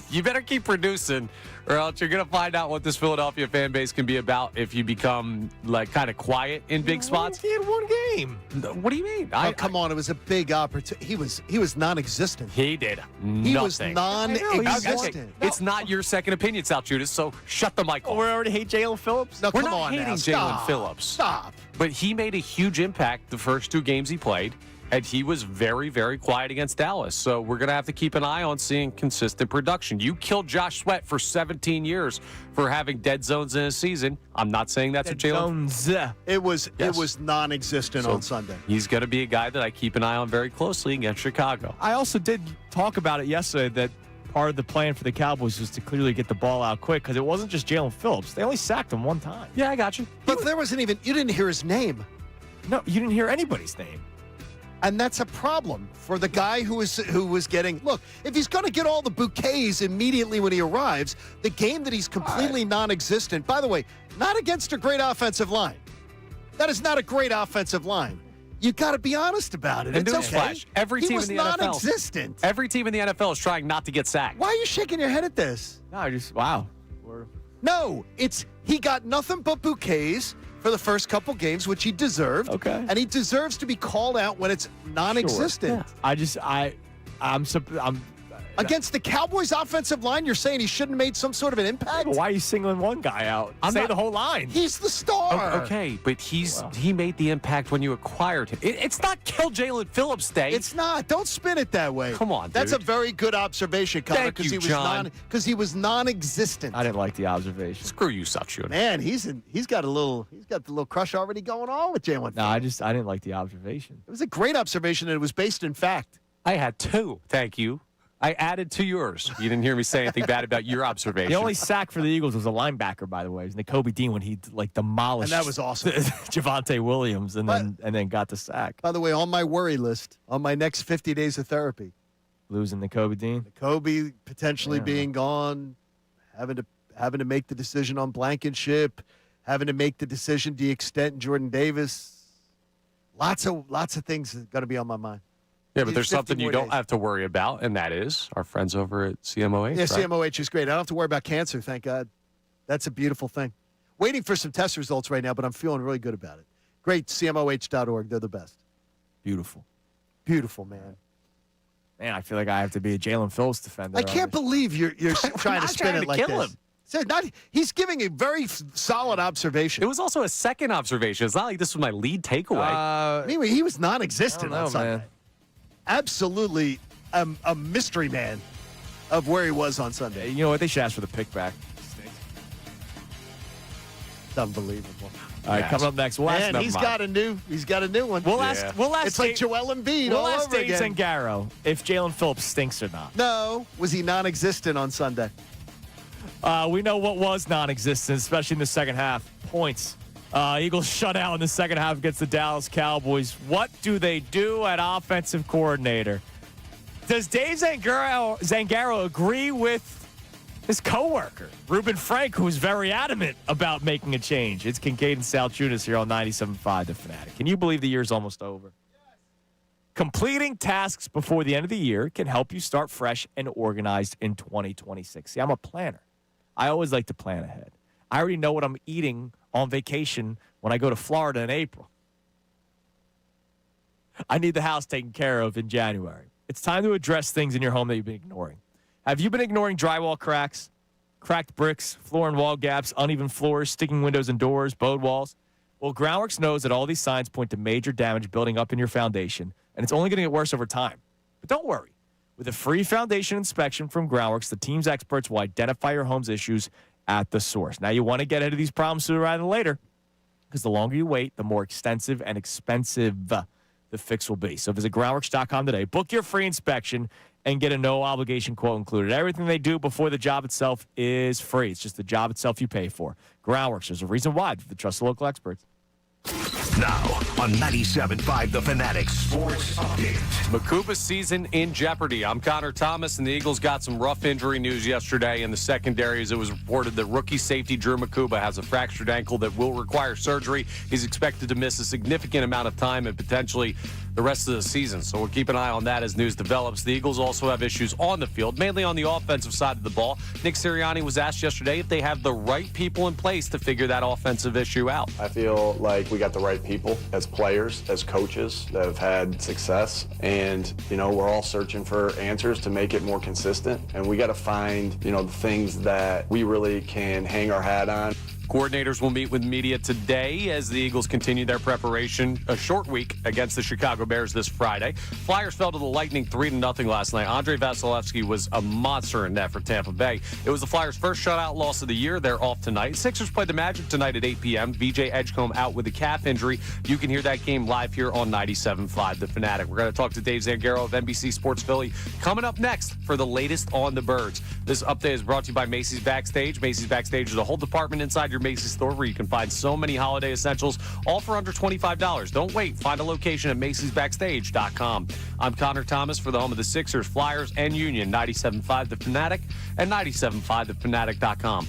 you better keep producing, or else you're going to find out what this Philadelphia fan base can be about if you become like kind of quiet in big spots. He had one game. What do you mean? Come on, it was a big opportunity. He was non-existent. He did nothing. He was non-existent. It's not your second opinion, Salciunas, so shut the mic off. We already hate Jalen Phillips? No, We're come not on hating now. Jalen Phillips. Stop. But he made a huge impact the first 2 games he played. And he was very, very quiet against Dallas. So we're going to have to keep an eye on seeing consistent production. You killed Josh Sweat for 17 years for having dead zones in a season. I'm not saying that's what Jalen. It was non-existent on Sunday. He's going to be a guy that I keep an eye on very closely against Chicago. I also did talk about it yesterday that part of the plan for the Cowboys was to clearly get the ball out quick because it wasn't just Jalen Phillips. They only sacked him one time. Yeah, I got you. But there wasn't even, you didn't hear his name. No, you didn't hear anybody's name. And that's a problem for the guy who was getting. Look, if he's going to get all the bouquets immediately when he arrives, the game that he's completely non-existent. By the way, not against a great offensive line. That is not a great offensive line. You got to be honest about it. And it's okay. newsflash, every team in the NFL, non-existent. Every team in the NFL is trying not to get sacked. Why are you shaking your head at this? No, I just wow. No, he got nothing but bouquets for the first couple games, which he deserved. Okay. And he deserves to be called out when it's non-existent. Sure. I'm Against the Cowboys' offensive line, you're saying he shouldn't have made some sort of an impact? Why are you singling one guy out? Say the whole line. He's the star. Okay, but he made the impact when you acquired him. It's not kill Jalen Phillips Day. It's not. Don't spin it that way. Come on, That's dude. a very good observation, Connor, Thank you, John. because he was non-existent. I didn't like the observation. Screw you, Salciunas. Man, he's got the little crush already going on with Jalen. No, I didn't like the observation. It was a great observation, and it was based in fact. I had two. Thank you. I added to yours. You didn't hear me say anything bad about your observation. The only sack for the Eagles was a linebacker, by the way. It was Nakobe Dean when he demolished. And that was awesome. Javonte Williams, and then got the sack. By the way, on my worry list, on my next 50 days of therapy, Losing Nakobe Dean. Nakobe potentially being gone, having to make the decision on Blankenship, having to make the decision to extend Jordan Davis. Lots of things are going to be on my mind. Yeah, but there's something you don't have to worry about, and that is our friends over at CMOH. Yeah, right? CMOH is great. I don't have to worry about cancer, thank God. That's a beautiful thing. Waiting for some test results right now, but I'm feeling really good about it. Great, CMOH.org. They're the best. Beautiful. Beautiful, man. Man, I feel like I have to be a Jalen Phillips defender. I can't believe you're trying to spin it like this. So he's giving a very solid observation. It was also a second observation. It's not like this was my lead takeaway. Anyway, he was non-existent on Sunday. Man. Absolutely a mystery man of where he was on Sunday. You know what? They should ask for the pick back. It's unbelievable. All right, coming up next. We'll ask, And he's got a new one. We'll ask. It's like Joel Embiid We'll all ask over Dave again. Zangaro if Jalen Phillips stinks or not. No, was he non-existent on Sunday? We know what was non-existent, especially in the second half. Points. Eagles shut out in the second half against the Dallas Cowboys. What do they do at offensive coordinator? Does Dave Zangaro agree with his coworker, Reuben Frank, who's very adamant about making a change? It's Kincade and Salciunas here on 97.5 The Fanatic. Can you believe the year's almost over? Completing tasks before the end of the year can help you start fresh and organized in 2026. See, I'm a planner. I always like to plan ahead. I already know what I'm eating on vacation when I go to Florida in April. I need the house taken care of in January. It's time to address things in your home that you've been ignoring. Have you been ignoring drywall cracks, cracked bricks, floor and wall gaps, uneven floors, sticking windows and doors, bowed walls? Well, Groundworks knows that all these signs point to major damage building up in your foundation, and it's only going to get worse over time. But don't worry. With a free foundation inspection from Groundworks, the team's experts will identify your home's issues at the source. Now, you want to get ahead of these problems sooner rather than later, because the longer you wait, the more extensive and expensive the fix will be. So visit groundworks.com today. Book your free inspection and get a no-obligation quote included. Everything they do before the job itself is free. It's just the job itself you pay for. Groundworks, there's a reason why. The trust the local experts. Now, on 97.5 The Fanatic Sports Update. Makuba's season in jeopardy. I'm Connor Thomas, and the Eagles got some rough injury news yesterday in the secondary as it was reported that rookie safety Drew Makuba has a fractured ankle that will require surgery. He's expected to miss a significant amount of time and potentially the rest of the season. So we'll keep an eye on that as news develops. The Eagles also have issues on the field, mainly on the offensive side of the ball. Nick Sirianni was asked yesterday if they have the right people in place to figure that offensive issue out. I feel like we got the right people as players, as coaches that have had success. And, we're all searching for answers to make it more consistent. And we got to find, the things that we really can hang our hat on. Coordinators will meet with media today as the Eagles continue their preparation. A short week against the Chicago Bears this Friday. Flyers fell to the Lightning 3-0 last night. Andrei Vasilevsky was a monster in net for Tampa Bay. It was the Flyers' first shutout loss of the year. They're off tonight. Sixers play the Magic tonight at 8 p.m. VJ Edgecombe out with a calf injury. You can hear that game live here on 97.5 The Fanatic. We're going to talk to Dave Zangaro of NBC Sports Philly coming up next for the latest on the Birds. This update is brought to you by Macy's Backstage. Macy's Backstage is a whole department inside your Macy's store where you can find so many holiday essentials, all for under $25. Don't wait. Find a location at Macy'sBackstage.com. I'm Connor Thomas for the home of the Sixers, Flyers, and Union, 97.5 The Fanatic and 97.5thefanatic.com.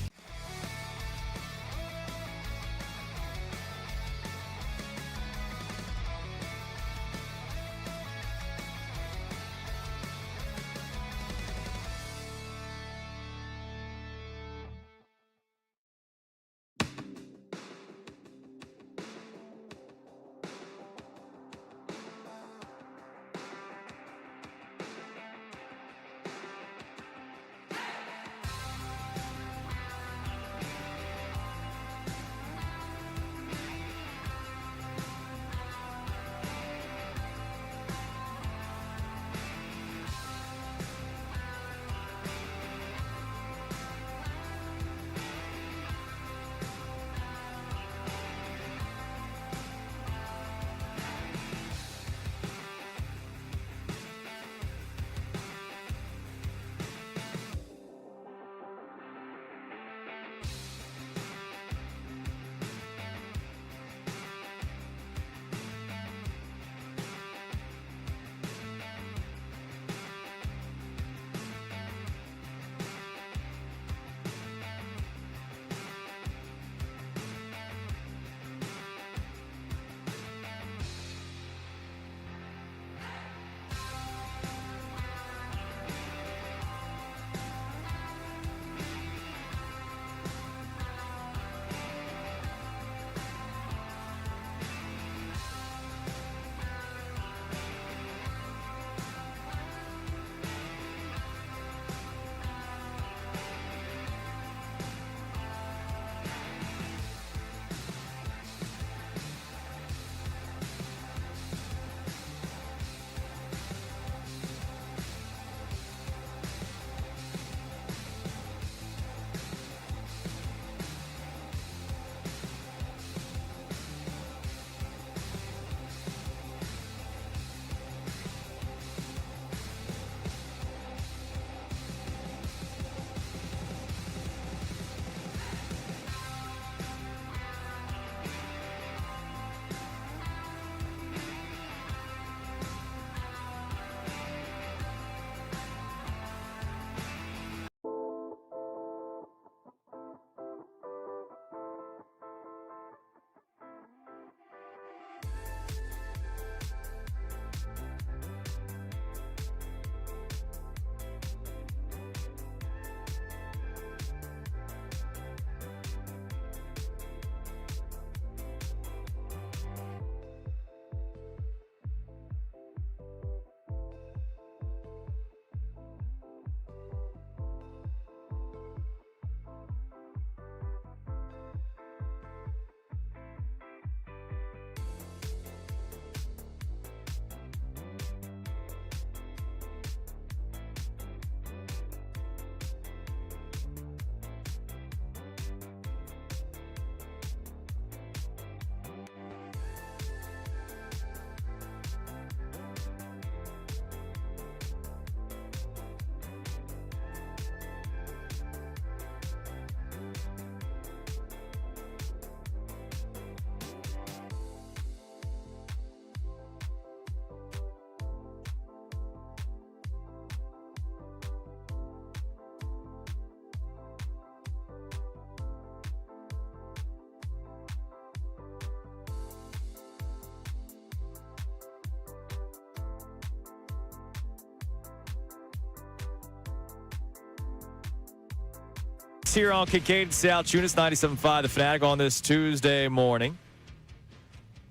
Here on Kincade Salciunas, 97.5 The Fanatic on this Tuesday morning.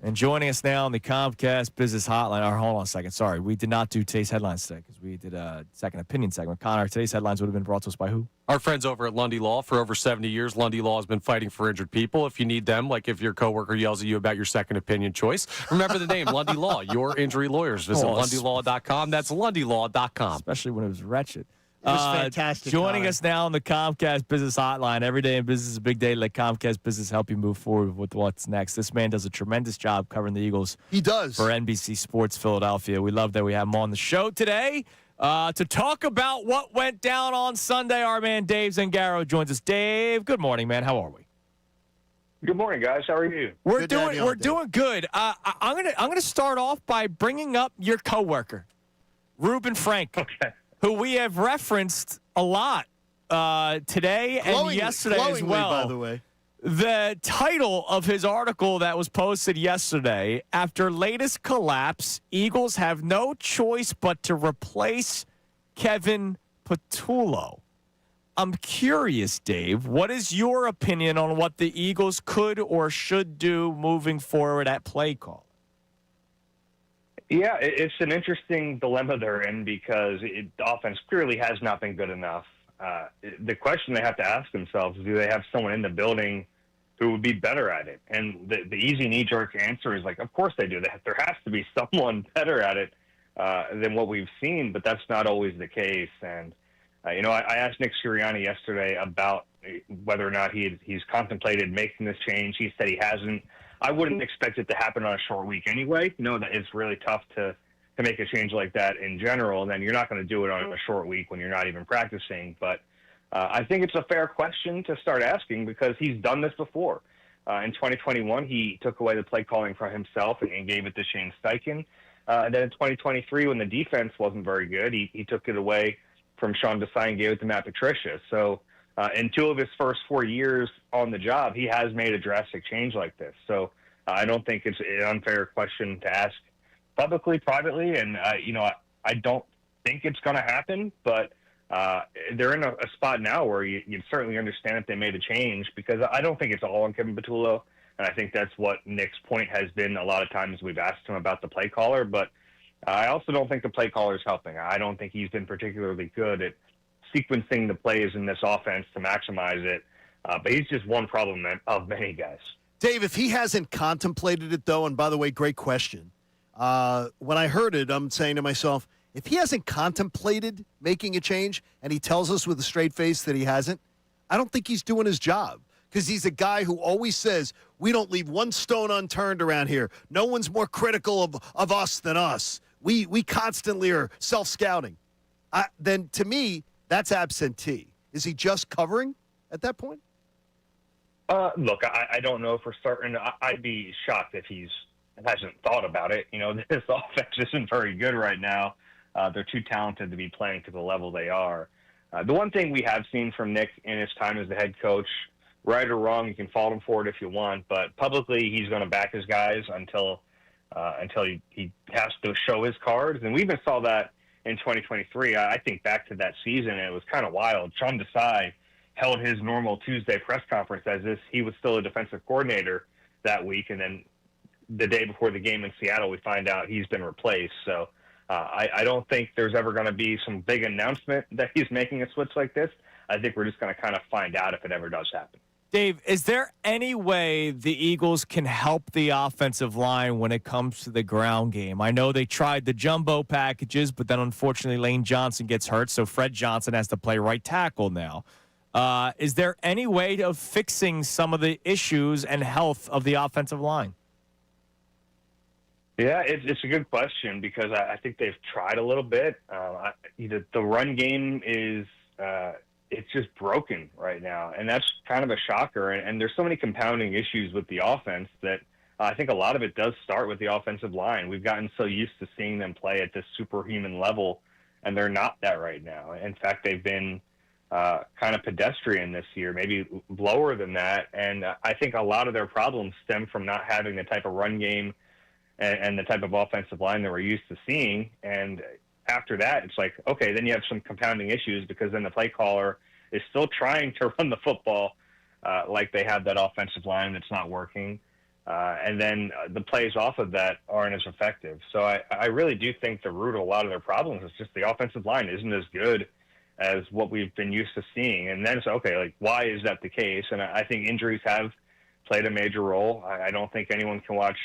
And joining us now on the Comcast Business Hotline. Or hold on a second. Sorry, we did not do today's headlines today because we did a second opinion segment. Connor, today's headlines would have been brought to us by who? Our friends over at Lundy Law. For over 70 years, Lundy Law has been fighting for injured people. If you need them, like if your coworker yells at you about your second opinion choice, remember the name, Lundy Law, your injury lawyers. Visit LundyLaw.com. That's LundyLaw.com. Especially when it was wretched. It was fantastic. Joining Connor. us now on the Comcast Business Hotline. Every day in business is a big day. Let Comcast Business help you move forward with what's next. This man does a tremendous job covering the Eagles. He does. For NBC Sports Philadelphia. We love that we have him on the show today to talk about what went down on Sunday. Our man Dave Zangaro joins us. Dave, good morning, man. How are we? Good morning, guys. How are you? We're doing good. I'm gonna start off by bringing up your coworker, Reuben Frank. Okay. Who we have referenced a lot today and yesterday as well. By the way. The title of his article that was posted yesterday, after latest collapse, Eagles have no choice but to replace Kevin Patullo. I'm curious, Dave, what is your opinion on what the Eagles could or should do moving forward at play call? Yeah, it's an interesting dilemma they're in because the offense clearly has not been good enough. The question they have to ask themselves is, do they have someone in the building who would be better at it? And the easy knee-jerk answer is like, of course they do. There has to be someone better at it than what we've seen, but that's not always the case. And, I asked Nick Sirianni yesterday about whether or not he's contemplated making this change. He said he hasn't. I wouldn't expect it to happen on a short week anyway. That it's really tough to make a change like that in general, and then you're not going to do it on a short week when you're not even practicing. But I think it's a fair question to start asking because he's done this before. In 2021, he took away the play calling from himself and gave it to Shane Steichen. And then in 2023, when the defense wasn't very good, he took it away from Sean Desai and gave it to Matt Patricia. So in 2 of his first 4 years on the job, he has made a drastic change like this. So I don't think it's an unfair question to ask publicly, privately. And, I don't think it's going to happen, but they're in a spot now where you'd certainly understand if they made a change because I don't think it's all on Kevin Patullo. And I think that's what Nick's point has been a lot of times we've asked him about the play caller. But I also don't think the play caller is helping. I don't think he's been particularly good at sequencing the plays in this offense to maximize it. But he's just one problem of many guys. Dave, if he hasn't contemplated it, though, and by the way, great question. When I heard it, I'm saying to myself, if he hasn't contemplated making a change and he tells us with a straight face that he hasn't, I don't think he's doing his job because he's a guy who always says, we don't leave one stone unturned around here. No one's more critical of us than us. We constantly are self-scouting. Then, to me, that's absentee. Is he just covering at that point? Look, I don't know for certain. I'd be shocked if he hasn't thought about it. This offense isn't very good right now. They're too talented to be playing to the level they are. The one thing we have seen from Nick in his time as the head coach, right or wrong, you can fault him for it if you want, but publicly he's going to back his guys until he has to show his cards. And we even saw that in 2023. I think back to that season, and it was kind of wild. Sean Desai held his normal Tuesday press conference as if he was still a defensive coordinator that week, and then the day before the game in Seattle, we find out he's been replaced. So I don't think there's ever going to be some big announcement that he's making a switch like this. I think we're just going to kind of find out if it ever does happen. Dave, is there any way the Eagles can help the offensive line when it comes to the ground game? I know they tried the jumbo packages, but then unfortunately Lane Johnson gets hurt, so Fred Johnson has to play right tackle now. Is there any way of fixing some of the issues and health of the offensive line? Yeah, it's a good question because I think they've tried a little bit. The run game is it's just broken right now, and that's kind of a shocker. And there's so many compounding issues with the offense that I think a lot of it does start with the offensive line. We've gotten so used to seeing them play at this superhuman level, and they're not that right now. In fact, they've been kind of pedestrian this year, maybe lower than that. And I think a lot of their problems stem from not having the type of run game and the type of offensive line that we're used to seeing. And after that, it's like, okay, then you have some compounding issues because then the play caller is still trying to run the football like they have that offensive line that's not working. and then the plays off of that aren't as effective. So I really do think the root of a lot of their problems is just the offensive line isn't as good as what we've been used to seeing. And then it's okay, like, why is that the case? And I think injuries have played a major role. I don't think anyone can watch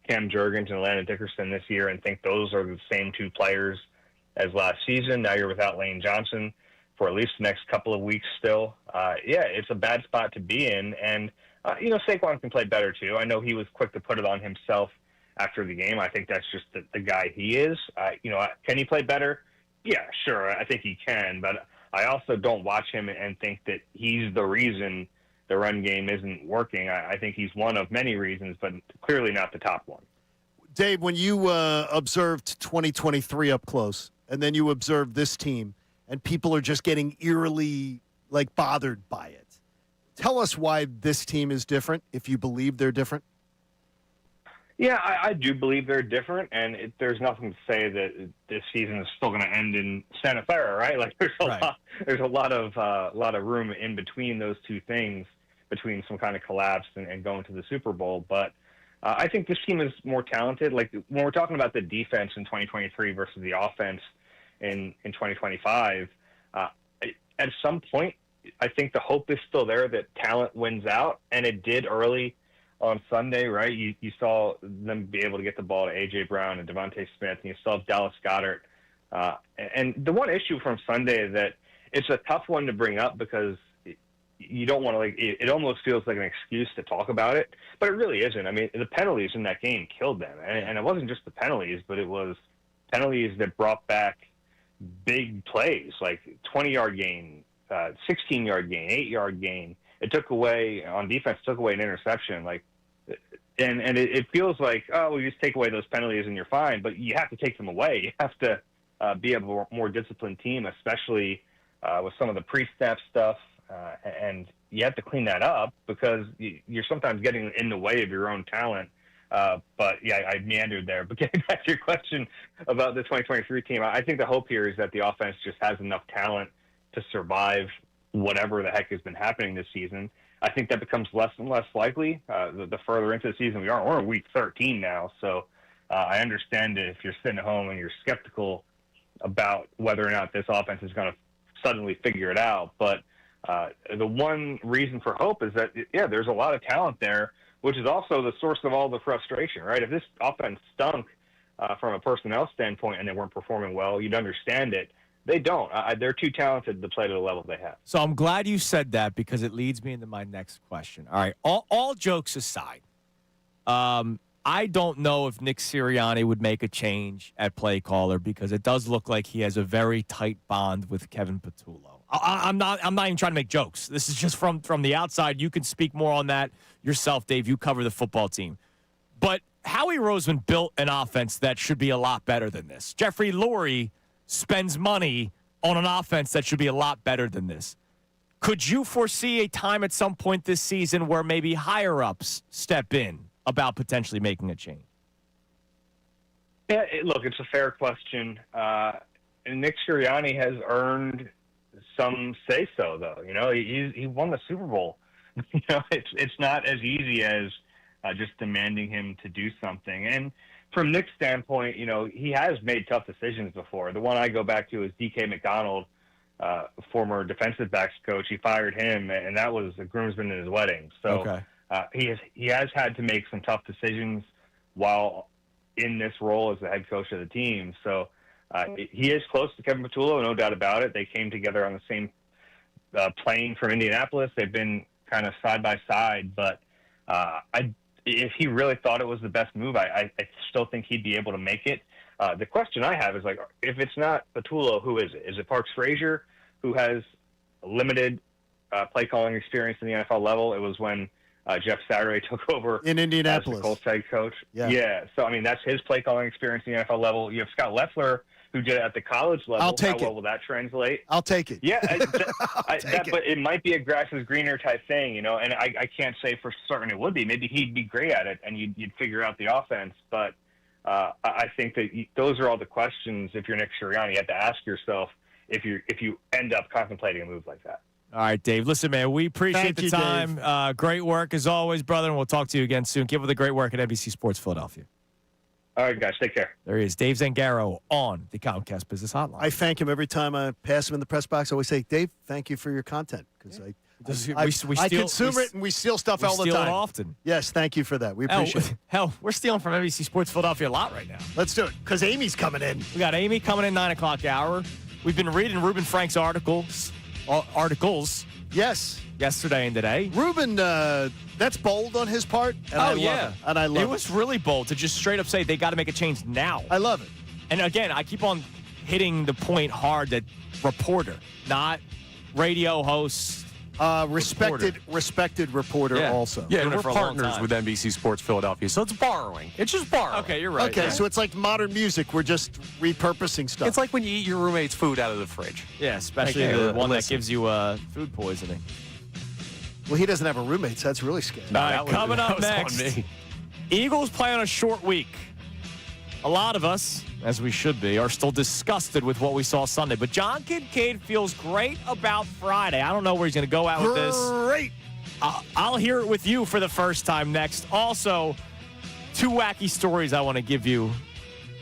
Cam Jurgens and Landon Dickerson this year and think those are the same two players as last season. Now you're without Lane Johnson for at least the next couple of weeks still. It's a bad spot to be in. And, Saquon can play better too. I know he was quick to put it on himself after the game. I think that's just the guy he is. Can he play better? Yeah, sure. I think he can. But I also don't watch him and think that he's the reason the run game isn't working. I think he's one of many reasons, but clearly not the top one. Dave, when you observed 2023 up close, and then you observed this team, and people are just getting eerily, bothered by it, tell us why this team is different, if you believe they're different. Yeah, I do believe they're different, and there's nothing to say that this season is still going to end in Santa Clara, right? Like there's a lot of room in between those two things, between some kind of collapse and going to the Super Bowl. But I think this team is more talented. Like when we're talking about the defense in 2023 versus the offense in 2025, at some point, I think the hope is still there that talent wins out, and it did early on Sunday, right? You saw them be able to get the ball to A.J. Brown and Devontae Smith, and you saw Dallas Goedert. And the one issue from Sunday that it's a tough one to bring up because you don't want to, it almost feels like an excuse to talk about it, but it really isn't. I mean, the penalties in that game killed them. And it wasn't just the penalties, but it was penalties that brought back big plays, like 20-yard gain, 16-yard gain, 8-yard gain. It took away on defense, took away an interception. And it feels like, we just take away those penalties and you're fine, but you have to take them away. You have to be a more disciplined team, especially with some of the pre-snap stuff. And you have to clean that up because you're sometimes getting in the way of your own talent. But yeah, I meandered there. But getting back to your question about the 2023 team, I think the hope here is that the offense just has enough talent to survive whatever the heck has been happening this season. I think that becomes less and less likely the further into the season we are. We're in week 13 now, so I understand if you're sitting at home and you're skeptical about whether or not this offense is going to suddenly figure it out. But the one reason for hope is that, there's a lot of talent there, which is also the source of all the frustration, right? If this offense stunk from a personnel standpoint and they weren't performing well, you'd understand it. They don't. They're too talented to play to the level they have. So I'm glad you said that because it leads me into my next question. All right, all jokes aside, I don't know if Nick Sirianni would make a change at play caller because it does look like he has a very tight bond with Kevin Patullo. I'm not even trying to make jokes. This is just from the outside. You can speak more on that yourself, Dave. You cover the football team. But Howie Roseman built an offense that should be a lot better than this. Jeffrey Lurie spends money on an offense that should be a lot better than this. Could you foresee a time at some point this season where maybe higher-ups step in about potentially making a change? Yeah, look, it's a fair question. And Nick Sirianni has earned some say-so, though. He won the Super Bowl. It's not as easy as just demanding him to do something. And from Nick's standpoint, he has made tough decisions before. The one I go back to is D.K. McDonald, former defensive backs coach. He fired him, and that was a groomsman in his wedding. So okay. He has had to make some tough decisions while in this role as the head coach of the team. So he is close to Kevin Patullo, no doubt about it. They came together on the same plane from Indianapolis. They've been kind of side by side, but if he really thought it was the best move, I still think he'd be able to make it. The question I have is, if it's not Patullo, who is it? Is it Parks Frazier, who has limited play calling experience in the NFL level? It was when Jeff Saturday took over in Indianapolis as the Colts head coach. Yeah. So, that's his play calling experience in the NFL level. You have Scott Loeffler, who did it at the college level. I'll take How well will that translate? I'll take it. Yeah, but it might be a grass is greener type thing, and I can't say for certain it would be. Maybe he'd be great at it, and you'd figure out the offense. But I think that those are all the questions. If you're Nick Sirianni, you have to ask yourself if you end up contemplating a move like that. All right, Dave. Listen, man, we appreciate Thank the you, time. Great work as always, brother, and we'll talk to you again soon. Keep up the great work at NBC Sports Philadelphia. All right, guys, take care. There he is, Dave Zangaro on the Comcast Business Hotline. I thank him every time I pass him in the press box. I always say, Dave, thank you for your content, because I consume it, and we steal stuff all the time. We steal it often. Yes, thank you for that. We appreciate it. Hell, we're stealing from NBC Sports Philadelphia a lot right now. Let's do it, because Amy's coming in. We got Amy coming in 9 o'clock hour. We've been reading Reuben Frank's articles Yes. yesterday and today. Reuben, that's bold on his part, and I love it. And I love it was really bold to just straight up say they got to make a change now. I love it. And again, I keep on hitting the point hard that reporter, not radio host. Respected reporter also. Yeah, and Doing it we're for a long partners time. with NBC Sports Philadelphia, so it's borrowing. It's just borrowing. Okay, you're right. Okay, so it's like modern music. We're just repurposing stuff. It's like when you eat your roommate's food out of the fridge. Yeah, especially Okay, the one that listen. gives you food poisoning. Well, he doesn't have a roommate, so that's really scary. All right, coming up that was on next, me. Eagles play on a short week. A lot of us, as we should be, are still disgusted with what we saw Sunday. But John Kincade feels great about Friday. I don't know where he's going to go out with this. Great. I'll hear it with you for the first time next. Also, 2 wacky stories I want to give you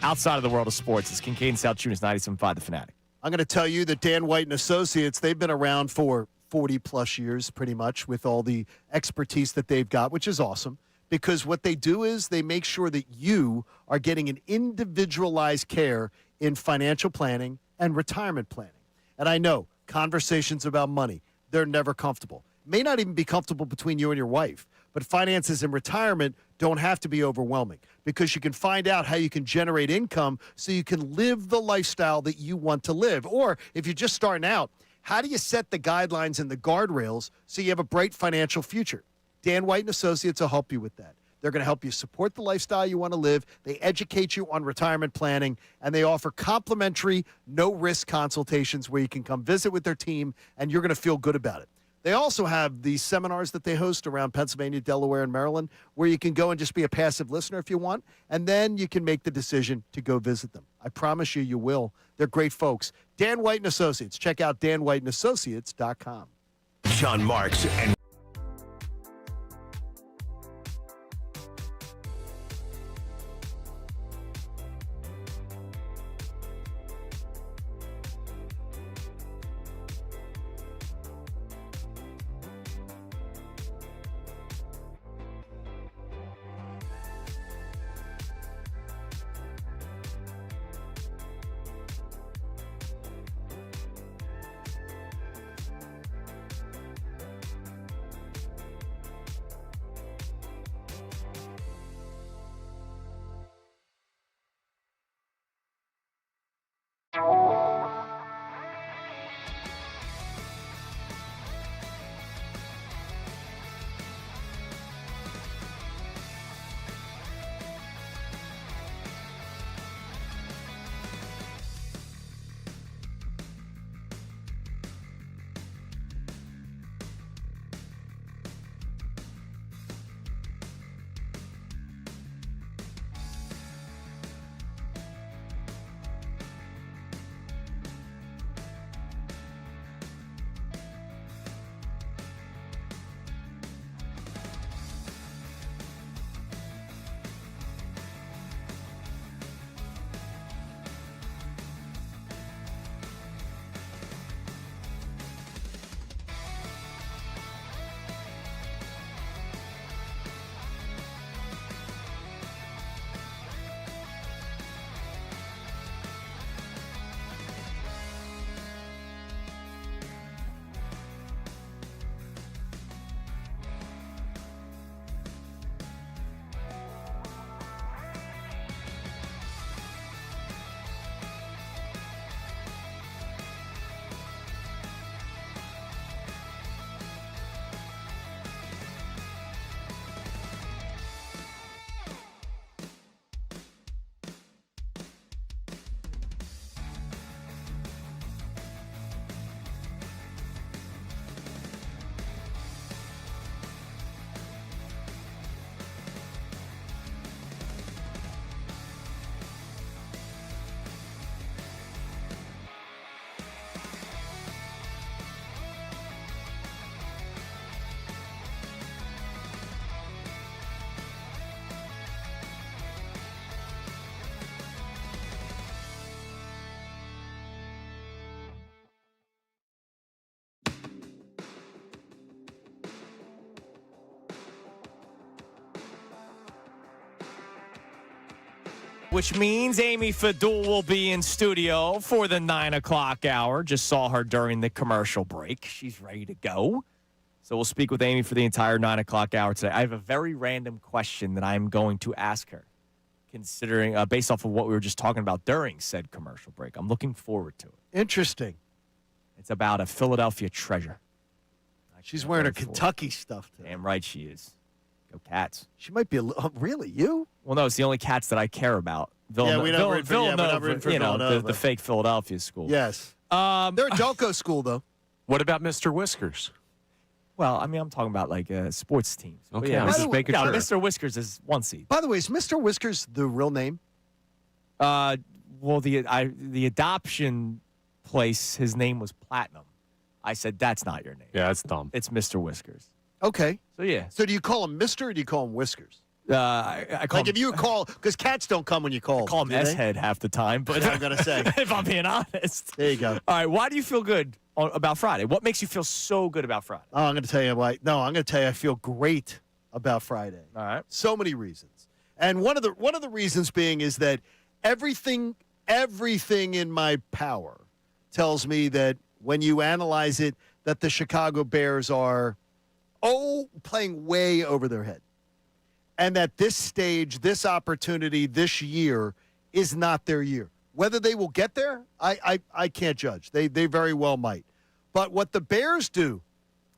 outside of the world of sports. It's Kincade Salciunas, 97.5 The Fanatic. I'm going to tell you that Dan White and Associates, they've been around for 40-plus years pretty much with all the expertise that they've got, which is awesome. Because what they do is they make sure that you are getting an individualized care in financial planning and retirement planning. And I know conversations about money, they're never comfortable. May not even be comfortable between you and your wife. But finances in retirement don't have to be overwhelming, because you can find out how you can generate income so you can live the lifestyle that you want to live. Or if you're just starting out, how do you set the guidelines and the guardrails so you have a bright financial future? Dan White and Associates will help you with that. They're going to help you support the lifestyle you want to live. They educate you on retirement planning, and they offer complimentary, no-risk consultations where you can come visit with their team, and you're going to feel good about it. They also have these seminars that they host around Pennsylvania, Delaware, and Maryland, where you can go and just be a passive listener if you want, and then you can make the decision to go visit them. I promise you, you will. They're great folks. Dan White and Associates. Check out danwhiteandassociates.com. John Marks and which means Amy Fadul will be in studio for the 9 o'clock hour. Just saw her during the commercial break. She's ready to go. So we'll speak with Amy for the entire 9 o'clock hour today. I have a very random question that I'm going to ask her, considering based off of what we were just talking about during said commercial break. I'm looking forward to it. Interesting. It's about a Philadelphia treasure. She's wearing her Kentucky stuff today. Damn right she is. Go Cats. She might be really you? Well, no, it's the only Cats that I care about. We're not rooting for Villanova, the fake Philadelphia school. Yes. They're a Delco school, though. What about Mr. Whiskers? Well, I mean, I'm talking about like sports teams. Okay, yeah, I'm just making sure. Mr. Whiskers is 1 seed. By the way, is Mr. Whiskers the real name? Well, the adoption place, his name was Platinum. I said, that's not your name. Yeah, that's dumb. It's Mr. Whiskers. Okay. So, yeah. So do you call him Mr. or do you call him Whiskers? I call like him, if you call, because cats don't come when you call. I call him do they? S-Head half the time. But I'm going to say. If I'm being honest. There you go. All right, why do you feel good about Friday? What makes you feel so good about Friday? Oh, I'm going to tell you why. No, I'm going to tell you I feel great about Friday. All right. So many reasons. And one of the reasons being is that everything in my power tells me that when you analyze it, that the Chicago Bears are, playing way over their head. And that this stage, this opportunity, this year is not their year. Whether they will get there, I can't judge. They very well might. But what the Bears do,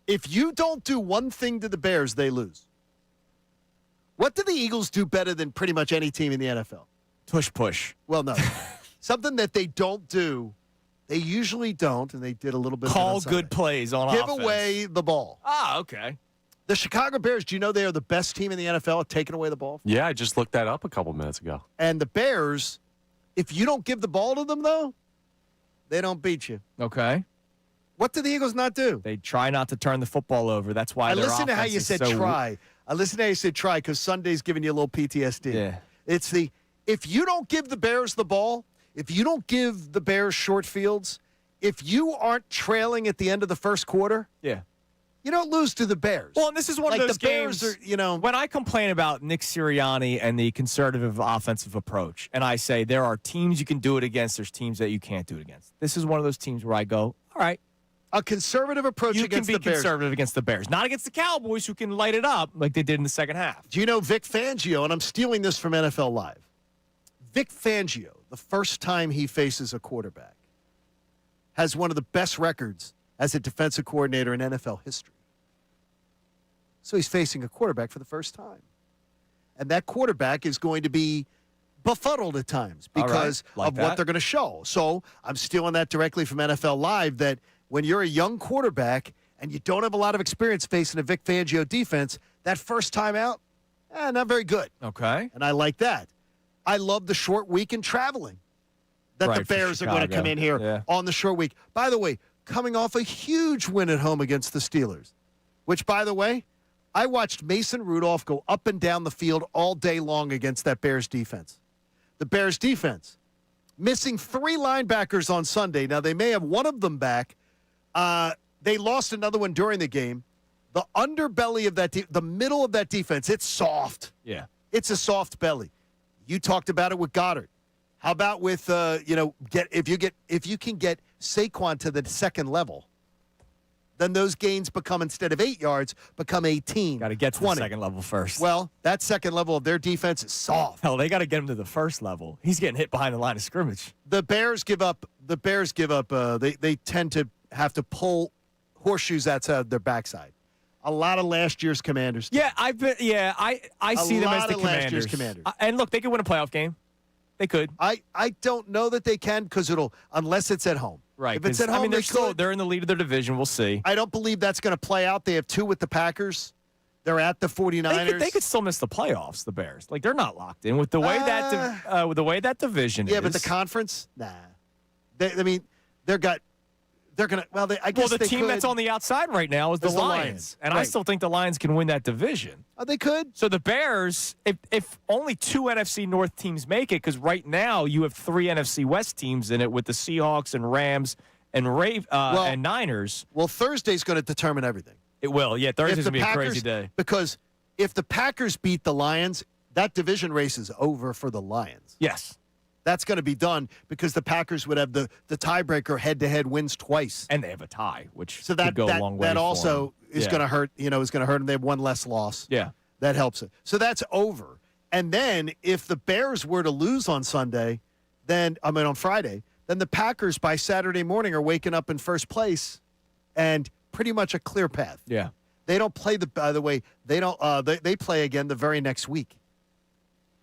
if you don't do one thing to the Bears, they lose. What do the Eagles do better than pretty much any team in the NFL? Tush push. Well, no. Something that they don't do, they usually don't, and they did a little bit Call of good plays on Give offense. away the ball. Ah, okay. The Chicago Bears, do you know they are the best team in the NFL at taking away the ball? Yeah, I just looked that up a couple minutes ago. And the Bears, if you don't give the ball to them, though, they don't beat you. Okay. What do the Eagles not do? They try not to turn the football over. That's why I their listen to how offense you is said so try. I listen to how you said try because Sunday's giving you a little PTSD. Yeah. It's if you don't give the Bears the ball, if you don't give the Bears short fields, if you aren't trailing at the end of the first quarter, yeah, you don't lose to the Bears. Well, and this is one of those the games, Bears are, when I complain about Nick Sirianni and the conservative offensive approach, and I say there are teams you can do it against, there's teams that you can't do it against. This is one of those teams where I go, all right. A conservative approach against the Bears. You can be conservative against the Bears. Not against the Cowboys who can light it up like they did in the second half. Do you know Vic Fangio, and I'm stealing this from NFL Live. Vic Fangio, the first time he faces a quarterback, has one of the best records as a defensive coordinator in NFL history. So he's facing a quarterback for the first time. And that quarterback is going to be befuddled at times because of what they're going to show. So I'm stealing that directly from NFL Live that when you're a young quarterback and you don't have a lot of experience facing a Vic Fangio defense, that first time out, not very good. Okay. And I like that. I love the short week and traveling that the Bears are going to come in here on the short week. By the way, coming off a huge win at home against the Steelers, which, by the way, I watched Mason Rudolph go up and down the field all day long against that Bears defense. The Bears defense, missing 3 linebackers on Sunday. Now, they may have one of them back. They lost another one during the game. The underbelly of that, the middle of that defense, it's soft. Yeah. It's a soft belly. You talked about it with Goddard. How about with, if you can get Saquon to the second level, then those gains become, instead of 8 yards, become 18. Got to get to 20. the second level first. Well, that second level of their defense is soft. Hell, they got to get him to the first level. He's getting hit behind the line of scrimmage. The Bears give up. They tend to have to pull horseshoes outside their backside. A lot of last year's Commanders. Yeah, I see them as the last year's Commanders. Commanders. And look, they could win a playoff game. They could. I don't know that they can because unless it's at home. Right. If it's at home, they're in the lead of their division. We'll see. I don't believe that's going to play out. They have 2 with the Packers. They're at the 49ers. They could still miss the playoffs, the Bears. Like, they're not locked in with the way with the way that division is. Yeah, but the conference? Nah. They're going to, I guess the they team could. that's on the outside right now is the Lions. And I still think the Lions can win that division. Oh, they could. So the Bears, if only 2 NFC North teams make it, because right now you have 3 NFC West teams in it with the Seahawks and Rams and and Niners. Well, Thursday's going to determine everything. It will. Yeah, Thursday's going to be a crazy day. Because if the Packers beat the Lions, that division race is over for the Lions. Yes. That's going to be done because the Packers would have the tiebreaker head-to-head wins twice. And they have a tie, which So that, could go a long way that for also them. is going to hurt, is going to hurt them. They have one less loss. Yeah. That helps it. So that's over. And then if the Bears were to lose on Friday, then the Packers by Saturday morning are waking up in first place and pretty much a clear path. Yeah. They don't play by the way, they don't they play again the very next week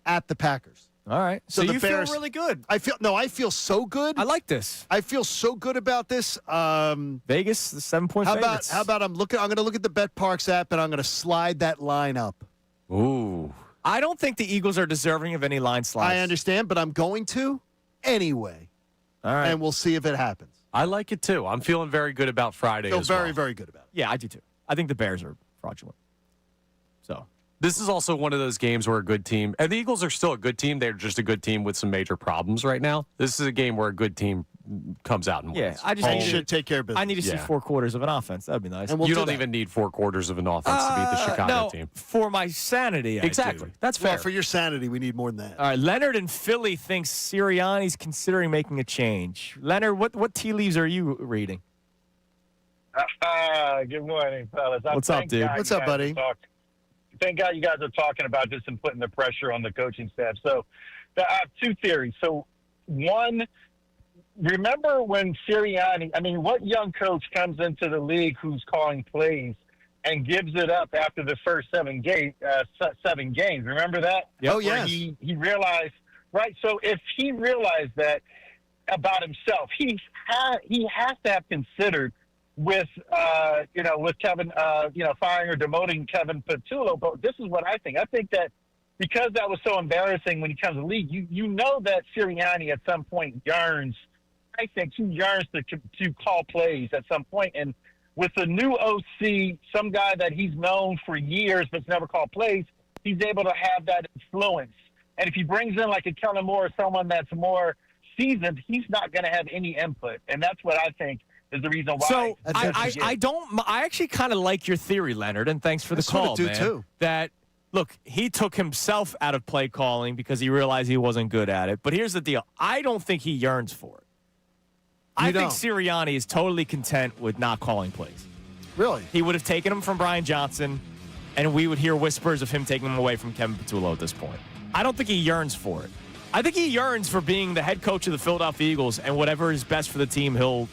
at the Packers. All right. So the you Bears, feel really good. I feel so good. I like this. I feel so good about this. Vegas, the 7-point favorites. How about I'm going to look at the BetParks app and I'm going to slide that line up. Ooh. I don't think the Eagles are deserving of any line slides. I understand, but I'm going to anyway. All right. And we'll see if it happens. I like it too. I'm feeling very good about Friday Feel as very, well. very good about it. Yeah, I do too. I think the Bears are fraudulent. So This is also one of those games where a good team, and the Eagles are still a good team. They're just a good team with some major problems right now. This is a game where a good team comes out and wins. yeah, I just They need should take care of business. I need to see Yeah. 4 quarters of an offense. That'd be nice. And we'll You do don't that. even need 4 quarters of an offense to beat the Chicago no, team. for my sanity, I Exactly. do. That's fair. Well, for your sanity, we need more than that. All right, Leonard in Philly thinks Sirianni's considering making a change. Leonard, what tea leaves are you reading? Good morning, fellas. What's up, dude? What's up, buddy? Thank God you guys are talking about this and putting the pressure on the coaching staff. So I have 2 theories. So one, remember when Sirianni, what young coach comes into the league who's calling plays and gives it up after the first 7 games? Remember that? Oh, Where yes. He realized, right? So if he realized that about himself, he has to have considered with Kevin, firing or demoting Kevin Patullo. But this is what I think. I think that because that was so embarrassing when he comes to the league, you know that Sirianni at some point yearns. I think he yearns to call plays at some point. And with the new OC, some guy that he's known for years but's never called plays, he's able to have that influence. And if he brings in like a Kellen Moore or someone that's more seasoned, he's not going to have any input. And that's what I think is the reason why. So I actually kind of like your theory, Leonard, and thanks for the call, man. Too. That look, he took himself out of play calling because he realized he wasn't good at it. But here's the deal: I don't think he yearns for it. I think Sirianni is totally content with not calling plays. Really? He would have taken him from Brian Johnson, and we would hear whispers of him taking him away from Kevin Patullo at this point. I don't think he yearns for it. I think he yearns for being the head coach of the Philadelphia Eagles, and whatever is best for the team, he'll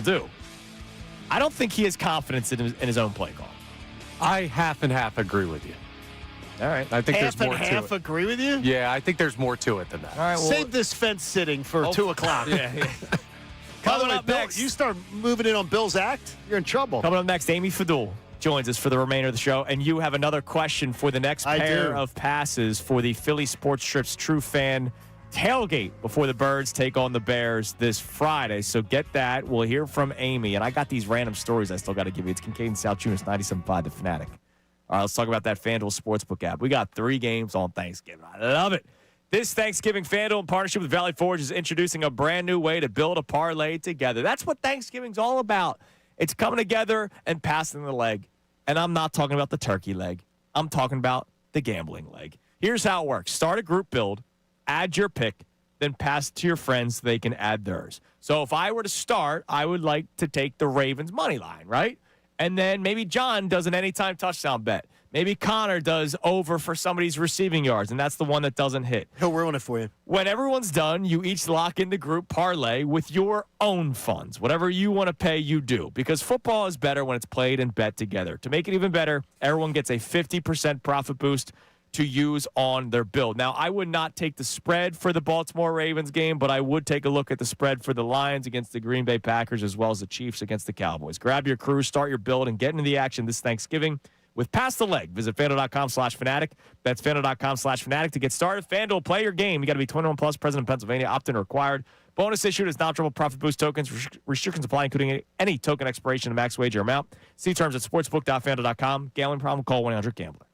do. I don't think he has confidence in his own play call. I half and half agree with you. All right. I think Half there's more and to half it. agree with you? Yeah, I think there's more to it than that. All right. Well, Save this fence sitting for 2 o'clock. yeah. By the Coming way, up Bill, next. you start moving in on Bill's act, you're in trouble. Coming up next, Amy Fadul joins us for the remainder of the show, and you have another question for the next pair of passes for the Philly Sports Trips True Fan tailgate before the Birds take on the Bears this Friday. So get that. We'll hear from Amy, and I got these random stories I still got to give you. It's Kincade Salciunas, 97.5 The Fanatic. All right, let's talk about that FanDuel Sportsbook app. We got 3 games on Thanksgiving. I love it. This Thanksgiving, FanDuel, in partnership with Valley Forge, is introducing a brand new way to build a parlay together. That's what Thanksgiving's all about. It's coming together and passing the leg. And I'm not talking about the turkey leg. I'm talking about the gambling leg. Here's how it works. Start a group build, add your pick, then pass it to your friends so they can add theirs. So if I were to start, I would like to take the Ravens money line, right? And then maybe John does an anytime touchdown bet. Maybe Connor does over for somebody's receiving yards, and that's the one that doesn't hit. He'll ruin it for you. When everyone's done, you each lock in the group parlay with your own funds. Whatever you want to pay, you do. Because football is better when it's played and bet together. To make it even better, everyone gets a 50% profit boost to use on their build. Now, I would not take the spread for the Baltimore Ravens game, but I would take a look at the spread for the Lions against the Green Bay Packers as well as the Chiefs against the Cowboys. Grab your crew, start your build, and get into the action this Thanksgiving with Pass the Leg. Visit FanDuel.com/Fanatic. That's FanDuel.com/Fanatic to get started. FanDuel, play your game. You got to be 21 plus, present in Pennsylvania. Opt-in required. Bonus issued as non-triple profit boost tokens. Restrictions apply, including any token expiration and max wager amount. See terms at sportsbook.fanduel.com. Gambling problem? Call 1-800-GAMBLER.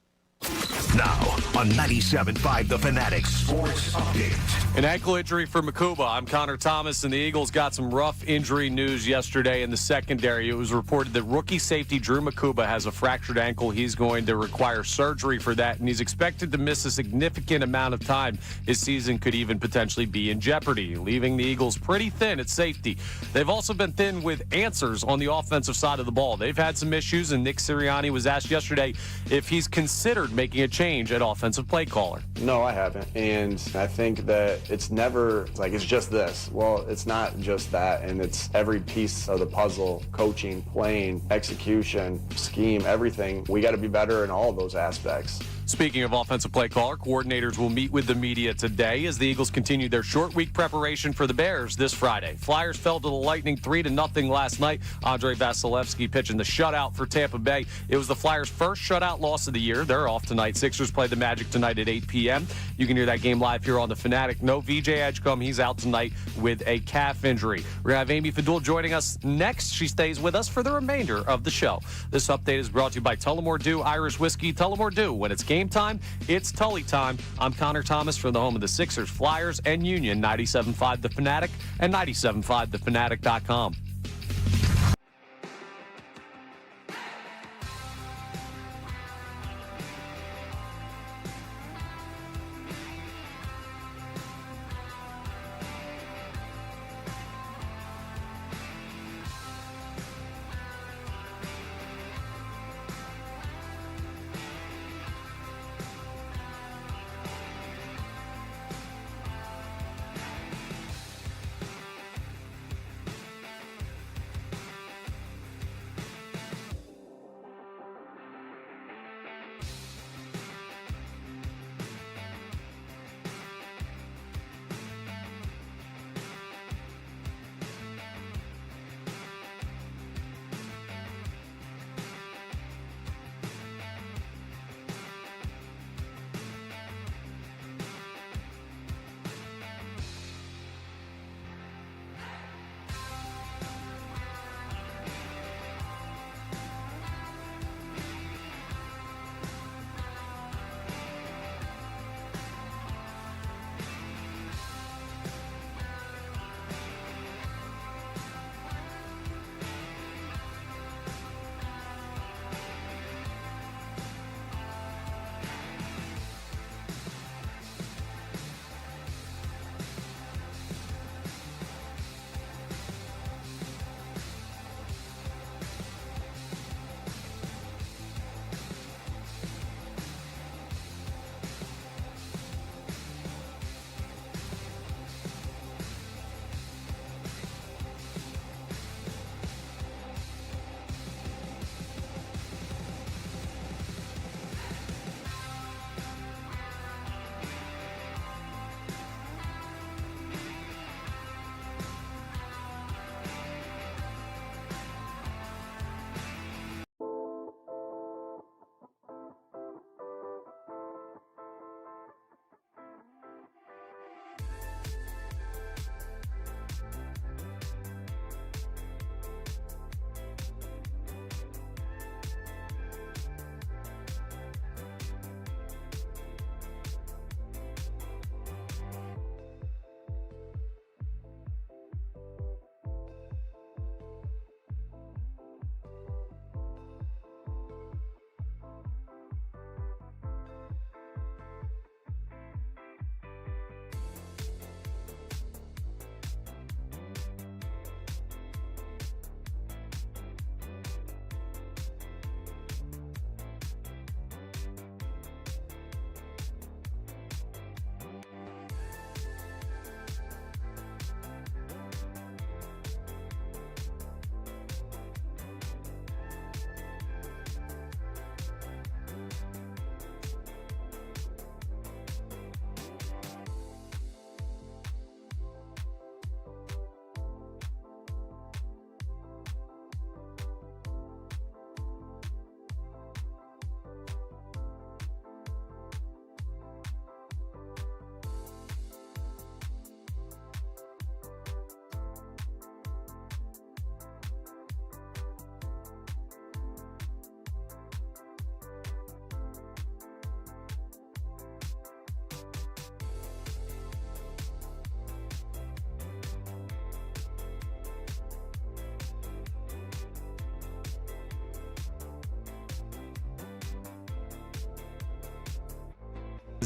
Now, on 97.5 The Fanatic Sports Update. An ankle injury for Makuba. I'm Connor Thomas, and the Eagles got some rough injury news yesterday in the secondary. It was reported that rookie safety Drew Makuba has a fractured ankle. He's going to require surgery for that, and he's expected to miss a significant amount of time. His season could even potentially be in jeopardy, leaving the Eagles pretty thin at safety. They've also been thin with answers on the offensive side of the ball. They've had some issues, and Nick Sirianni was asked yesterday if he's considered making a change at offensive play caller. No, I haven't. And I think that it's never like it's just this. Well, it's not just that. And it's every piece of the puzzle, coaching, playing, execution, scheme, everything. We got to be better in all of those aspects. Speaking of offensive play caller, coordinators will meet with the media today as the Eagles continue their short week preparation for the Bears this Friday. Flyers fell to the Lightning 3-0 last night. Andrei Vasilevsky pitching the shutout for Tampa Bay. It was the Flyers' first shutout loss of the year. They're off tonight. Sixers play the Magic tonight at 8 p.m. You can hear that game live here on the Fanatic. No VJ Edgecombe. He's out tonight with a calf injury. We're going to have Amy Fadul joining us next. She stays with us for the remainder of the show. This update is brought to you by Tullamore Dew Irish Whiskey. Tullamore Dew. When it's game time, it's Tully time. I'm Connor Thomas from the home of the Sixers, Flyers, and Union. 97.5 The Fanatic and 97.5thefanatic.com.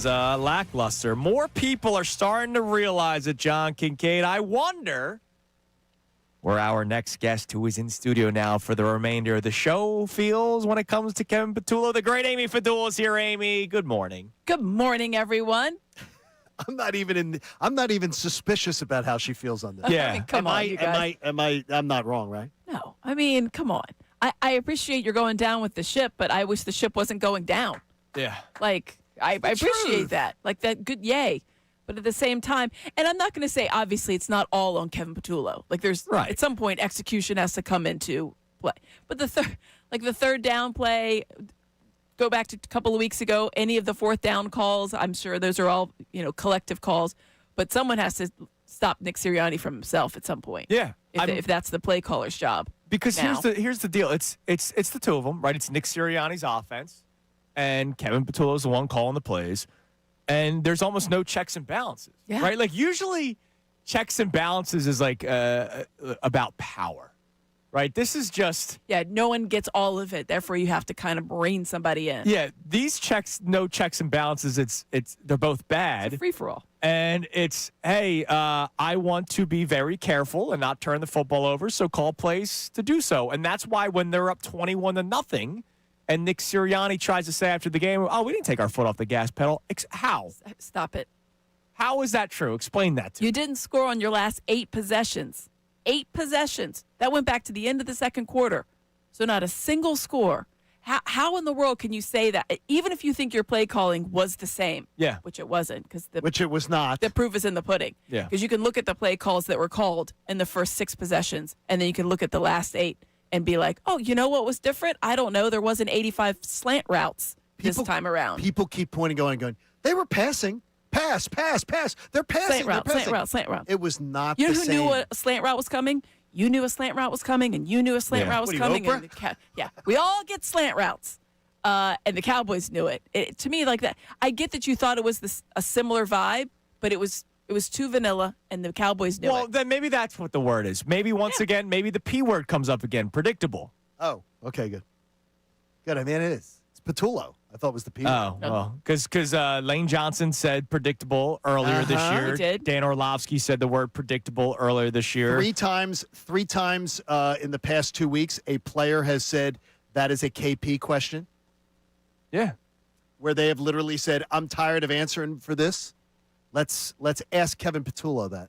is lackluster. More people are starting to realize it, John Kincade. I wonder where our next guest, who is in studio now for the remainder of the show, feels when it comes to Kevin Patullo. The great Amy Fadul is here. Amy, good morning. Good morning, everyone. I'm not even suspicious about how she feels on this. Yeah. I mean, come on, you guys. I'm not wrong, right? No, I mean, come on. I appreciate you're going down with the ship, but I wish the ship wasn't going down. Yeah. Like, I appreciate that. Like, that good, yay. But at the same time, and I'm not going to say, obviously, it's not all on Kevin Patullo. Like, there's, at some point, execution has to come into play. But the third down play, go back to a couple of weeks ago, any of the fourth down calls, I'm sure those are all, collective calls. But someone has to stop Nick Sirianni from himself at some point. Yeah. If that's the play caller's job. Because now. here's the deal. It's the two of them, right? It's Nick Sirianni's offense, and Kevin Patullo's the one calling the plays. And there's almost no checks and balances, right? Like, usually checks and balances is like about power, right? This is just... Yeah, no one gets all of it. Therefore, you have to kind of rein somebody in. Yeah, these no checks and balances, they're both bad. It's a free-for-all. And it's, hey, I want to be very careful and not turn the football over, so call plays to do so. And that's why when they're up 21-0, and Nick Sirianni tries to say after the game, oh, we didn't take our foot off the gas pedal. How? Stop it. How is that true? Explain that to me. You didn't score on your last 8 possessions. 8 possessions. That went back to the end of the second quarter. So not a single score. How in the world can you say that? Even if you think your play calling was the same. Yeah. Which it wasn't. Which it was not. The proof is in the pudding. Yeah. Because you can look at the play calls that were called in the first 6 possessions, and then you can look at the last 8 and be like, oh, you know what was different? I don't know. There wasn't 85 slant routes this time around. People keep pointing, going, they were passing. Pass. They're passing. Slant route. It was not You know the who same. knew a slant route was coming? You knew a slant route was coming, and you knew a slant route was coming. Oprah? And we all get slant routes. And the Cowboys knew it. To me, like that, I get that you thought it was a similar vibe, but it was too vanilla, and the Cowboys knew it. Well, then maybe that's what the word is. Maybe once again, maybe the P word comes up again. Predictable. Oh, okay, good. Good. I mean, it is. It's Patullo. I thought it was the P word. Oh, well, because Lane Johnson said predictable earlier this year. He did. Dan Orlovsky said the word predictable earlier this year. Three times in the past 2 weeks, a player has said that is a KP question. Yeah. Where they have literally said, I'm tired of answering for this. Let's ask Kevin Patullo that.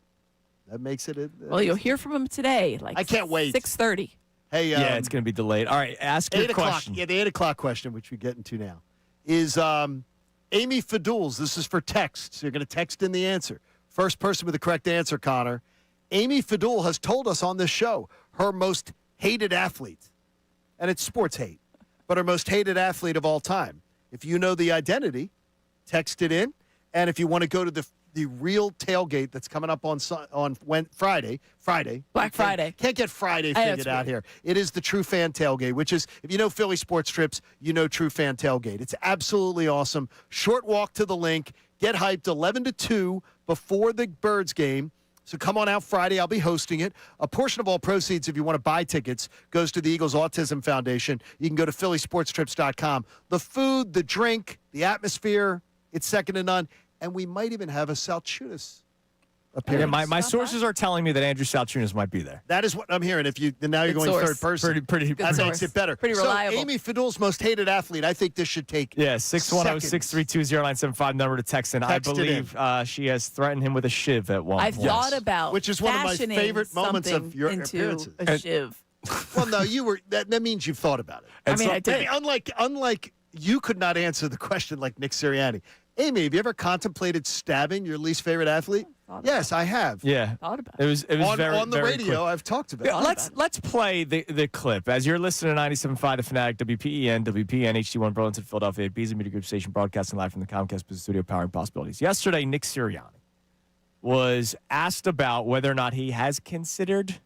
That makes it. Well, you'll hear from him today. Like I can't wait. 6:30. Hey, yeah, it's going to be delayed. All right, ask your 8 o'clock. question. Yeah, the 8 o'clock question, which we get into now, is Amy Faduls. This is for text. So you're going to text in the answer. First person with the correct answer, Connor. Amy Fadul has told us on this show her most hated athlete, and it's sports hate, but her most hated athlete of all time. If you know the identity, text it in. And if you want to go to the real tailgate that's coming up on Friday. Black Friday. Can't get Friday figured out here. It is the True Fan Tailgate, which is, if you know Philly sports trips, you know True Fan Tailgate. It's absolutely awesome. Short walk to the link. Get hyped 11 to 2 before the Birds game. So come on out Friday. I'll be hosting it. A portion of all proceeds, if you want to buy tickets, goes to the Eagles Autism Foundation. You can go to phillysportstrips.com. The food, the drink, the atmosphere, it's second to none. And we might even have a Salciunas appearance. Yeah, my sources are telling me that Andrew Salciunas might be there. That is what I'm hearing. Now you're going third person. Pretty that makes it better. Pretty reliable. So Amy Fadul's most hated athlete. I think this should take 610-632-0975 number to text in. I believe she has threatened him with a shiv at one point. I've thought about which is one of my favorite moments of your into appearances. A shiv. Well, no, you were. That means you've thought about it. I mean, I did. Unlike you could not answer the question like Nick Sirianni. Amy, have you ever contemplated stabbing your least favorite athlete? Yes, I have. Yeah, thought about it. It was on the very radio. quick. I've talked about it. Let's play the clip as you're listening to 97.5 The Fanatic, WPEN, HD1 Burlington, Philadelphia, Beasley Media Group Station, broadcasting live from the Comcast Business Studio, powering possibilities. Yesterday, Nick Sirianni was asked about whether or not he has considered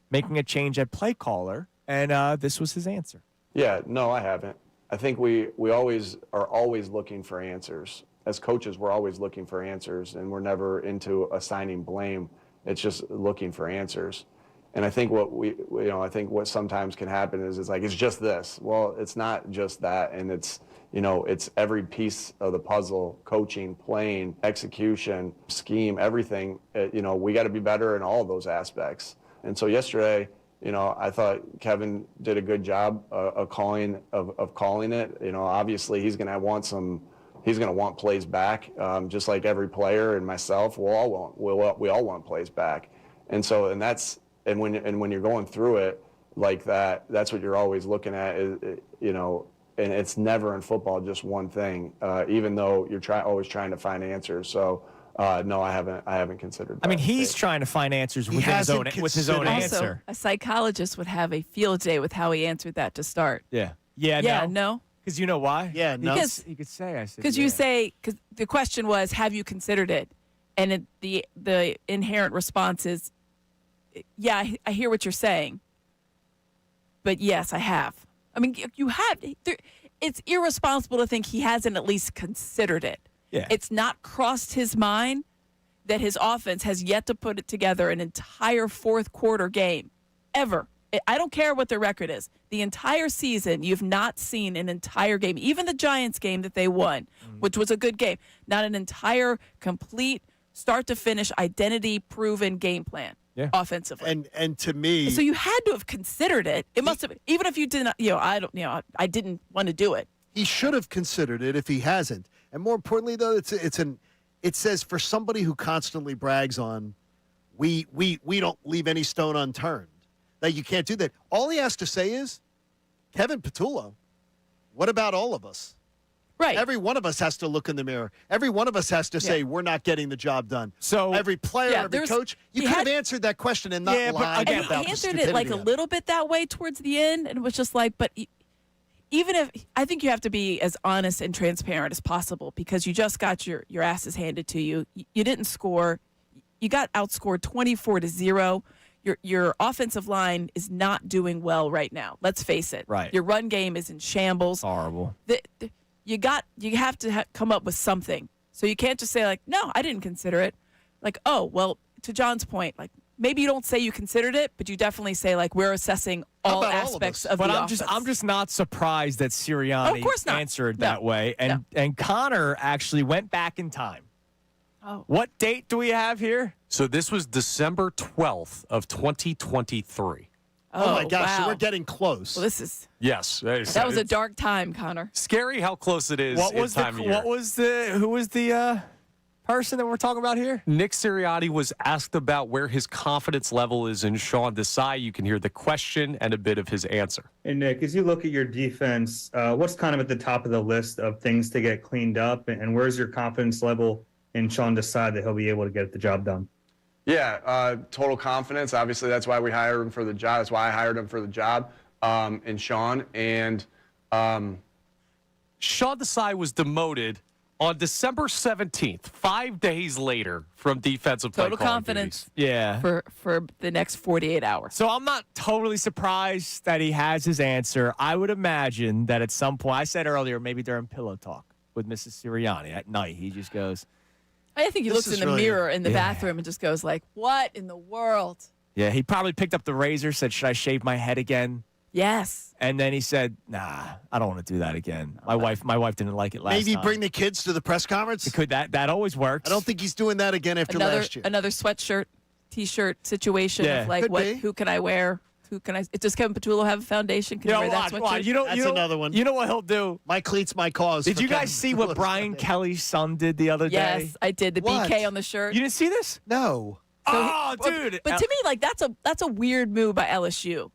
making a change at play caller, and this was his answer. Yeah, no, I haven't. I think we always are looking for answers. As coaches, we're always looking for answers, and we're never into assigning blame. It's just looking for answers. And I think what sometimes can happen is it's like, it's just this. Well, it's not just that. And it's every piece of the puzzle: coaching, playing, execution, scheme, everything. We got to be better in all of those aspects. And so yesterday, I thought Kevin did a good job of calling it. Obviously he's going to want plays back, just like every player and myself. We all want plays back. And so, and when you're going through it like that, that's what you're always looking at, and it's never in football just one thing, even though you're always trying to find answers. So no, I haven't considered that. I mean, he's trying to find answers with his own Also, answer. a psychologist would have a field day with how he answered that to start. Yeah. No. Because you know why? Yeah, no. You could say, I said, Because you say, because the question was, have you considered it? And the inherent response is, yeah, I hear what you're saying. But yes, I have. I mean, you have. It's irresponsible to think he hasn't at least considered it. Yeah. It's not crossed his mind that his offense has yet to put it together an entire fourth quarter game ever. I don't care what the record is. The entire season, you've not seen an entire game, even the Giants game that they won, which was a good game, not an entire, complete, start to finish, identity-proven game plan offensively. And to me, so you had to have considered it. It must have, even if you did not, I didn't want to do it. He should have considered it if he hasn't. And more importantly, though, it says for somebody who constantly brags on, we don't leave any stone unturned, that you can't do that. All he has to say is, Kevin Patullo, what about all of us? Right. Every one of us has to look in the mirror. Every one of us has to say, we're not getting the job done. So every player, every coach, you could have answered that question and not lied and about he answered the it like a stupidity little bit that way towards the end, and it was just like, but even if, I think you have to be as honest and transparent as possible, because you just got your asses handed to you. You didn't score. You got outscored 24-0. Your offensive line is not doing well right now. Let's face it. Right. Your run game is in shambles. Horrible. You have to come up with something. So you can't just say like, no, I didn't consider it. Like, oh, well, to John's point, like maybe you don't say you considered it, but you definitely say like we're assessing all aspects of the offense. I'm just not surprised that Sirianni answered that way. And Connor actually went back in time. Oh. What date do we have here? So this was December 12th of 2023. Oh my gosh, so wow. we're getting close. Well, this is Yes. that was a dark time, Connor. Scary how close it is. Who was the person that we're talking about here? Nick Sirianni was asked about where his confidence level is in Sean Desai. You can hear the question and a bit of his answer. And Nick, as you look at your defense, what's kind of at the top of the list of things to get cleaned up, and where's your confidence level in Sean Desai that he'll be able to get the job done? Yeah, total confidence. Obviously, that's why we hired him for the job. That's why I hired him for the job, and Sean. And Sean Desai was demoted on December 17th, 5 days later, from defensive play Total calling confidence. duties. Yeah. For the next 48 hours. So I'm not totally surprised that he has his answer. I would imagine that at some point, I said earlier, maybe during pillow talk with Mrs. Sirianni at night, he just goes, I think he This looks is in the really- mirror in the bathroom and just goes like, what in the world? yeah, he probably picked up the razor, said, should I shave my head again? Yes. And then he said, nah, I don't want to do that again. My wife didn't like it last Maybe time. bring the kids to the press conference? That always works. I don't think he's doing that again after last year. Another sweatshirt, T-shirt situation Yeah. of like, Could be. who can I wear? Who can I? Does Kevin Patullo have a foundation? Can he wear that sweatshirt? That's another one. You know what he'll do? My cleats, my cause. Did for you guys Kevin see what Patullo's Brian Sunday. Kelly's son did the other day? Yes, I did. The What? BK on the shirt. You didn't see this? No. Oh, dude. But to me, like that's a weird move by LSU.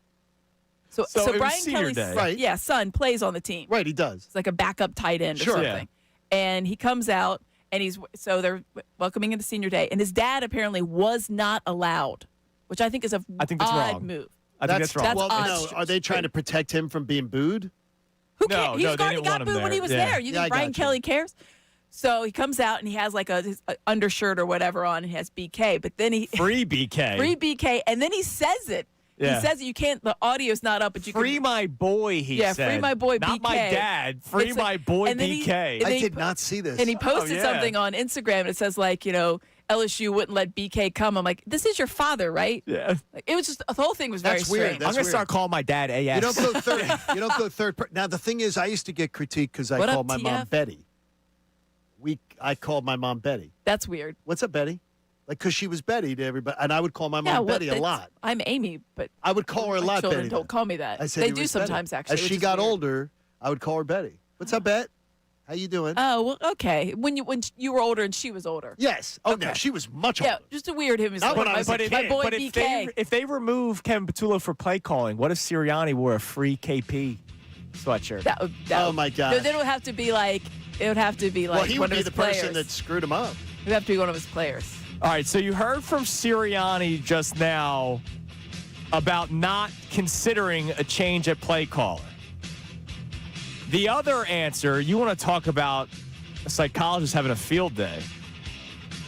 So So it was Brian senior Kelly's day. Right. son plays on the team. Right, he does. It's like a backup tight end Sure. or Yeah. something. And he comes out and they're welcoming him to senior day. And his dad apparently was not allowed, which I think is I think that's odd wrong. move. I think that's wrong. That's well, odd. no, are they trying to protect him from being booed? Who No, cares? no, He they already didn't got want him booed when he there. was Yeah. there. You Yeah, I think Brian got you. Kelly cares? So he comes out and he has like his undershirt or whatever on and he has BK. But then he Free BK. free BK, and then he says it. Yeah. He says it. You can't. The audio's not up, but you Free can. my boy, he Yeah, said. free my boy Not BK. my dad. Free It's like- my boy and then BK. and I then did not see this. And he posted yeah. something on Instagram. And it says like, LSU wouldn't let BK come. I'm like, this is your father, right? Yeah. Like, it was just the whole thing was very That's weird. strange. That's I'm going to start calling my dad AS. You don't go third. You don't go third. Now the thing is, I used to get critique because I What up, called my mom TF? Betty. I called my mom Betty. That's weird. What's up, Betty? Like, because she was Betty to everybody, and I would call my mom Betty a lot. I'm Amy, but I would call her a my lot, children Betty. don't call me that. I said They you do was Betty. sometimes, actually. As which she is got weird. older, I would call her Betty. What's up, Bet? How you doing? Oh, well, okay. When you were older and she was older. Yes. Oh, Okay. no, she was much older. Yeah, just a weird him. Not when I was a kid. my boy but BK. if they remove Kevin Patullo for play calling, what if Sirianni wore a free KP sweatshirt? Oh, my God. No, then it would have to be like Well, he one would of be his the players. person that screwed him up. It would have to be one of his players. All right, so you heard from Sirianni just now about not considering a change at play caller. The other answer, you want to talk about a psychologist having a field day.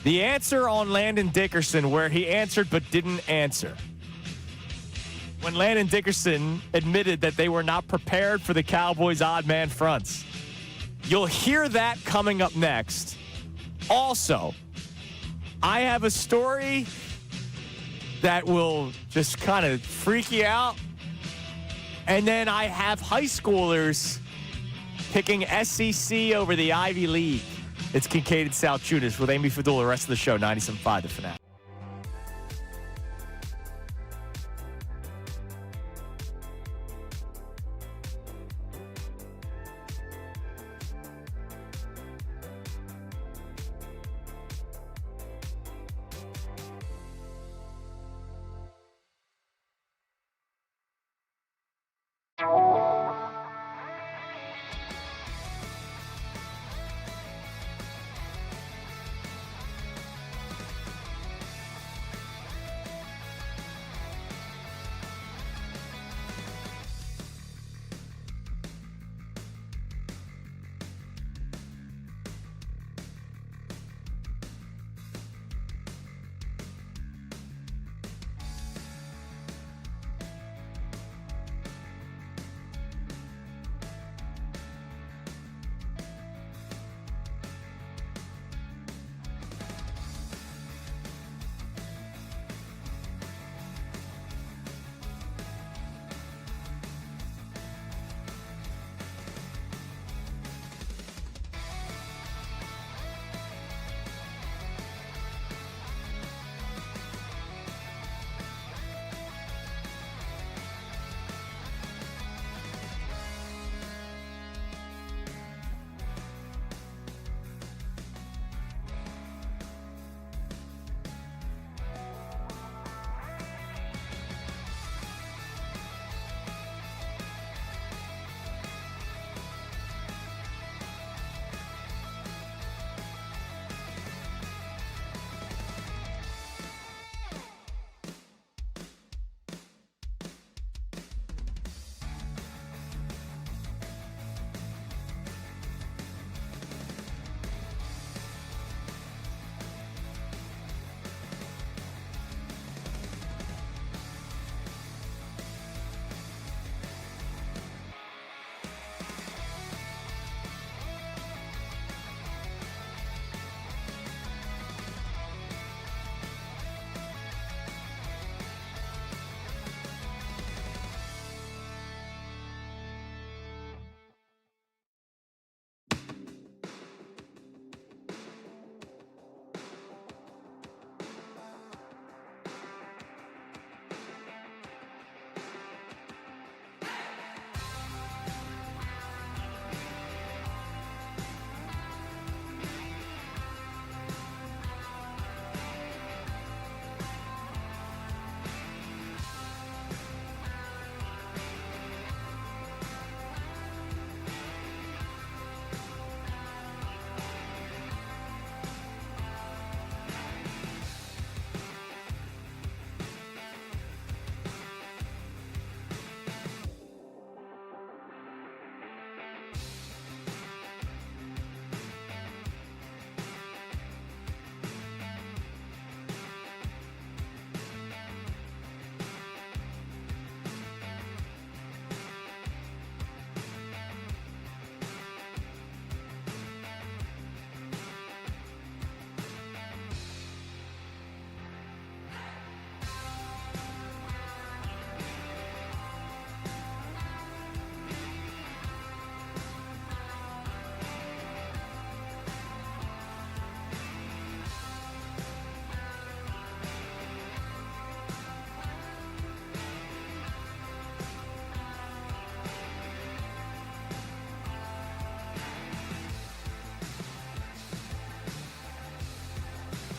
The answer on Landon Dickerson, where he answered but didn't answer. When Landon Dickerson admitted that they were not prepared for the Cowboys' odd man fronts. You'll hear that coming up next. Also, I have a story that will just kind of freak you out. And then I have high schoolers picking SEC over the Ivy League. It's Kincade Salciunas with Amy Fadula. The rest of the show, 97.5 The Fanatic.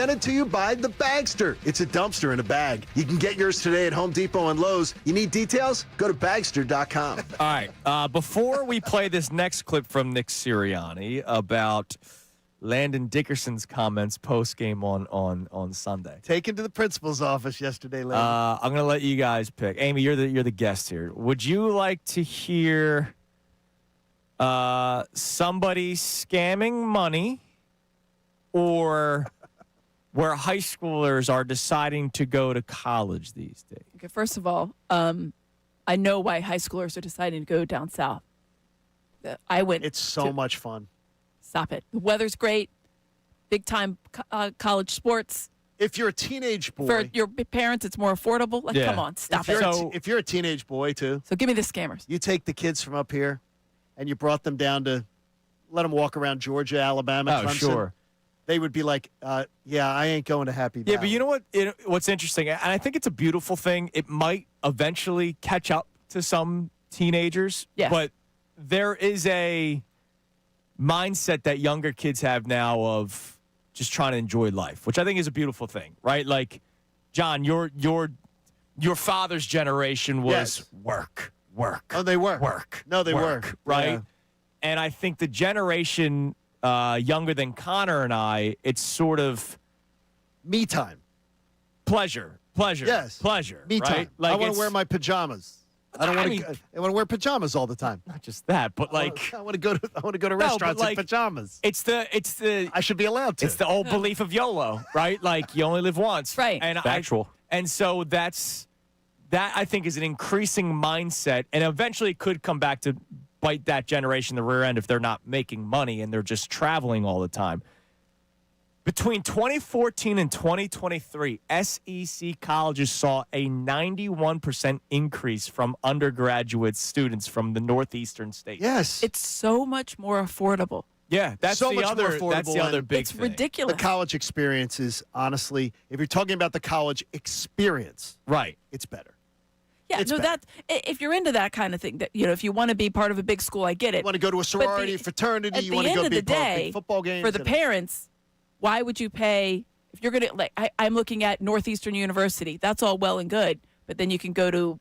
Presented to you by The Bagster. It's a dumpster in a bag. You can get yours today at Home Depot and Lowe's. You need details? Go to Bagster.com. All right. Before we play this next clip from Nick Sirianni about Landon Dickerson's comments post-game on Sunday. Taken to the principal's office yesterday, Landon. I'm going to let you guys pick. Amy, you're the guest here. Would you like to hear somebody scamming money or where high schoolers are deciding to go to college these days? Okay, first of all, I know why high schoolers are deciding to go down south. I went. It's so much fun. Stop it. The weather's great. Big time college sports. If you're a teenage boy. For your parents, it's more affordable. Like, come on, stop it. If you're a teenage boy, too. So give me the scammers. You take the kids from up here and you brought them down to let them walk around Georgia, Alabama, Clemson. Sure. They would be like, yeah, I ain't going to Happy Valley. Yeah, but you know what? What's interesting, and I think it's a beautiful thing, it might eventually catch up to some teenagers. Yes. But there is a mindset that younger kids have now of just trying to enjoy life, which I think is a beautiful thing, right? Like, John, your father's generation was work. Oh, they were. Work. No, they were. Right? Yeah. And I think the generation younger than Connor and I, it's sort of me time. Pleasure. Yes. Pleasure. Me right? time. Like I want to wear my pajamas. I don't want to. I want to wear pajamas all the time. Not just that, but like I want to go to restaurants in pajamas. It's the I should be allowed to. It's the old belief of YOLO, right? Like you only live once, right? And factual. And so that I think is an increasing mindset, and eventually it could come back to bite that generation in the rear end if they're not making money and they're just traveling all the time. Between 2014 and 2023, SEC colleges saw a 91% increase from undergraduate students from the northeastern states. Yes. It's so much more affordable. Yeah, that's so the much other. more affordable. That's the other big It's thing. ridiculous. The college experience is honestly, if you're talking about the college experience, right? It's better. Yeah, It's no, better. if you're into that kind of thing, that if you want to be part of a big school, I get it. You want to go to a sorority, fraternity, you want to go be part of big football games. For the parents, why would you pay if you're going to I'm looking at Northeastern University. That's all well and good, but then you can go to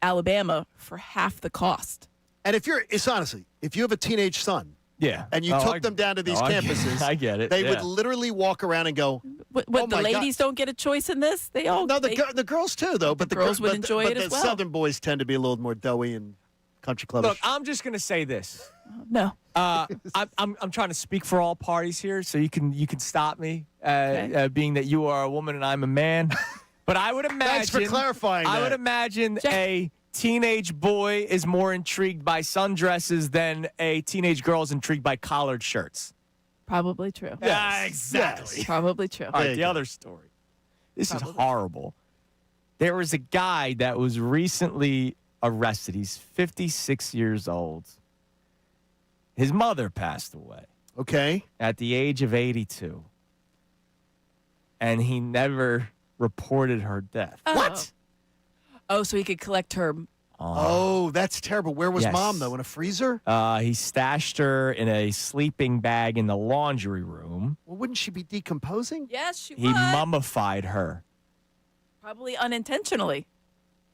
Alabama for half the cost. And it's honestly, if you have a teenage son, yeah, and you took them down to these campuses, I get it. They would literally walk around and go, What the ladies don't get a choice in this? They all the girls too, though. But the girls would enjoy it as well. The Southern boys tend to be a little more doughy and country clubbish. Look, I'm just going to say this. No. I'm trying to speak for all parties here, so you can stop me, being that you are a woman and I'm a man. But I would imagine. Thanks for clarifying. I would imagine a teenage boy is more intrigued by sundresses than a teenage girl is intrigued by collared shirts. Probably true. Yeah, exactly. Yes. Probably true. All right, the other story. This is horrible. There was a guy that was recently arrested. He's 56 years old. His mother passed away. Okay. At the age of 82. And he never reported her death. Oh. What? Oh, so he could collect her. Oh, that's terrible. Where was Mom, though? In a freezer? He stashed her in a sleeping bag in the laundry room. Well, wouldn't she be decomposing? Yes, she He would. mummified her. Probably unintentionally.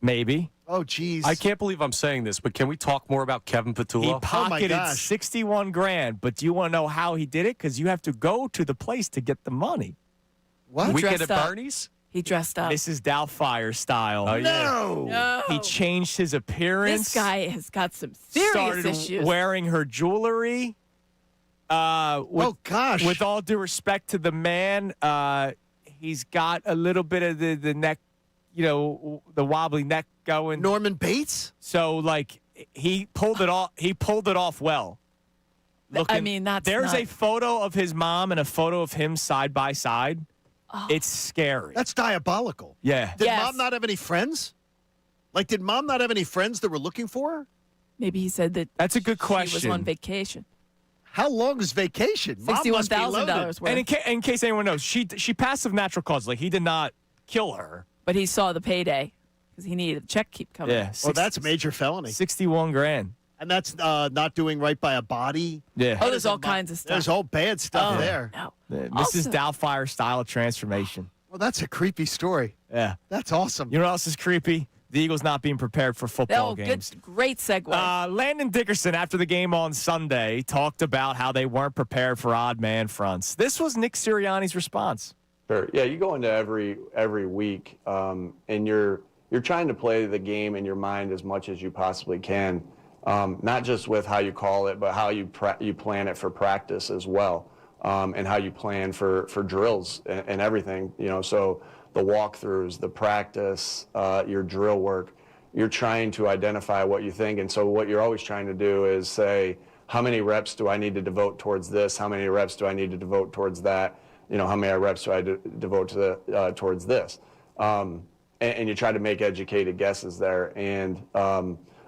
Maybe. Oh, geez. I can't believe I'm saying this, but can we talk more about Kevin Petullo? He pocketed $61,000, but do you want to know how he did it? Because you have to go to the place to get the money. What? Weekend at Bernie's? He dressed up. Mrs. Doubtfire style. Oh, yeah. No. He changed his appearance. This guy has got some serious started issues. wearing her jewelry. Oh, gosh. With all due respect to the man, he's got a little bit of the neck, the wobbly neck going. Norman Bates? So, like, he pulled it off. He pulled it off well. I mean, there's a photo of his mom and a photo of him side by side. Oh. It's scary. That's diabolical. Yeah. Did Mom not have any friends? Like, did Mom not have any friends that were looking for her? Maybe he said that. That's a good question. She was on vacation. How long is vacation? $61,000 worth. And in case anyone knows, she passed of natural causes. Like, he did not kill her. But he saw the payday because he needed the check keep coming. Yeah. Well, that's a major felony. $61,000. And that's not doing right by a body. Yeah. Oh, there's all kinds of stuff. There's all bad stuff there. No. Mrs. Doubtfire style of transformation. Well, that's a creepy story. Yeah. That's awesome. You know what else is creepy? The Eagles not being prepared for football games. Great segue. Landon Dickerson, after the game on Sunday, talked about how they weren't prepared for odd man fronts. This was Nick Sirianni's response. Sure. Yeah, you go into every week, and you're trying to play the game in your mind as much as you possibly can, not just with how you call it, but how you plan it for practice as well, and how you plan for drills and everything. So the walkthroughs, the practice, your drill work, you're trying to identify what you think. And so what you're always trying to do is say, how many reps do I need to devote towards this? How many reps do I need to devote towards that? How many reps do I devote towards this? And you try to make educated guesses there. And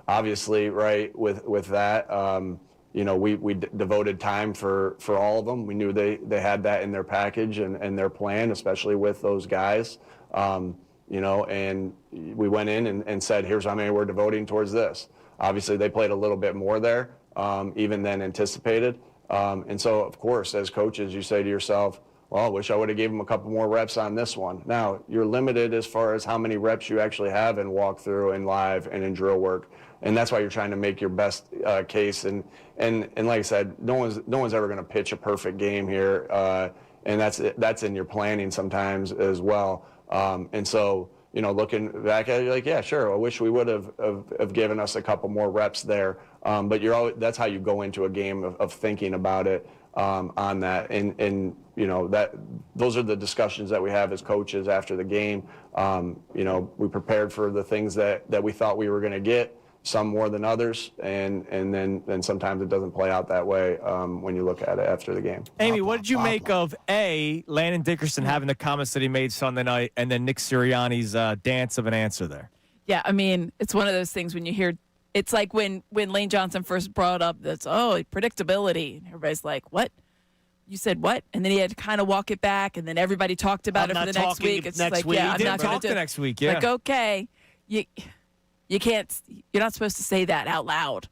obviously, right, with that, we devoted time for all of them. We knew they had that in their package and their plan, especially with those guys. And we went in and said, here's how many we're devoting towards this. Obviously, they played a little bit more there, even than anticipated. And so, of course, as coaches, you say to yourself, well, I wish I would have gave them a couple more reps on this one. Now, you're limited as far as how many reps you actually have in walkthrough and live and in drill work. And that's why you're trying to make your best case. And like I said, no one's ever going to pitch a perfect game here. And that's in your planning sometimes as well. And so, looking back at it, you're like, yeah, sure. I wish we would have given us a couple more reps there. But that's how you go into a game of thinking about it on that. And those are the discussions that we have as coaches after the game. We prepared for the things that we thought we were going to get, some more than others, and then sometimes it doesn't play out that way when you look at it after the game. Amy, what did you make of Landon Dickerson having the comments that he made Sunday night, and then Nick Sirianni's dance of an answer there? Yeah, I mean, it's one of those things when you hear, it's like when Lane Johnson first brought up predictability, and everybody's like, what? You said what? And then he had to kind of walk it back, and then everybody talked about it for the next week. It's next like, week. yeah, I'm not going talk to do the next week. Yeah, like, okay, you can't. You're not supposed to say that out loud.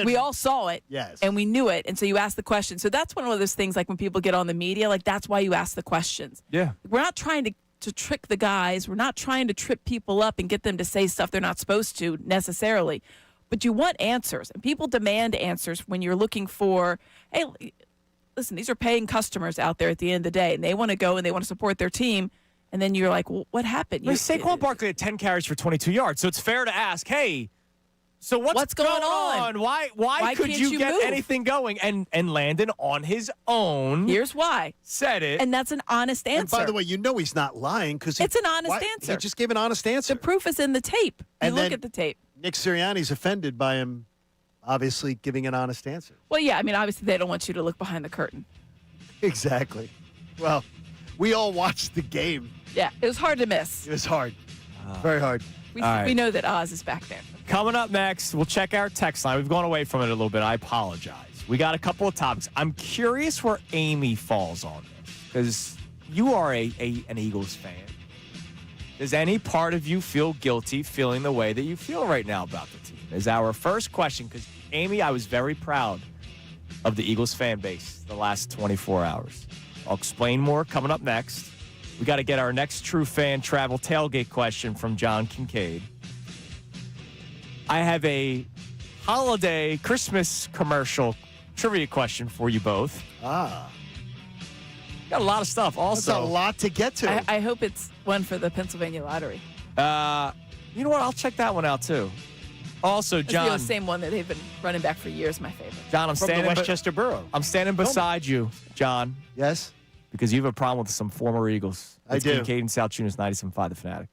We all saw it, yes, and we knew it, and so you asked the question. So that's one of those things. Like when people get on the media, like that's why you ask the questions. Yeah, we're not trying to trick the guys. We're not trying to trip people up and get them to say stuff they're not supposed to necessarily. But you want answers, and people demand answers when you're looking for, hey, listen, these are paying customers out there at the end of the day, and they want to go and they want to support their team. And then you're like, well, what happened? Saquon Barkley had 10 carries for 22 yards, so it's fair to ask, hey, so what's going on? Why could you get move? anything going? And Landon, on his own, here's why, said it. And that's an honest answer. And by the way, he's not lying because it's an honest answer. He just gave an honest answer. The proof is in the tape. And look at the tape. Nick Sirianni's offended by him obviously giving an honest answer. Well, yeah, I mean, obviously they don't want you to look behind the curtain. Exactly. Well, we all watched the game. Yeah, it was hard to miss. It was hard. Very hard. We know that Oz is back there. Coming up next, we'll check our text line. We've gone away from it a little bit. I apologize. We got a couple of topics. I'm curious where Amy falls on this because you are an Eagles fan. Does any part of you feel guilty feeling the way that you feel right now about the team? Is our first question because, Amy, I was very proud of the Eagles fan base the last 24 hours. I'll explain more coming up next. We got to get our next true fan travel tailgate question from John Kincade. I have a holiday Christmas commercial trivia question for you both. Got a lot of stuff also. That's a lot to get to. I hope it's one for the Pennsylvania Lottery. You know what? I'll check that one out too. Also, John. It's the same one that they've been running back for years, my favorite. John, I'm From standing the Westchester Borough. I'm standing beside you, John. Yes? Because you have a problem with some former Eagles. I do. Kincade Salciunas, 97.5 The Fanatic.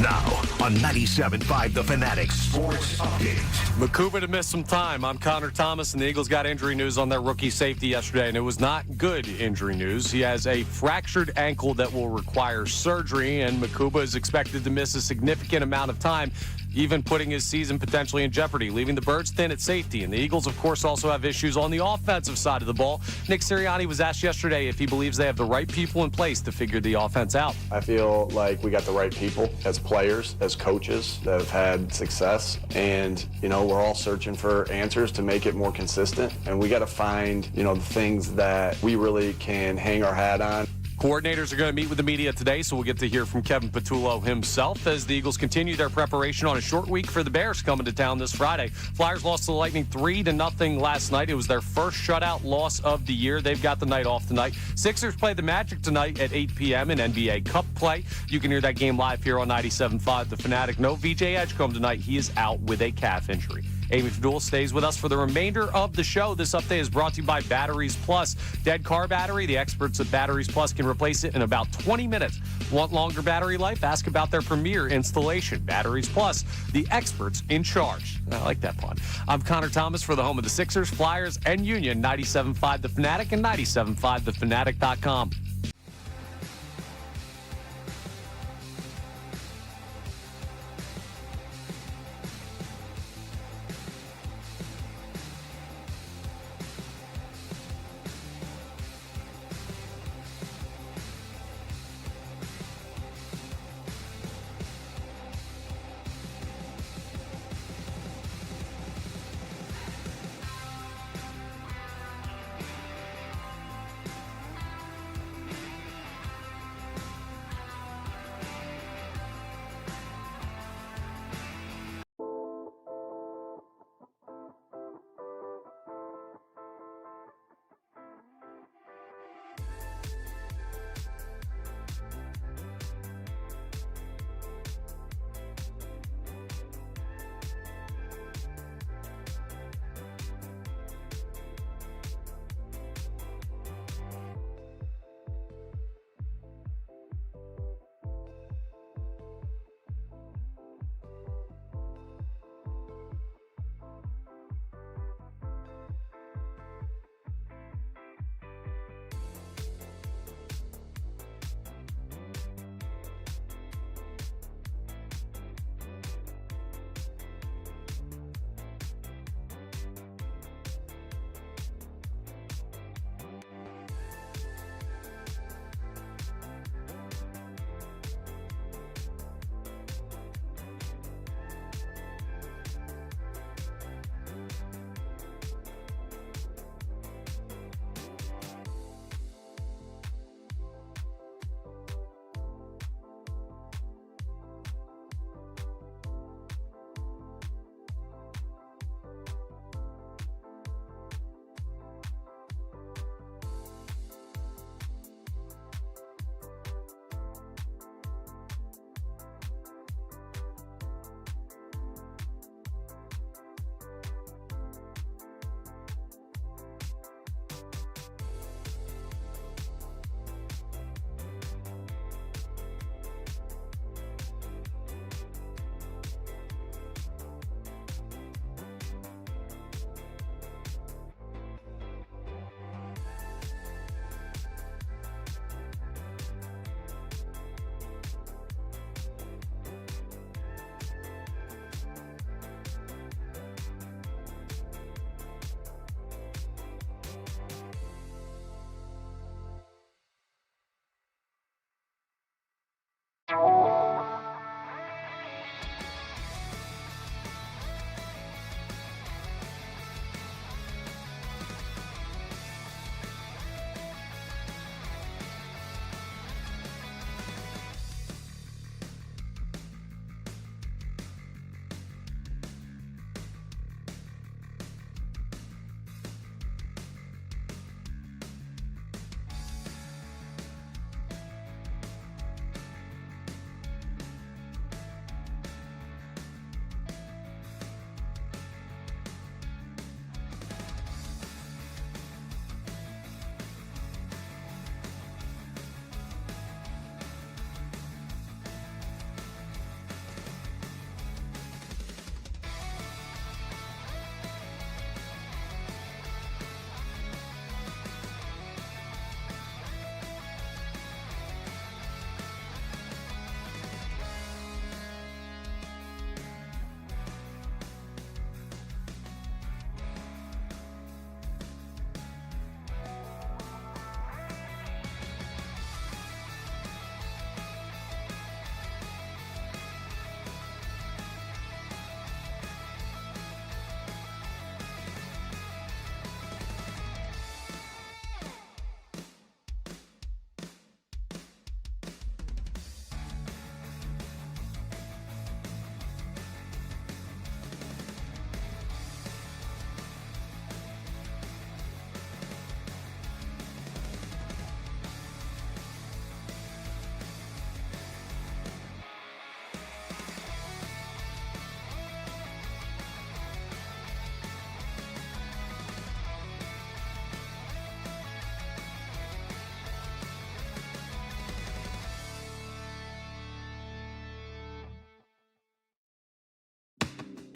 Now on 97.5 The Fanatic Sports Update. Makuba to miss some time. I'm Connor Thomas, and the Eagles got injury news on their rookie safety yesterday, and it was not good injury news. He has a fractured ankle that will require surgery, and Makuba is expected to miss a significant amount of time. even putting his season potentially in jeopardy, leaving the Birds thin at safety. And the Eagles, of course, also have issues on the offensive side of the ball. Nick Sirianni was asked yesterday if he believes they have the right people in place to figure the offense out. I feel like we got the right people as players, as coaches that have had success. And, we're all searching for answers to make it more consistent. And we got to find, the things that we really can hang our hat on. Coordinators are going to meet with the media today, so we'll get to hear from Kevin Patullo himself as the Eagles continue their preparation on a short week for the Bears coming to town this Friday. Flyers lost to the Lightning 3-0 last night. It was their first shutout loss of the year. They've got the night off tonight. Sixers play the Magic tonight at 8 p.m. in NBA Cup play. You can hear that game live here on 97.5 The Fanatic. No VJ Edgecombe tonight. He is out with a calf injury. Amy Fadul stays with us for the remainder of the show. This update is brought to you by Batteries Plus. Dead car battery, the experts at Batteries Plus can replace it in about 20 minutes. Want longer battery life? Ask about their premier installation. Batteries Plus, the experts in charge. I like that pun. I'm Connor Thomas for the home of the Sixers, Flyers, and Union. 97.5 The Fanatic and 97.5thefanatic.com.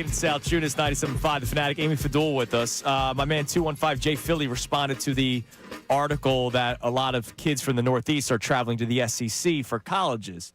Salciunas, 97.5, the Fanatic. Amy Fadul with us. My man 215 Jay Philly responded to the article that a lot of kids from the Northeast are traveling to the SEC for colleges.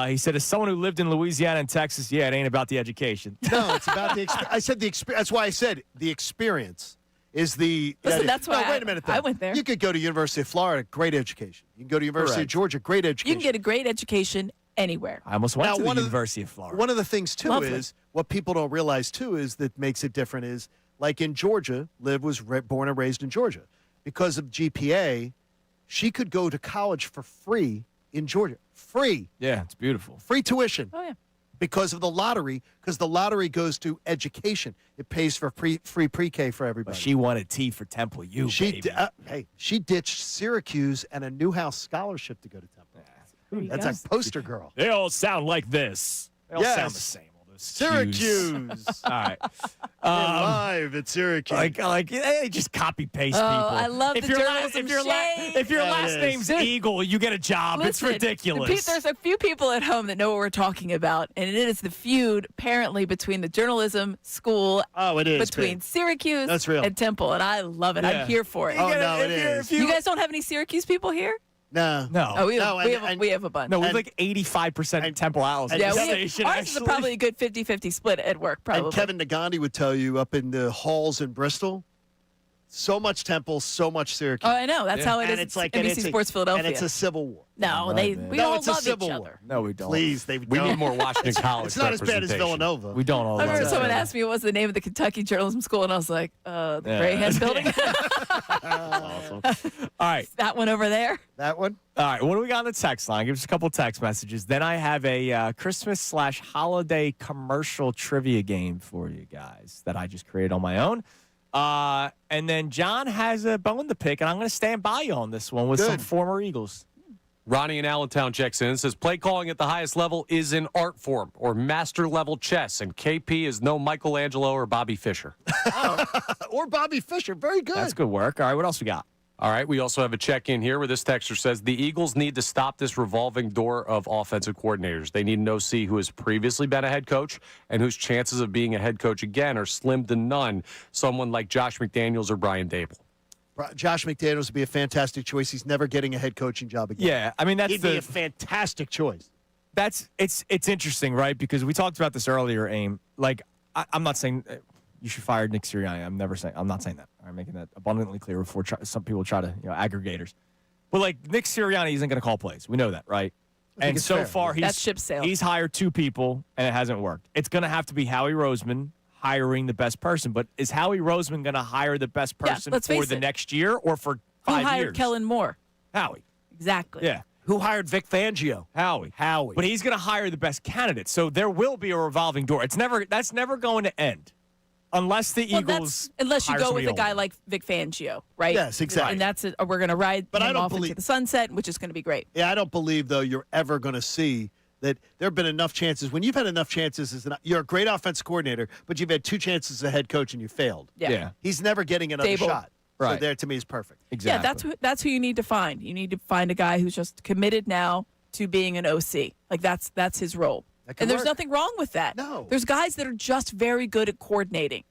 He said, as someone who lived in Louisiana and Texas, yeah, it ain't about the education. No, it's about the experience. I said the experience. That's why I said the experience is the. Listen, that's why wait a minute. Though. I went there. You could go to University of Florida, great education. You can go to University of Georgia, great education. You can get a great education anywher. I almost went to the University of Florida. One of the things, too, Lovely. is what people don't realize, too, is that makes it different is, like in Georgia, Liv was born and raised in Georgia. Because of GPA, she could go to college for free in Georgia. Free. Yeah, it's beautiful. Free tuition. Oh, yeah. Because of the lottery, because the lottery goes to education. It pays for free pre-K for everybody. But she wanted T for Temple U, baby. She ditched Syracuse and a Newhouse scholarship to go to Temple. That's a poster girl. They all sound like this. They all sound the same. Syracuse. All right. Live at Syracuse. Like they just copy paste people. I love if the journalism shade. If your last name's Eagle, you get a job. Listen, it's ridiculous. There's a few people at home that know what we're talking about, and it is the feud apparently between the journalism school. Oh, it is between big. Syracuse That's real. and Temple, and I love it. Yeah. I'm here for it. Oh, no, it is. You guys don't have any Syracuse people here? No. Oh, we have a bunch. No, we have like 85% Temple Owls. and- Yeah, station, ours is probably a good 50-50 split at work, probably. And Kevin Nagandi would tell you up in the halls in Bristol, so much Temple, so much Syracuse. Oh, I know. That's how it and is. it's like NBC Sports Philadelphia. And it's a civil war. No, we No, all it's a love civil each war. other. No, we don't. Please, We need more Washington College. It's not as bad as representation. Villanova. We don't all I remember love someone each other. asked me what was the name of the Kentucky journalism school, and I was like, the Greyhead Building. Awesome. All right. That one over there. That one? All right, what do we got on the text line? Give us a couple text messages. Then I have a Christmas/holiday commercial trivia game for you guys that I just created on my own. And then John has a bone to pick, and I'm going to stand by you on this one with some former Eagles. Ronnie in Allentown checks in and says, play calling at the highest level is an art form or master level chess, and KP is no Michelangelo or Bobby Fischer. Or Bobby Fischer. Very good. That's good work. All right, what else we got? All right, we also have a check-in here where this texter says the Eagles need to stop this revolving door of offensive coordinators. They need an OC who has previously been a head coach and whose chances of being a head coach again are slim to none, someone like Josh McDaniels or Brian Dable. Josh McDaniels would be a fantastic choice. He's never getting a head coaching job again. Yeah, I mean, He'd be a fantastic choice. It's interesting, right? Because we talked about this earlier, Aim. Like, I'm not saying you should fire Nick Sirianni. I'm not saying that. I'm making that abundantly clear before some people try to, aggregators. But like Nick Sirianni isn't going to call plays. We know that, right? And so fair. far, That's ship sailed. he's hired two people, and it hasn't worked. It's going to have to be Howie Roseman hiring the best person. But is Howie Roseman going to hire the best person let's for face the it. next year or for Who 5 hired years? Kellen Moore? Howie. Exactly. Yeah. Who hired Vic Fangio? Howie. But he's going to hire the best candidate. So there will be a revolving door. That's never going to end. Unless the Eagles unless you hire go with somebody a guy older. like Vic Fangio, right? Yes, exactly. And that's it. We're going to ride But I him don't off into believe- the sunset, which is going to be great. Yeah, I don't believe, though, you're ever going to see that there have been enough chances. When you've had enough chances, you're a great offensive coordinator, but you've had two chances as a head coach and you failed. Yeah. He's never getting another Dable. shot. Right. So there, to me, is perfect. Exactly. Yeah, that's who you need to find. You need to find a guy who's just committed now to being an OC. Like that's his role. That can And there's work. nothing wrong with that. No. There's guys that are just very good at coordinating.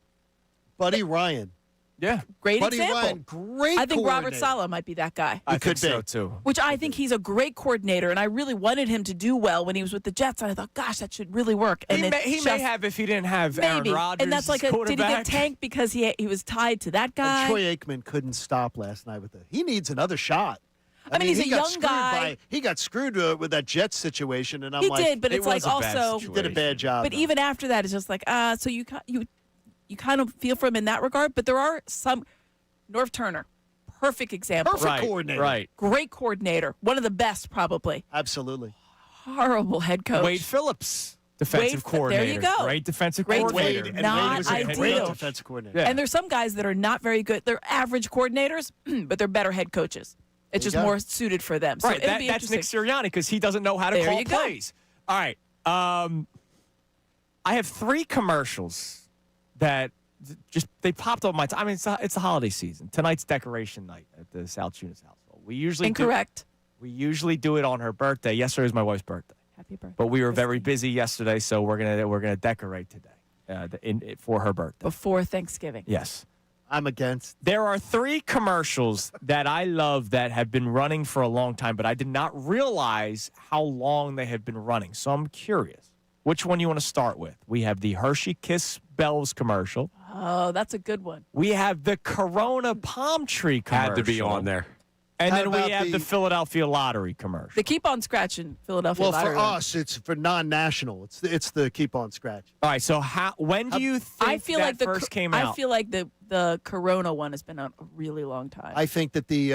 Buddy Ryan. Yeah. Great Buddy example. Ryan, great I think Robert coordinator. Saleh might be that guy. I could think so, be. too. Which I think he's a great coordinator, and I really wanted him to do well when he was with the Jets. And I thought, gosh, that should really work. And He it's may just- have if he didn't have maybe. Aaron Rodgers. And that's like as did he get quarterback. tanked because he was tied to that guy? And Troy Aikman couldn't stop last night with it. He needs another shot. I mean, he's he a got young screwed guy. He got screwed with that Jets situation, and I'm He like, did, but It it's like was a bad also he did a bad job. But though. even after that, it's just like, so you kind of feel for him in that regard. But there are some. Norv Turner, perfect example. Perfect Right, coordinator. right. Great coordinator. One of the best, probably. Absolutely. Horrible head coach. Wade Phillips, defensive coordinator. there you go. Great defensive Great coordinator. defensive- not Wade was a ideal. great defensive coordinator. Yeah. And there's some guys that are not very good. They're average coordinators, but they're better head coaches. It's There you just go. more suited for them. So Right, it'll be that's Nick interesting. Sirianni because he doesn't know how to There call you go. plays. All right. I have 3 commercials that just they popped up my time. I mean, it's the holiday season. Tonight's decoration night at the Salciunas household. We usually Incorrect. we usually do it on her birthday. Yesterday was my wife's birthday, Happy birthday. but we were very busy yesterday, so we're gonna decorate today. for her birthday. Before Thanksgiving. Yes. I'm against. There are 3 commercials that I love that have been running for a long time, but I did not realize how long they have been running. So I'm curious. Which one you want to start with? We have the Hershey Kiss Bells commercial. Oh, that's a good one. We have the Corona Palm Tree commercial. Had to be on there. And How then we about have the the Philadelphia Lottery commercial. The Keep on Scratching Philadelphia Well, Lottery for one. us, it's for non-national. It's the keep on scratch. All right, so when do you think I feel that like first came out? I feel like the Corona one has been out a really long time. I think that the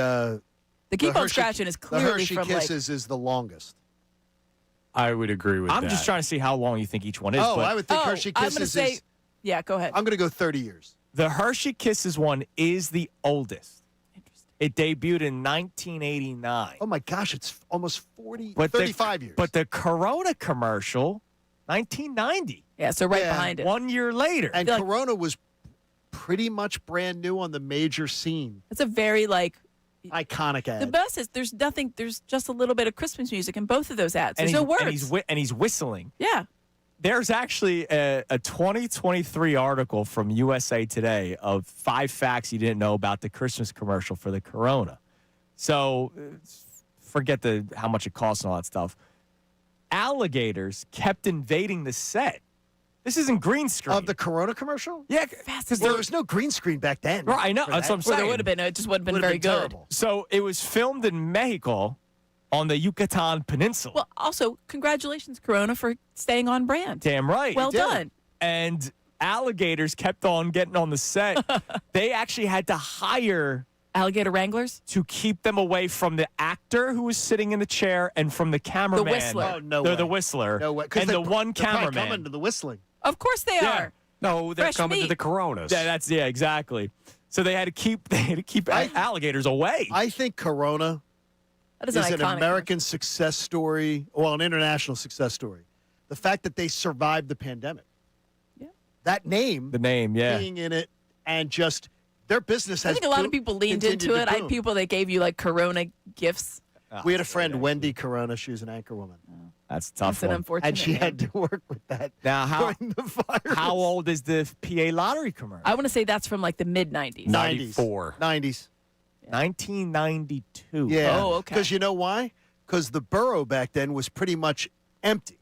Keep on Hershey- Scratching is the clearly Hershey from Kisses is the longest. I would agree with that. I'm just trying to see how long you think each one is. Oh, but I would think Hershey I'm Kisses gonna say, is. yeah, go ahead. I'm going to go 30 years. the Hershey Kisses one is the oldest. Interesting. It debuted in 1989. Oh my gosh, it's almost 35 years. But the Corona commercial, 1990. Yeah, so right Yeah. behind it. 1 year later. And feel like- Corona was pretty much brand new on the major scene. It's a very Iconic ad. the best is there's nothing. There's just a little bit of Christmas music in both of those ads. There's no words. And he's whistling. Yeah. There's actually a 2023 article from USA Today of 5 facts you didn't know about the Christmas commercial for the Corona. So forget how much it costs and all that stuff. Alligators kept invading the set. This isn't green screen. Of the Corona commercial? Yeah, because Well, there was no green screen back then. Right, I know. for That's that. what I'm saying. Well, there would have been. It just wouldn't have been very good. Terrible. So it was filmed in Mexico on the Yucatan Peninsula. Well, also congratulations, Corona, for staying on brand. Damn right. Well You did. done. And alligators kept on getting on the set. They actually had to hire Alligator Wranglers. to keep them away from the actor who was sitting in the chair and from the cameraman. whistler. Oh, no They're way. the whistler. No way. 'Cause And they- the one they're probably cameraman. coming to the whistling. Of course they Yeah. are. No, they're Fresh coming to meat. the Coronas. Yeah, exactly. So they had to keep alligators away. I think Corona That is is an an iconic. American success story, well, an international success story. The fact that they survived the pandemic. Yeah. That name, The name, yeah. being in it, and just their business I has think a lot of people leaned continued into to it. I had boom. people that gave you like Corona gifts. We had a friend, Wendy Corona. She was an anchor woman. That's a tough That's an one. unfortunate. And she name. had to work with that Now, how during the virus. how old is the PA lottery commercial? I want to say that's from like the mid 90s. 94. 90s. 1992. Yeah. Oh, okay. Because you know why? Because the borough back then was pretty much empty,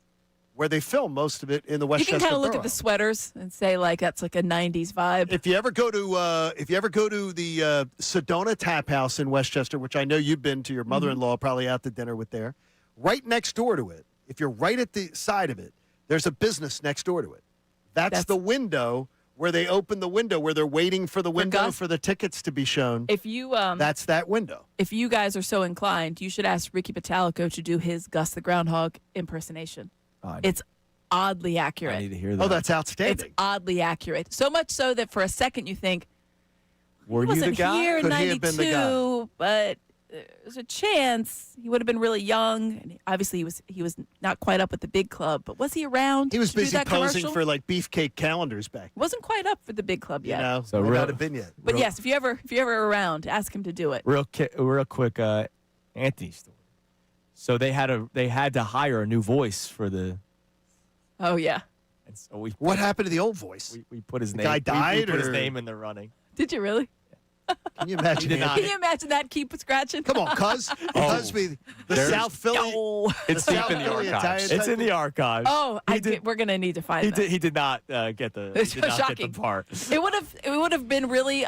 where they filmed most of it in the You Westchester can kind of look borough. at the sweaters and say like that's like a 90s vibe. If you ever go to the Sedona Tap House in Westchester, which I know you've been to, your mother-in-law probably out to dinner with there, right next door to it, if you're right at the side of it, there's a business next door to it. That's the window where they open the window, where they're waiting for the window Gus? for the tickets to be shown. If you That's that window. if you guys are so inclined, you should ask Ricky Patalico to do his Gus the Groundhog impersonation. Oh, It's oddly I accurate. need to hear that. Oh, that's It's outstanding. oddly accurate. So much so that for a second you think Were he you the wasn't guy? here in Could he have been the guy? 92, but there's a chance he would have been really young. And obviously he was not quite up with the big club, but was he around? He was to do busy that posing commercial? for like beefcake calendars back then. Wasn't quite up for the big club You yet. know, So might real- not have been yet. But yes, if you ever around, ask him to do it. Real quick, Anthony story. So they had to hire a new voice for the. Oh yeah. And so we What happened to the old voice? we put his The name. guy we died, put his or- name in the running. Did you really? Can you imagine? did not. Can you imagine that? Keep scratching. Come on, cuz. The There's- South Philly. Oh, It's the deep South in the Philly archives. Italian It's in the archives. oh! We're gonna need to find He that. did. He did not get the. He It's did not get shocking. the part. It would have been really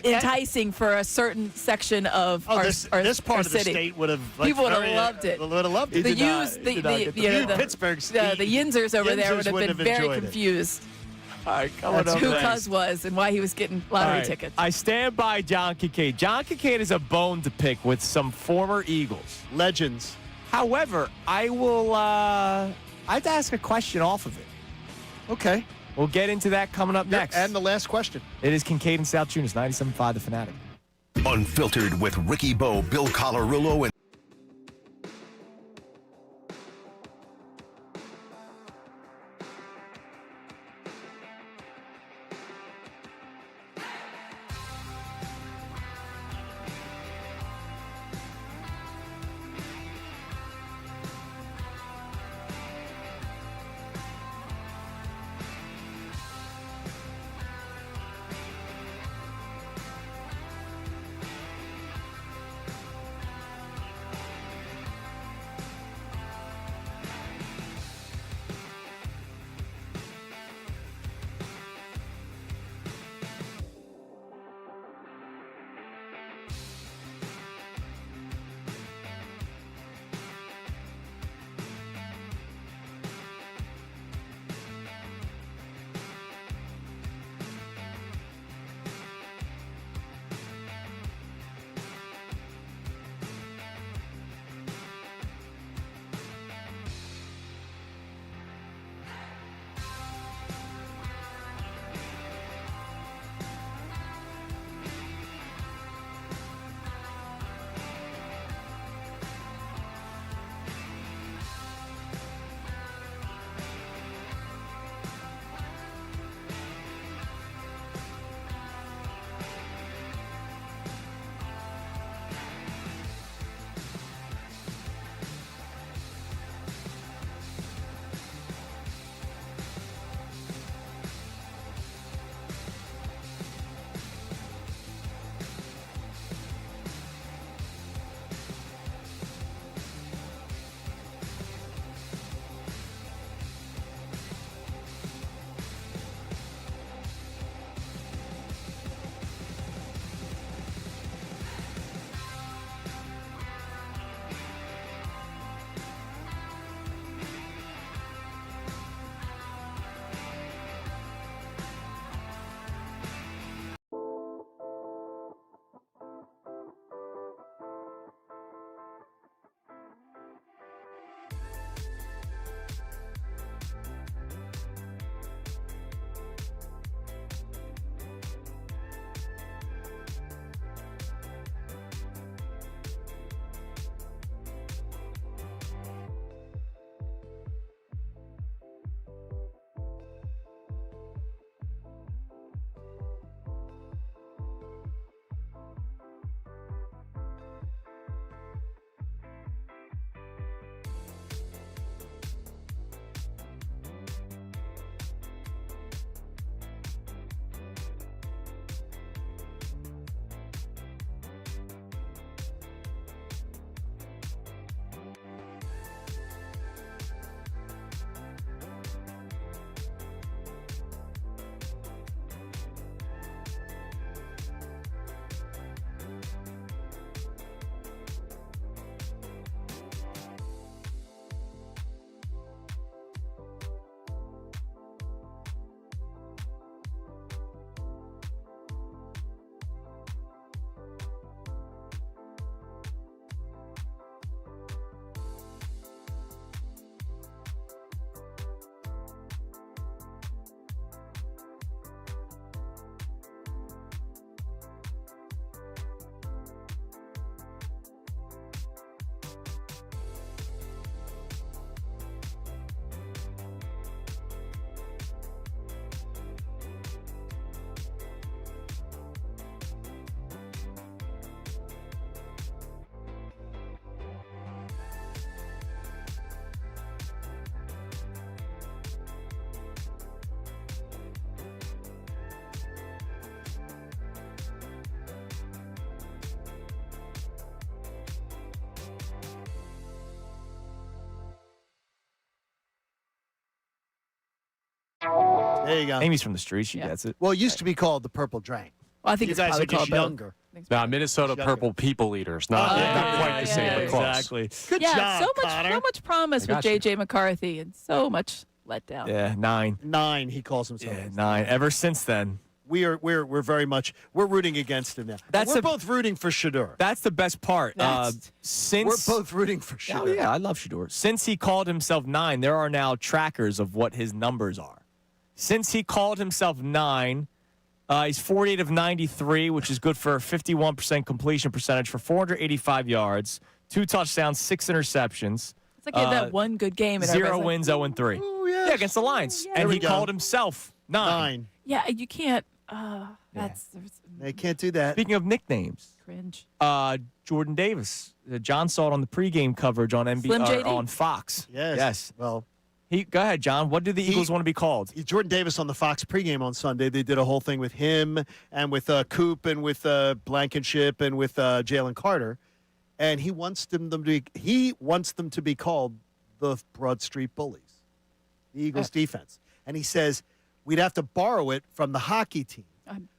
enticing for a certain section of our this our part of the city. state would have. People would have loved it. Would have loved The it. did not- U's, he the did not get the- you know, You the Pittsburgh the Yinzers over there Yinzers would have wouldn't been have very enjoyed it. confused All right, coming up who next. Cuz was and why he was getting All lottery right, tickets. I stand by John Kincade. John Kincade is a bone to pick with some former Eagles. Legends. However, I will. I have to ask a question off of it. Okay. We'll get into that coming up next. And the last question. It is Kincade and Salciunas, 97.5 The Fanatic. Unfiltered with Ricky Bo, Bill Colarulo, and There you go. Amy's from the street. She gets it. Well, it used to be called the Purple Drain. Well, I think You it's guys probably are just called both. younger. Minnesota Purple People Eaters. Not quite the same, but close. Exactly. Good job, Connor. so much promise I with got you. J.J. McCarthy and so much letdown. Yeah, 9. 9, he calls himself. Yeah, 9. Ever since then. We're very much rooting against him now. We're both rooting for Shedeur. That's the best part. Since We're both rooting for Shedeur. Oh, yeah, I love Shedeur. Since he called himself 9, there are now trackers of what his numbers are. Since he called himself 9, he's 48 of 93, which is good for a 51% completion percentage for 485 yards, 2 touchdowns, 6 interceptions. It's like he had that one good game. And 0 everybody's wins, 0-3. Oh, yeah. Yeah, against the Lions. And he called himself 9. Yeah, you can't. That's They can't do that. Speaking of nicknames, cringe. Jordan Davis. John saw it on the pregame coverage on Slim JD? on Fox. Yes. Well, Go ahead, John. What do the Eagles want to be called? Jordan Davis on the Fox pregame on Sunday. They did a whole thing with him and with Coop and with Blankenship and with Jalen Carter, and he wants them to be called the Broad Street Bullies, the Eagles defense. And he says we'd have to borrow it from the hockey team.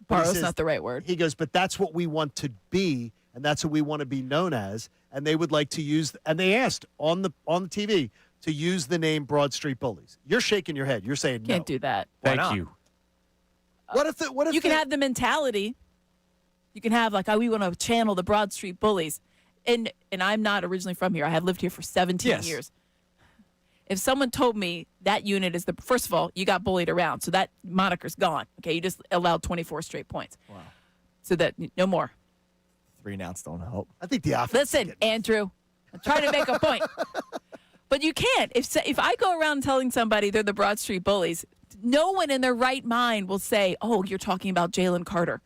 Borrow's not the right word. He goes, but that's what we want to be, and that's what we want to be known as. And they would like to use. And they asked on the TV to use the name Broad Street Bullies. You're shaking your head. You're saying Can't do that. Thank you. What if you can have the mentality? You can have we want to channel the Broad Street Bullies, and I'm not originally from here. I have lived here for 17 years. If someone told me that unit is first of all, you got bullied around, so that moniker's gone. Okay, you just allowed 24 straight points. Wow. So that no more. 3 and outs don't help. I think the offense. Listen, Andrew, I'm trying to make a point. But you can't. If I go around telling somebody they're the Broad Street Bullies, no one in their right mind will say, "Oh, you're talking about Jalen Carter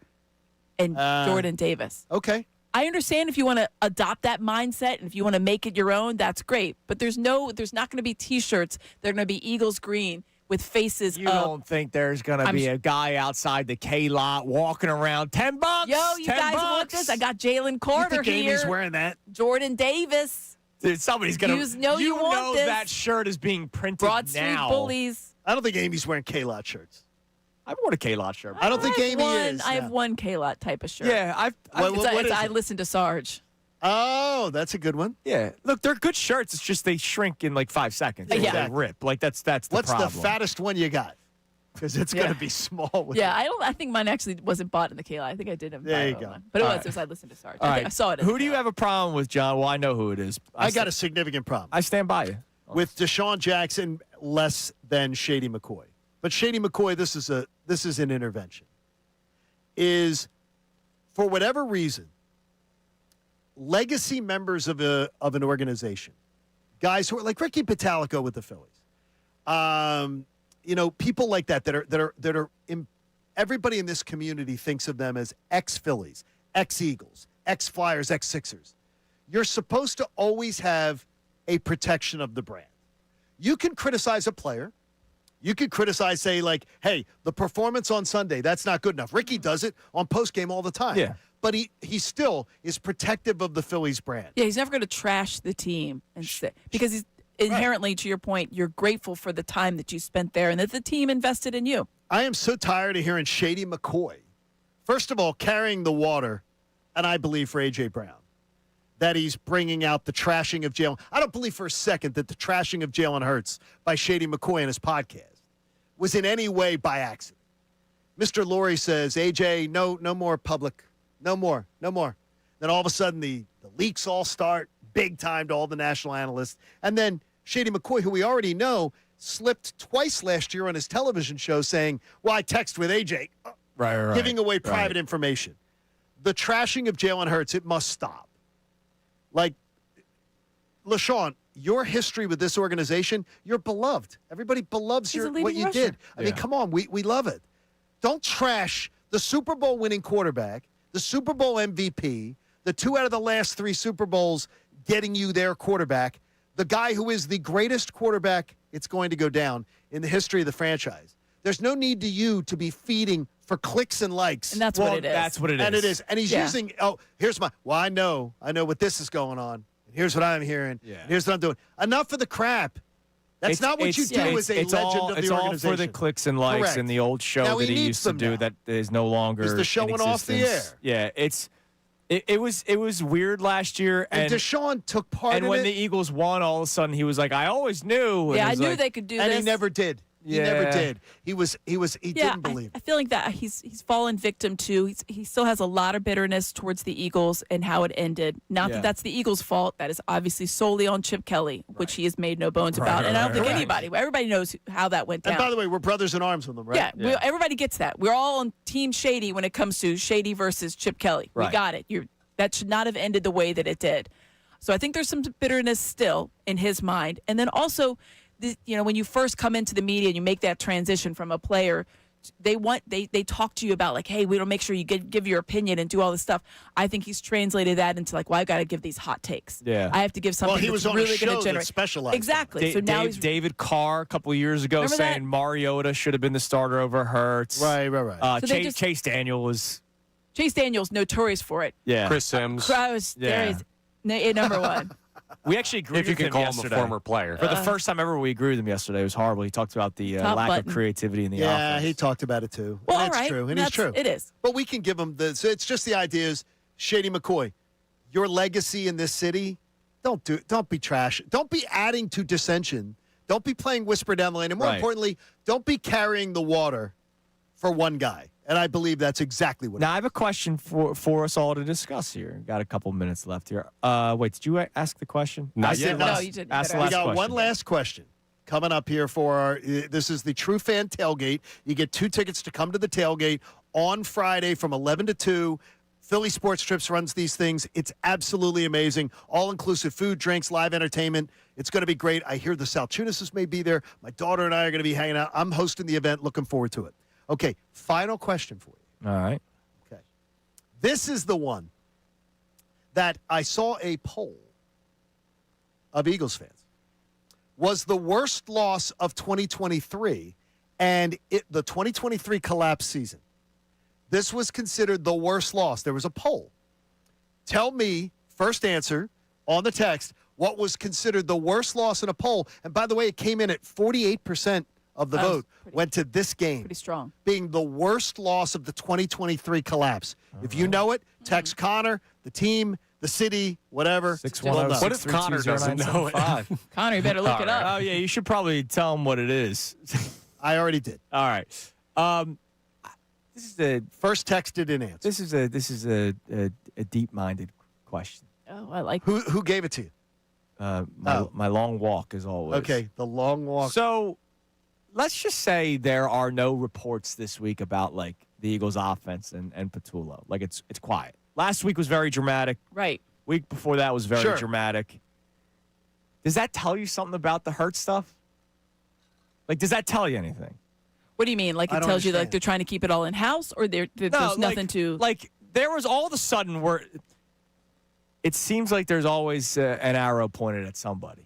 and Jordan Davis." Okay. I understand if you want to adopt that mindset and if you want to make it your own, that's great. But there's not going to be T-shirts. They're going to be Eagles green with faces. You don't think there's going to be a guy outside the K lot walking around $10? Yo, you guys want this? I got Jalen Carter you think here. Amy's wearing that? Jordan Davis. Dude, somebody's going to. You want this. That shirt is being printed Broad Street Bullies. I don't think Amy's wearing K-Lot shirts. I've worn a K-Lot shirt. I don't think Amy is. I have one K-Lot type of shirt. Yeah, I listen to Sarge. Oh, that's a good one. Yeah. Look, they're good shirts. It's just they shrink in 5 seconds. Yeah. They rip. That's the What's problem. the fattest one you got? Because it's going to be small. I think mine actually wasn't bought in the K-Lot. I think I did have there you go. One. But it was I listened to Sarge. Right. I saw it. Who do you have a problem with, John? Well, I know who it is. I got a significant problem. I stand by you. With Deshaun Jackson less than Shady McCoy. But Shady McCoy, this is an intervention. Is for whatever reason, legacy members of an organization, guys who are like Ricky Pitalico with the Phillies, people like that are everybody in this community thinks of them as ex-Phillies, ex-Eagles, ex-Flyers, ex-Sixers. You're supposed to always have a protection of the brand. You can criticize a player. You could criticize, say, hey, the performance on Sunday, that's not good enough. Ricky does it on postgame all the time. Yeah. But he still is protective of the Phillies brand. Yeah, he's never going to trash the team because he's inherently, to your point, you're grateful for the time that you spent there and that the team invested in you. I am so tired of hearing Shady McCoy, first of all, carrying the water, and I believe for A.J. Brown, that he's bringing out the trashing of Jalen. I don't believe for a second that the trashing of Jalen Hurts by Shady McCoy in his podcast was in any way by accident. Mr. Lurie says, AJ, no more public, no more. Then all of a sudden the leaks all start big time to all the national analysts. And then Shady McCoy, who we already know, slipped twice last year on his television show saying, well, I text with AJ, right, giving away private information. The trashing of Jalen Hurts, it must stop. LaShawn, your history with this organization, you're beloved. Everybody beloves what you did. I mean, come on, we love it. Don't trash the Super Bowl winning quarterback, the Super Bowl MVP, the 2 out of the last 3 Super Bowls getting you their quarterback, the guy who is the greatest quarterback it's going to go down in the history of the franchise. There's no need to you to be feeding for clicks and likes. And that's what it is. That's what it is. And it is. And he's using, I know what this is going on. Here's what I'm hearing. Yeah. Here's what I'm doing. Enough of the crap. That's not what you do as a legend of the organization. It's all for the clicks and likes Correct. and the old show Now that he used to do now. that is no longer He's the showing in off the air. existence. Yeah, it was weird last year. And Deshaun took part in it. And when the Eagles won, all of a sudden he was like, I always knew. Yeah, I knew they could do this. And he never did. He never did. He didn't believe it. I feel like that he's fallen victim to. He still has a lot of bitterness towards the Eagles and how it ended. Not that that's the Eagles' fault. That is obviously solely on Chip Kelly, which he has made no bones about. And I don't think everybody knows how that went down. And by the way, we're brothers in arms with them, right? Yeah. Everybody gets that. We're all on Team Shady when it comes to Shady versus Chip Kelly. Right. We got it. That should not have ended the way that it did. So I think there's some bitterness still in his mind. And then also, when you first come into the media and you make that transition from a player, they talk to you about like, hey, we don't make sure you give your opinion and do all this stuff. I think he's translated that into like, well, I've got to give these hot takes. Yeah. I have to give something. Well, he was that's on really a show going to generate. that specialized. Exactly. So now he's David Carr a couple of years ago Remember saying that? Mariota should have been the starter over Hurts. Right. So they just- Chase Daniel was. Chase Daniel's notorious for it. Yeah. Chris Sims. Number one. We actually agreed If you with can him call yesterday. him a former player. For the first time ever, we agreed with him yesterday. It was horrible. He talked about the Top lack button. of creativity in the Yeah, offense. he talked about it too. Well, and all it's right. true. And it's true. It is. But we can give him so it's just the idea is, Shady McCoy, your legacy in this city, don't be trash. Don't be adding to dissension. Don't be playing whisper down the lane. And more Right. importantly, don't be carrying the water for one guy. And I believe that's exactly what Now, I have a question for us all to discuss here. Got a couple minutes left here. Wait, did you ask the question? I did not. No, you didn't. Ask the We last got question. one last question coming up here for our. This is the True Fan Tailgate. You get 2 tickets to come to the tailgate on Friday from 11 to 2. Philly Sports Trips runs these things. It's absolutely amazing. All-inclusive food, drinks, live entertainment. It's going to be great. I hear the Salciunas may be there. My daughter and I are going to be hanging out. I'm hosting the event. Looking forward to it. Okay, final question for you. All right. Okay. This is the one that I saw a poll of Eagles fans. Was the worst loss of 2023 and the 2023 collapse season. This was considered the worst loss. There was a poll. Tell me, first answer on the text, what was considered the worst loss in a poll. And by the way, it came in at 48% of the vote went to this game. Pretty strong. Being the worst loss of the 2023 collapse. If you know it, text Connor, the team, the city, whatever. 610. What if Connor doesn't know it? Connor, you better look it up. Oh, yeah, you should probably tell him what it is. I already did. All right. This is a first texted in answer. This is a deep-minded question. Oh, I like Who gave it to you? My long walk, as always. Okay, the long walk. So let's just say there are no reports this week about like the Eagles' offense and Patullo. Like it's quiet. Last week was very dramatic. Right. Week before that was very Sure. dramatic. Does that tell you something about the Hurt stuff? Like, does that tell you anything? What do you mean? Like I it don't tells you like understand. they're trying to keep it all in house, or there's nothing to Like there was all of a sudden where it seems like there's always an arrow pointed at somebody,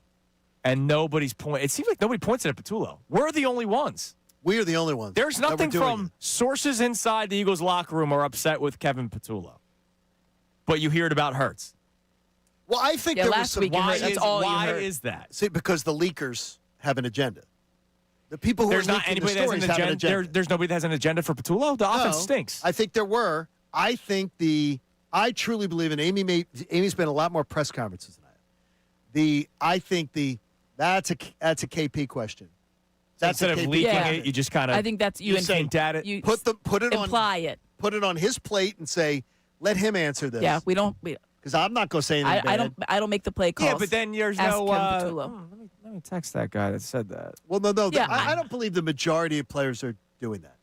and nobody's point. It seems like nobody points it at Patullo. We're the only ones. We are the only ones. There's that were nothing doing from it. sources inside the Eagles locker room are upset with Kevin Patullo, but you hear it about Hurts. Well, I think Yeah, there was last some. week you Why heard- that's is all you why heard. is that? See, because the leakers have an agenda. The people who There's are not leaking anybody the that has stories an have an agenda. agenda. There's nobody that has an agenda for Patullo. The offense No, stinks. I think there were. I think I truly believe in Amy's been a lot more press conferences than I have. That's a KP question. That's Instead a of KP leaking Yeah. it, you just kind of I think that's you and hint at it. You put it on imply it. his plate and say, let him answer this. Yeah, we because Because I'm not going to say anything bad. I don't make the play calls. Yeah, but then there's Ask no. Kevin Patullo. Let me text that guy that said that. Well, no. Yeah, I don't believe the majority of players are doing that.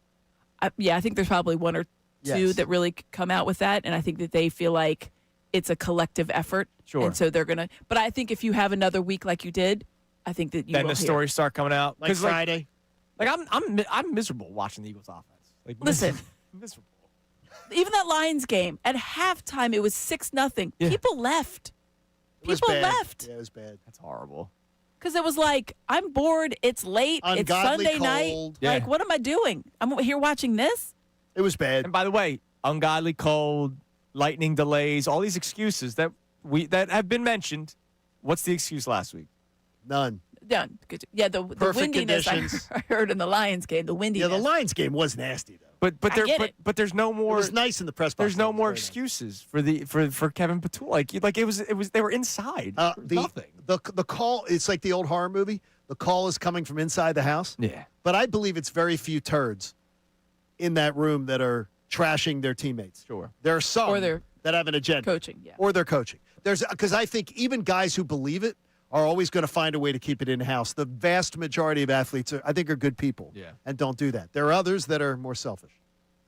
I think there's probably one or two Yes. that really come out with that, and I think that they feel like it's a collective effort. Sure. And so they're gonna. But I think if you have another week like you did, I think that you Then will the hear. stories start coming out. Like 'Cause, Friday. Like I'm miserable watching the Eagles offense. Like Listen. miserable. Even that Lions game at halftime, it was 6-0. Yeah. People left. It was People bad. left Yeah, it was bad. That's horrible. because it was like, I'm bored. It's late. It's Ungodly Sunday night. cold. Yeah. Like, what am I doing? I'm here watching this. It was bad. And by the way, ungodly cold, lightning delays, all these excuses that have been mentioned. What's the excuse last week? None. Yeah, the windiness I heard in the Lions game. The windiness. Yeah, the Lions game was nasty though. But there's no more. It was nice in the press box. There's no more excuses for Kevin Petula. Like it was they were inside. Nothing. The call. It's like the old horror movie. The call is coming from inside the house. Yeah. But I believe it's very few turds in that room that are trashing their teammates. Sure. There are some Or they're that have an agenda. coaching, yeah. Or they're coaching. Because I think even guys who believe it are always going to find a way to keep it in-house. The vast majority of athletes, I think, are good people and don't do that. There are others that are more selfish.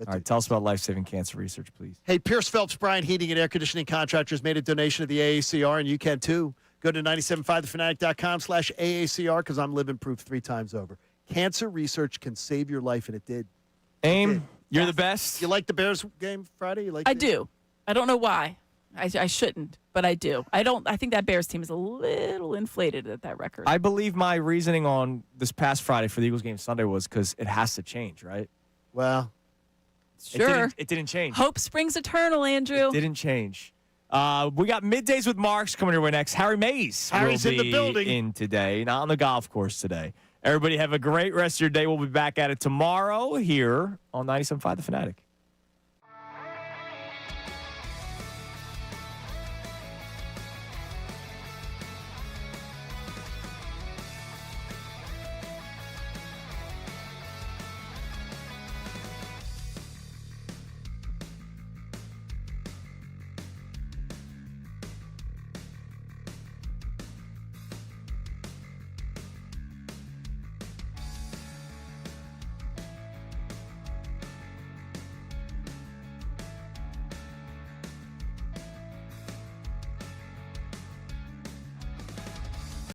All right, tell us about life-saving cancer research, please. Hey, Pierce Phelps Bryant Heating and Air Conditioning Contractors made a donation to the AACR, and you can too. Go to 975thefanatic.com/AACR because I'm living proof 3 times over. Cancer research can save your life, and it did. Aim, you're the best. You like the Bears game Friday? I do. I don't know why. I shouldn't, but I do. I think that Bears team is a little inflated at that record. I believe my reasoning on this past Friday for the Eagles game Sunday was because it has to change, right? Well, sure. It didn't change. Hope springs eternal, Andrew. It didn't change. We got Middays with Marks coming your way next. Harry Mays Harry's will in the be building. in today, not on the golf course today. Everybody have a great rest of your day. We'll be back at it tomorrow here on 97.5 The Fanatic.